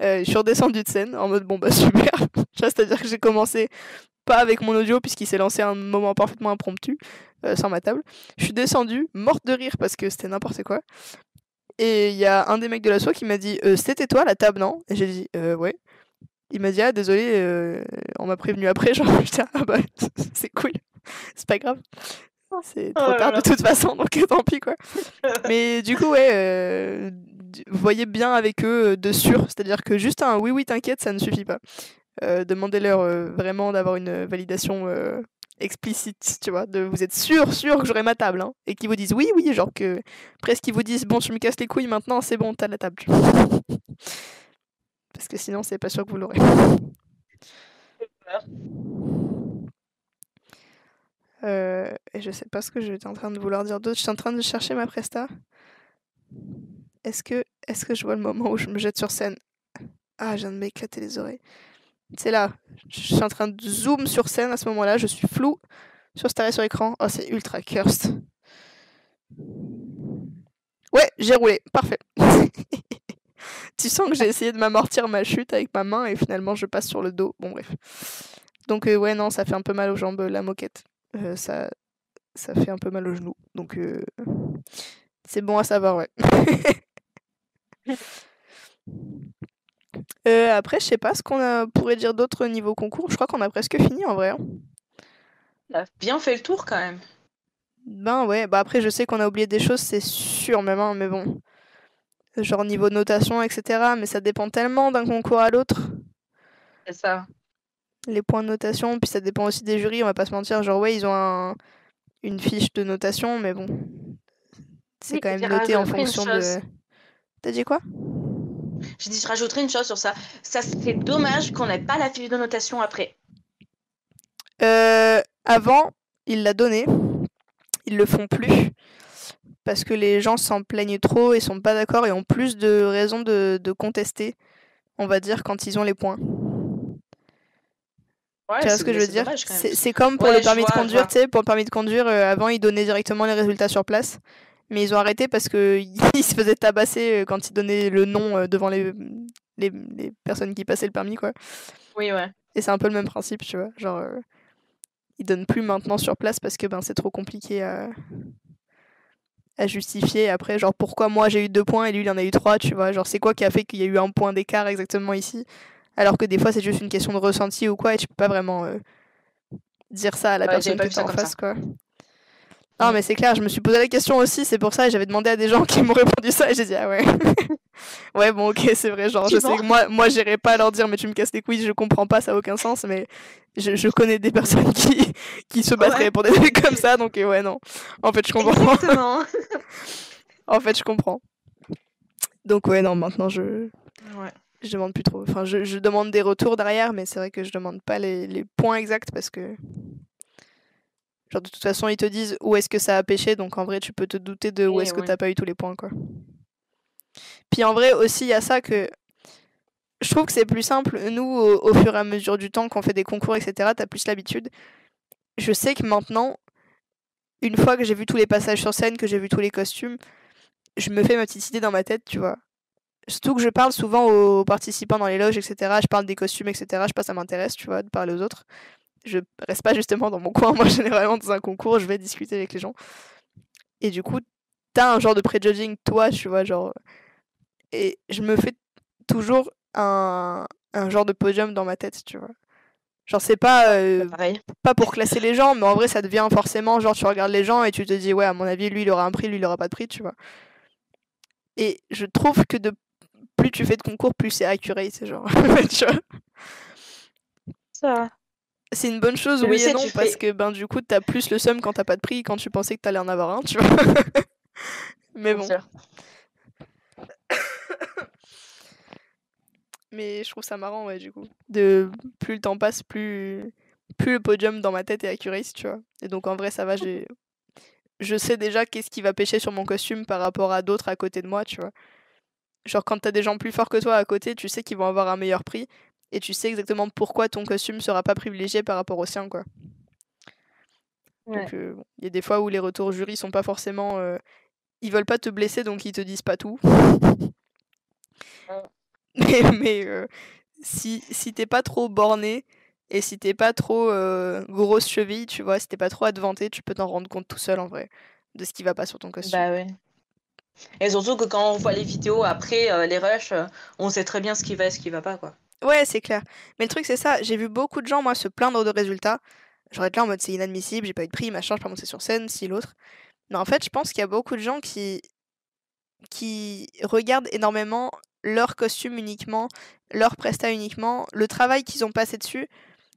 Je suis redescendue de scène en mode bon, bah super. C'est-à-dire que j'ai commencé pas avec mon audio puisqu'il s'est lancé à un moment parfaitement impromptu. Sans ma table. Je suis descendue, morte de rire parce que c'était n'importe quoi. Et il y a un des mecs de l'asso qui m'a dit c'était toi la table, non? Et j'ai dit ouais. Il m'a dit ah désolé, on m'a prévenu après, genre putain, ah bah c'est cool, c'est pas grave. C'est trop tard de toute façon, donc tant pis quoi. Mais du coup ouais, vous voyez bien avec eux de sûr, c'est-à-dire que juste un oui t'inquiète ça ne suffit pas. Demandez-leur vraiment d'avoir une validation explicite, tu vois, vous êtes sûr que j'aurai ma table, hein, et qu'ils vous disent oui, genre que presque qu'ils vous disent bon, tu me casses les couilles maintenant, c'est bon, t'as la table. Parce que sinon, c'est pas sûr que vous l'aurez. Et je sais pas ce que j'étais en train de vouloir dire d'autre. J'étais en train de chercher ma presta. Est-ce que je vois le moment où je me jette sur scène? Ah, je viens de m'éclater les oreilles. C'est là. Je suis en train de zoom sur scène à ce moment-là. Je suis flou sur cet arrêt sur écran. Oh, c'est ultra cursed. Ouais, j'ai roulé. Parfait. Tu sens que j'ai essayé de m'amortir ma chute avec ma main et finalement je passe sur le dos. Bon, bref. Donc, ouais, non, ça fait un peu mal aux jambes, la moquette. Ça fait un peu mal aux genoux. Donc, c'est bon à savoir, ouais. Après, je sais pas ce qu'on pourrait dire d'autre niveau concours. Je crois qu'on a presque fini en vrai. Hein. On a bien fait le tour quand même. Ben ouais, bah après je sais qu'on a oublié des choses, c'est sûr même, hein, mais bon. Genre niveau notation, etc. Mais ça dépend tellement d'un concours à l'autre. C'est ça. Les points de notation, puis ça dépend aussi des jurys, on va pas se mentir. Genre ouais, ils ont une fiche de notation, mais bon. C'est quand même noté en fonction de... T'as dit quoi? J'ai dit, je rajouterai une chose sur ça. Ça, c'est dommage qu'on n'ait pas la fiche de notation après. Avant, ils la donnaient. Ils le font plus. Parce que les gens s'en plaignent trop et sont pas d'accord et ont plus de raisons de contester, on va dire, quand ils ont les points. Ouais, Tu vois ce que je veux c'est dire? dommage quand même. C'est comme pour Ouais, le je permis de vois, je conduire, vois. tu sais, pour le permis de conduire, avant ils donnaient directement les résultats sur place. Mais ils ont arrêté parce que ils se faisaient tabasser quand ils donnaient le nom devant les personnes qui passaient le permis, quoi. Oui, ouais. Et c'est un peu le même principe, tu vois. Genre, ils donnent plus maintenant sur place parce que c'est trop compliqué à justifier. Après, genre, pourquoi moi j'ai eu 2 points et lui il en a eu 3, tu vois. Genre, c'est quoi qui a fait qu'il y a eu un point d'écart exactement ici? Alors que des fois, c'est juste une question de ressenti ou quoi, et tu peux pas vraiment dire ça à la Ouais, j'avais personne pas que vu t'as ça en comme face, ça. quoi. Non, mais c'est clair, je me suis posé la question aussi, c'est pour ça, et j'avais demandé à des gens qui m'ont répondu ça, et j'ai dit, ah ouais. Ouais, bon, ok, c'est vrai, genre, je sais que moi j'irais pas leur dire, mais tu me casses les couilles, je comprends pas, ça a aucun sens, mais je connais des personnes qui se battraient Ouais. pour des trucs comme ça, donc ouais, non. En fait, je comprends. Exactement. En fait, je comprends. Donc ouais, non, maintenant je Ouais. demande plus trop. Enfin, je demande des retours derrière, mais c'est vrai que je demande pas les points exacts parce que, genre, de toute façon, ils te disent où est-ce que ça a pêché, donc en vrai, tu peux te douter de où Et est-ce que ouais. t'as pas eu tous les points, quoi. Puis en vrai, aussi, il y a ça que je trouve que c'est plus simple. Nous, au fur et à mesure du temps, qu'on fait des concours, etc., t'as plus l'habitude. Je sais que maintenant, une fois que j'ai vu tous les passages sur scène, que j'ai vu tous les costumes, je me fais ma petite idée dans ma tête, tu vois. Surtout que je parle souvent aux participants dans les loges, etc. Je parle des costumes, etc. Je sais pas, ça m'intéresse, tu vois, de parler aux autres. Je reste pas justement dans mon coin. Moi, généralement, dans un concours, je vais discuter avec les gens. Et du coup, t'as un genre de prejudging, toi, tu vois, genre. Et je me fais toujours un genre de podium dans ma tête, tu vois. Genre, c'est pas, Pareil. pas pour classer les gens, mais en vrai, ça devient forcément, genre, tu regardes les gens et tu te dis, ouais, à mon avis, lui, il aura un prix, lui, il aura pas de prix, tu vois. Et je trouve que plus tu fais de concours, plus c'est accurate, c'est genre. Tu vois. Ça. C'est une bonne chose, Je oui et sais, non, tu parce fais. que du coup, t'as plus le seum quand t'as pas de prix quand tu pensais que t'allais en avoir un, tu vois. Mais Bien bon. sûr. Mais je trouve ça marrant, ouais, du coup. Plus le temps passe, plus le podium dans ma tête est accurate, tu vois. Et donc en vrai, ça va, je sais déjà qu'est-ce qui va pêcher sur mon costume par rapport à d'autres à côté de moi, tu vois. Genre quand t'as des gens plus forts que toi à côté, tu sais qu'ils vont avoir un meilleur prix et tu sais exactement pourquoi ton costume sera pas privilégié par rapport au sien, quoi. Ouais. Donc il y a des fois où les retours jury sont pas forcément ils veulent pas te blesser donc ils te disent pas tout. Mais si t'es pas trop borné et si t'es pas trop grosse cheville, tu vois, si t'es pas trop à te vanter, tu peux t'en rendre compte tout seul en vrai de ce qui va pas sur ton costume. Bah ouais. Et surtout que quand on voit les vidéos après, les rushs, on sait très bien ce qui va et ce qui va pas, quoi. Ouais, c'est clair. Mais le truc c'est ça, j'ai vu beaucoup de gens moi se plaindre de résultats. J'aurais été là en mode c'est inadmissible, j'ai pas eu de prix, machin, je peux pas monter sur scène, si l'autre. Mais en fait, je pense qu'il y a beaucoup de gens qui regardent énormément leur costume uniquement, leur prestat uniquement, le travail qu'ils ont passé dessus.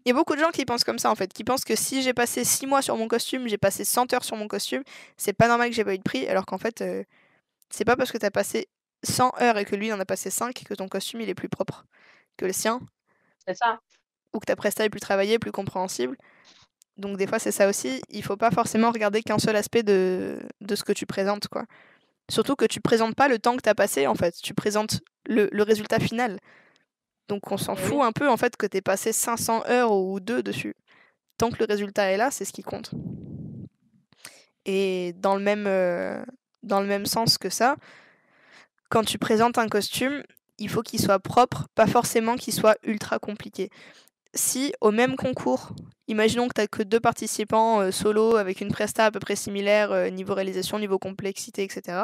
Il y a beaucoup de gens qui pensent comme ça en fait, qui pensent que si j'ai passé 6 mois sur mon costume, j'ai passé 100 heures sur mon costume, c'est pas normal que j'ai pas eu de prix, alors qu'en fait, c'est pas parce que t'as passé 100 heures et que lui il en a passé 5 que ton costume il est plus propre que le sien, C'est ça. ou que ta presta est plus travaillée, plus compréhensible. Donc des fois c'est ça aussi, il faut pas forcément regarder qu'un seul aspect de ce que tu présentes, quoi. Surtout que tu présentes pas le temps que t'as passé en fait, tu présentes le résultat final. Donc on s'en Et fout oui. un peu en fait que t'aies passé 500 heures ou 2 dessus. Tant que le résultat est là, c'est ce qui compte. Et dans le même sens que ça, quand tu présentes un costume, il faut qu'il soit propre, pas forcément qu'il soit ultra compliqué. Si au même concours, imaginons que tu n'as que 2 participants solo avec une presta à peu près similaire niveau réalisation, niveau complexité, etc.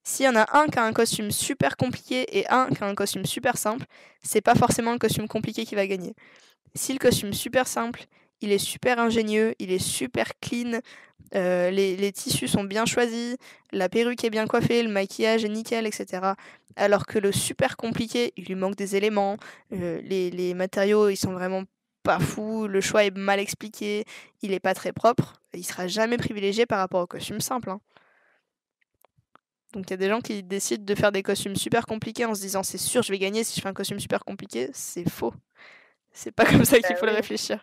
S'il y en a un qui a un costume super compliqué et un qui a un costume super simple, c'est pas forcément le costume compliqué qui va gagner. Si le costume super simple, il est super ingénieux, il est super clean, les tissus sont bien choisis, la perruque est bien coiffée, le maquillage est nickel, etc. Alors que le super compliqué, il lui manque des éléments, les matériaux ils sont vraiment pas fous, le choix est mal expliqué, il est pas très propre, il sera jamais privilégié par rapport au costume simple, hein. Donc il y a des gens qui décident de faire des costumes super compliqués en se disant c'est sûr je vais gagner si je fais un costume super compliqué. C'est faux. C'est pas comme ça qu'il faut le réfléchir.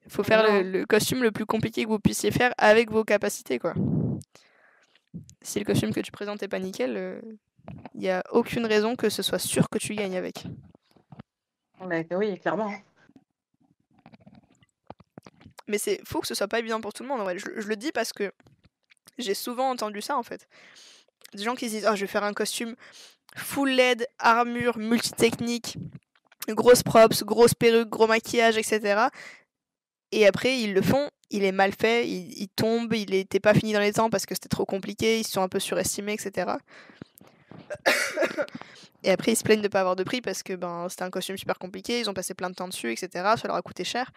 Il faut faire le costume le plus compliqué que vous puissiez faire avec vos capacités, quoi. Si le costume que tu présentes est pas nickel, il n'y a aucune raison que ce soit sûr que tu gagnes avec. Oui, clairement. Mais faut que ce soit pas évident pour tout le monde. En vrai. Je le dis parce que j'ai souvent entendu ça, en fait. Des gens qui se disent « Oh, je vais faire un costume full LED, armure, multitechnique, grosse props, grosse perruque, gros maquillage, etc. » Et après, ils le font, il est mal fait, il tombe, il n'était pas fini dans les temps parce que c'était trop compliqué, ils se sont un peu surestimés, etc. Et après, ils se plaignent de ne pas avoir de prix parce que c'était un costume super compliqué, ils ont passé plein de temps dessus, etc. Ça leur a coûté cher.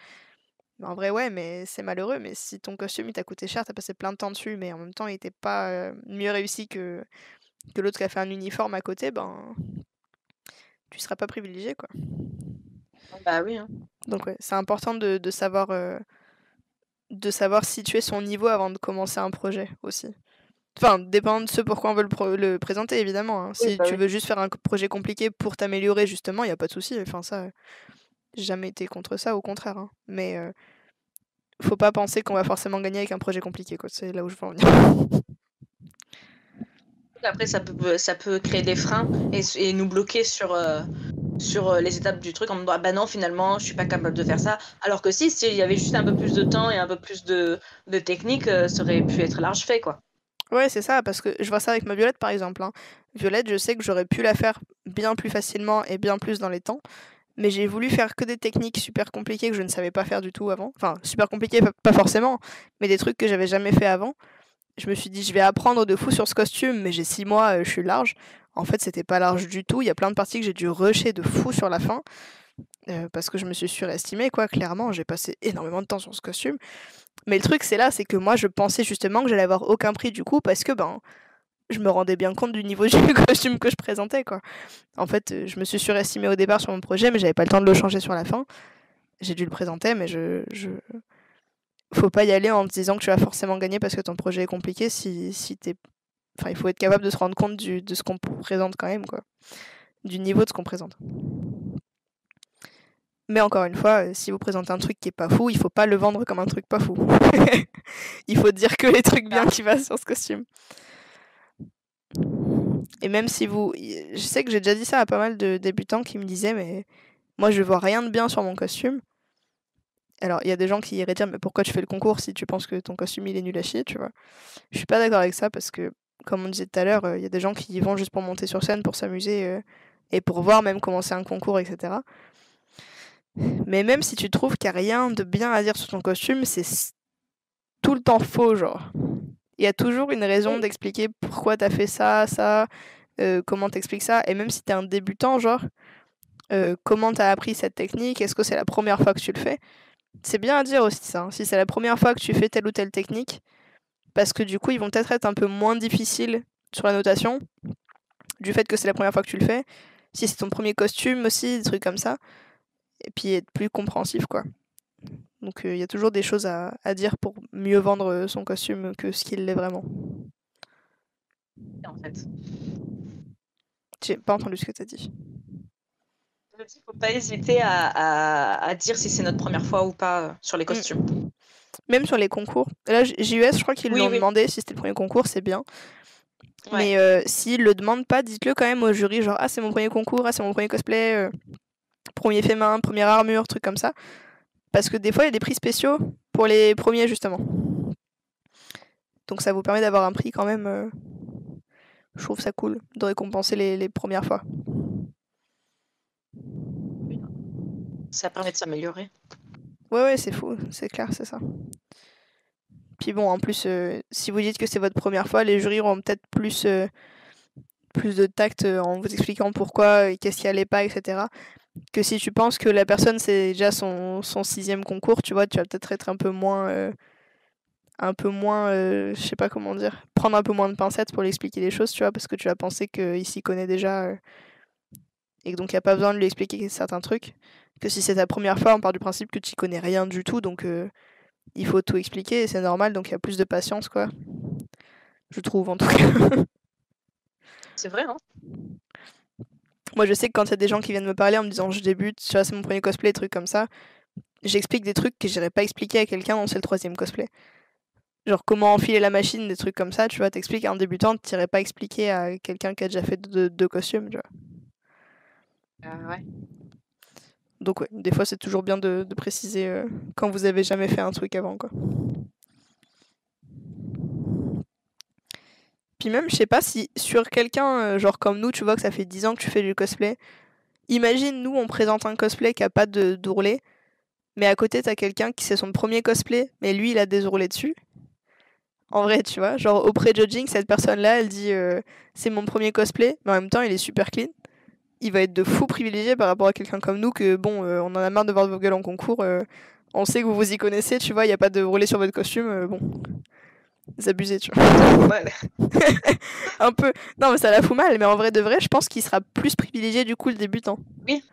En vrai, ouais, mais c'est malheureux. Mais si ton costume il t'a coûté cher, t'as passé plein de temps dessus, mais en même temps, il était pas mieux réussi que l'autre qui a fait un uniforme à côté, tu seras pas privilégié, quoi. Bah oui. Hein. Donc ouais, c'est important de savoir situer son niveau avant de commencer un projet aussi. Enfin, dépend de ce pourquoi on veut le présenter, évidemment. Hein. Si tu veux juste faire un projet compliqué pour t'améliorer, justement, il n'y a pas de souci. Enfin, ça, j'ai jamais été contre ça, au contraire. Hein. Mais faut pas penser qu'on va forcément gagner avec un projet compliqué, quoi. C'est là où je veux en venir. Après, ça peut créer des freins et nous bloquer sur les étapes du truc en me disant bah non, finalement, je suis pas capable de faire ça. Alors que s'il y avait juste un peu plus de temps et un peu plus de technique, ça aurait pu être large fait, quoi. Ouais, c'est ça, parce que je vois ça avec ma Violette, par exemple. Hein. Violette, je sais que j'aurais pu la faire bien plus facilement et bien plus dans les temps. Mais j'ai voulu faire que des techniques super compliquées que je ne savais pas faire du tout avant. Enfin, super compliquées, pas forcément, mais des trucs que j'avais jamais fait avant. Je me suis dit, je vais apprendre de fou sur ce costume, mais j'ai 6 mois, je suis large. En fait, c'était pas large du tout. Il y a plein de parties que j'ai dû rusher de fou sur la fin. Parce que je me suis surestimée, quoi, clairement. J'ai passé énormément de temps sur ce costume. Mais le truc, c'est que moi, je pensais justement que j'allais avoir aucun prix du coup, parce que, je me rendais bien compte du niveau du costume que je présentais, quoi. En fait, je me suis surestimée au départ sur mon projet, mais j'avais pas le temps de le changer sur la fin. J'ai dû le présenter, mais faut pas y aller en te disant que tu vas forcément gagner parce que ton projet est compliqué si t'es... Enfin, il faut être capable de se rendre compte de ce qu'on présente quand même, quoi. Du niveau de ce qu'on présente. Mais encore une fois, si vous présentez un truc qui est pas fou, il faut pas le vendre comme un truc pas fou. Il faut dire que les trucs bien qui passent sur ce costume. Et même si vous... Je sais que j'ai déjà dit ça à pas mal de débutants qui me disaient mais moi je vois rien de bien sur mon costume. Alors il y a des gens qui iraient dire mais pourquoi tu fais le concours si tu penses que ton costume il est nul à chier, tu vois. Je suis pas d'accord avec ça parce que comme on disait tout à l'heure, il y a des gens qui y vont juste pour monter sur scène, pour s'amuser et pour voir même comment c'est un concours, etc. Mais même si tu trouves qu'il n'y a rien de bien à dire sur ton costume, c'est tout le temps faux, genre. Il y a toujours une raison d'expliquer pourquoi t'as fait ça, comment t'expliques ça. Et même si t'es un débutant, genre, comment t'as appris cette technique, est-ce que c'est la première fois que tu le fais? C'est bien à dire aussi ça. Hein. Si c'est la première fois que tu fais telle ou telle technique, parce que du coup, ils vont peut-être être un peu moins difficiles sur la notation, du fait que c'est la première fois que tu le fais. Si c'est ton premier costume aussi, des trucs comme ça. Et puis être plus compréhensif, quoi. Donc il y a toujours des choses à dire pour mieux vendre son costume que ce qu'il l'est vraiment. En fait. J'ai pas entendu ce que t'as dit. Je dis, faut pas hésiter à dire si c'est notre première fois ou pas sur les costumes. Même sur les concours. Là, JUS, je crois qu'ils l'ont demandé. Si c'était le premier concours, c'est bien. Ouais. Mais s'ils le demandent pas, dites-le quand même au jury, genre ah c'est mon premier concours, ah c'est mon premier cosplay, premier fait main, première armure, truc comme ça. Parce que des fois, il y a des prix spéciaux pour les premiers, justement. Donc ça vous permet d'avoir un prix quand même. Je trouve ça cool de récompenser les premières fois. Ça permet de s'améliorer. Ouais, c'est fou, c'est clair, c'est ça. Puis bon, en plus, si vous dites que c'est votre première fois, les jurys auront peut-être plus de tact en vous expliquant pourquoi, qu'est-ce qui allait pas, etc. Que si tu penses que la personne c'est déjà son 6e concours, tu vois, tu vas peut-être être un peu moins, je sais pas comment dire, prendre un peu moins de pincettes pour lui expliquer les choses, tu vois, parce que tu vas penser qu'il s'y connaît déjà et que donc il n'y a pas besoin de lui expliquer certains trucs. Que si c'est ta première fois, on part du principe que tu n'y connais rien du tout, donc il faut tout expliquer et c'est normal, donc il y a plus de patience, quoi. Je trouve en tout cas. C'est vrai, hein. Moi, je sais que quand il y a des gens qui viennent me parler en me disant je débute, tu vois, c'est mon premier cosplay, des trucs comme ça, j'explique des trucs que j'irais pas expliquer à quelqu'un dont c'est le 3e cosplay. Genre comment enfiler la machine, des trucs comme ça, tu vois, t'expliques à un débutant, t'irais pas expliquer à quelqu'un qui a déjà fait 2 costumes, tu vois. Ouais. Donc ouais, des fois c'est toujours bien de préciser quand vous avez jamais fait un truc avant, quoi. Puis même, je sais pas si sur quelqu'un, genre comme nous, tu vois que ça fait 10 ans que tu fais du cosplay, imagine, nous, on présente un cosplay qui a pas d'ourlet, mais à côté, t'as quelqu'un qui c'est son premier cosplay, mais lui, il a des ourlets dessus. En vrai, tu vois, genre au pré-judging, cette personne-là, elle dit c'est mon premier cosplay, mais en même temps, il est super clean. Il va être de fou privilégié par rapport à quelqu'un comme nous que, bon, on en a marre de voir vos gueules en concours, on sait que vous vous y connaissez, tu vois, il n'y a pas de ourlet sur votre costume, bon, vous abusez, tu vois. Ouais. Un peu. Non, mais ça la fout mal, mais en vrai de vrai, je pense qu'il sera plus privilégié du coup le débutant. Oui.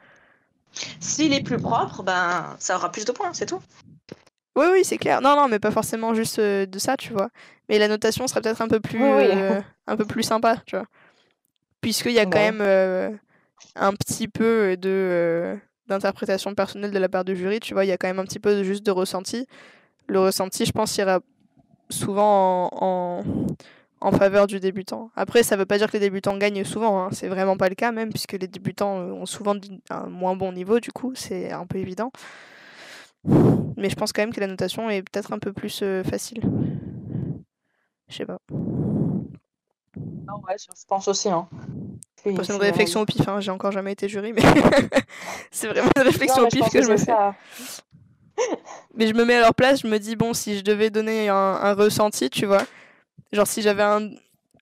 S'il est plus propre, ben ça aura plus de points, c'est tout. Oui, oui, c'est clair. Non, non, mais pas forcément juste de ça, tu vois. Mais la notation sera peut-être un peu plus sympa, tu vois. Puisqu'il y a quand Ouais. même un petit peu d'interprétation personnelle de la part du jury, tu vois. Il y a quand même un petit peu juste de ressenti. Le ressenti, je pense, ira souvent en faveur du débutant. Après, ça veut pas dire que les débutants gagnent souvent, hein. C'est vraiment pas le cas même, puisque les débutants ont souvent un moins bon niveau, du coup, c'est un peu évident. Mais je pense quand même que la notation est peut-être un peu plus facile. Je sais pas. Ah ouais, je pense aussi, hein. C'est une réflexion au pif, hein. J'ai encore jamais été jury, mais c'est vraiment une réflexion Non, au pif que je me fais. Ça. Mais je me mets à leur place, je me dis, bon, si je devais donner un ressenti, tu vois, genre si j'avais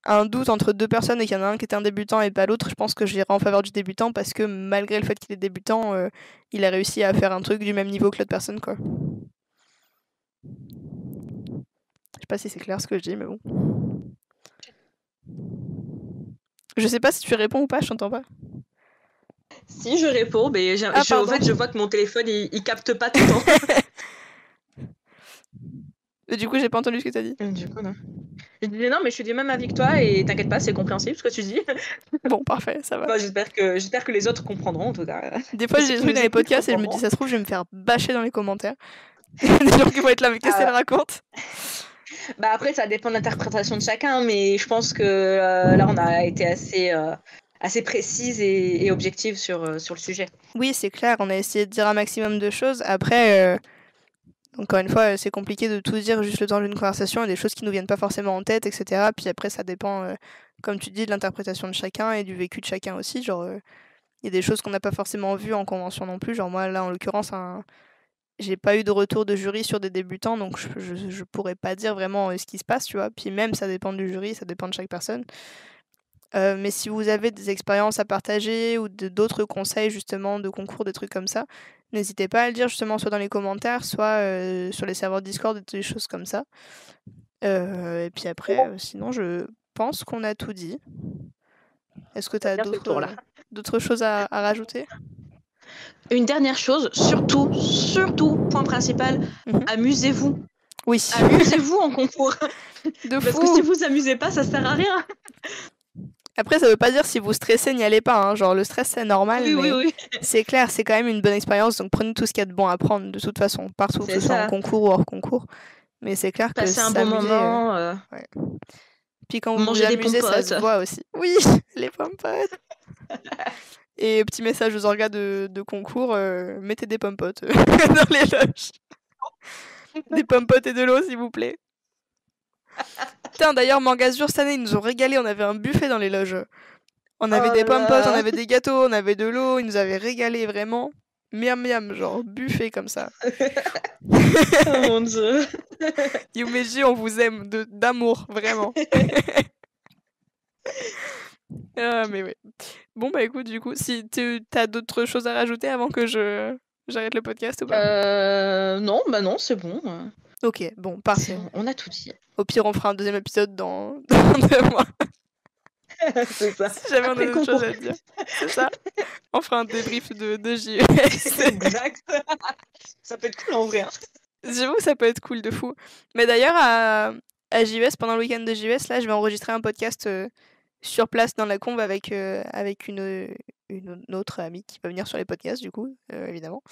un doute entre 2 personnes et qu'il y en a un qui était un débutant et pas l'autre, je pense que j'irais en faveur du débutant parce que malgré le fait qu'il est débutant, il a réussi à faire un truc du même niveau que l'autre personne, quoi. Je sais pas si c'est clair ce que je dis, mais bon. Je sais pas si tu réponds ou pas, je t'entends pas. Si je réponds, mais pardon. en fait, je vois que mon téléphone, il capte pas tout le temps. Et du coup, j'ai pas entendu ce que t'as dit. Du coup, non. Je disais non, mais je suis du même avis que toi et t'inquiète pas, c'est compréhensible ce que tu dis. Bon, parfait, ça va. Bon, j'espère que les autres comprendront en tout cas. Des fois, j'ai des trucs dans les podcasts et je me dis, ça se trouve, je vais me faire bâcher dans les commentaires. Des gens qui vont être là, mais qu'est-ce qu'elle raconte? Bah après, ça dépend de l'interprétation de chacun, mais je pense que là, on a été assez précise et objective sur le sujet. Oui, c'est clair, on a essayé de dire un maximum de choses. Après, encore une fois, c'est compliqué de tout dire juste le temps d'une conversation. Il y a des choses qui nous viennent pas forcément en tête, etc. Puis après, ça dépend, comme tu dis, de l'interprétation de chacun et du vécu de chacun aussi. Genre, il y a des choses qu'on n'a pas forcément vues en convention non plus. Genre moi, là, en l'occurrence, j'ai pas eu de retour de jury sur des débutants, donc je pourrais pas dire vraiment ce qui se passe, tu vois. Puis même, ça dépend du jury, ça dépend de chaque personne. Mais si vous avez des expériences à partager ou d'autres conseils justement de concours, des trucs comme ça, n'hésitez pas à le dire justement soit dans les commentaires, soit sur les serveurs Discord, des choses comme ça. Et puis après, sinon, je pense qu'on a tout dit. Est-ce que tu as d'autres choses à rajouter? Une dernière chose, surtout, point principal, amusez-vous. Oui. Amusez-vous en concours. Parce que si vous amusez pas, ça sert à rien. Après, ça veut pas dire si vous stressez, n'y allez pas, hein. Genre, le stress, c'est normal, oui. C'est clair, c'est quand même une bonne expérience, donc prenez tout ce qu'il y a de bon à prendre, de toute façon, partout, que ce soit en concours ou hors concours. Mais c'est clair que passer un bon moment. Ouais. Puis quand vous vous amusez, ça se voit aussi. Oui, les pommes-potes. Et petit message aux orgas de concours, mettez des pommes-potes dans les loges. Des pommes-potes et de l'eau, s'il vous plaît. Putain, d'ailleurs, Mangazur, cette année, ils nous ont régalé. On avait un buffet dans les loges. On avait des pommes-potes, on avait des gâteaux, on avait de l'eau. Ils nous avaient régalé, vraiment. Miam miam, genre buffet comme ça. Oh mon dieu. Yumeji, on vous aime d'amour, vraiment. Ah, mais ouais. Bon, bah écoute, du coup, si t'as d'autres choses à rajouter avant que j'arrête le podcast ou pas? Non, c'est bon. Ok, bon, parfait. On a tout dit. Au pire, on fera un deuxième épisode dans 2 mois. C'est ça. Si jamais on a d'autres choses à dire. C'est ça. On fera un débrief de JES. Exact. Ça peut être cool en vrai. J'avoue, ça peut être cool de fou. Mais d'ailleurs, à JES, pendant le week-end de JES, là, je vais enregistrer un podcast sur place dans la conve avec une autre amie qui va venir sur les podcasts du coup, évidemment.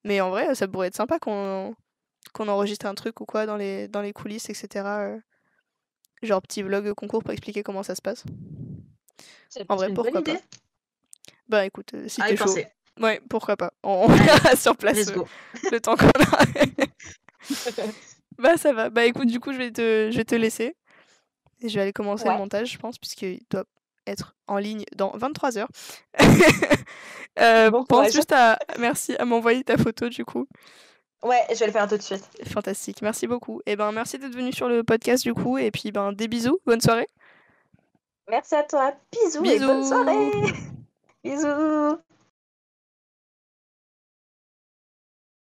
Mais en vrai, ça pourrait être sympa qu'on enregistre un truc ou quoi dans les coulisses, etc. Genre petit vlog concours pour expliquer comment ça se passe. En vrai, une bonne pourquoi pas. idée. Bah écoute, si Ah, t'es y chaud. penser. Ouais, pourquoi pas. On verra sur place Let's go. le temps qu'on a. Bah ça va. Bah écoute, du coup, je vais te laisser. Et je vais aller commencer le Ouais. montage, je pense, puisqu'il doit être en ligne dans 23 heures. Bon Pense courage. juste merci à m'envoyer ta photo du coup. Ouais, je vais le faire tout de suite. Fantastique, merci beaucoup. Et ben merci d'être venu sur le podcast du coup, et puis ben des bisous, bonne soirée. Merci à toi. Bisous et bonne Bisous. soirée.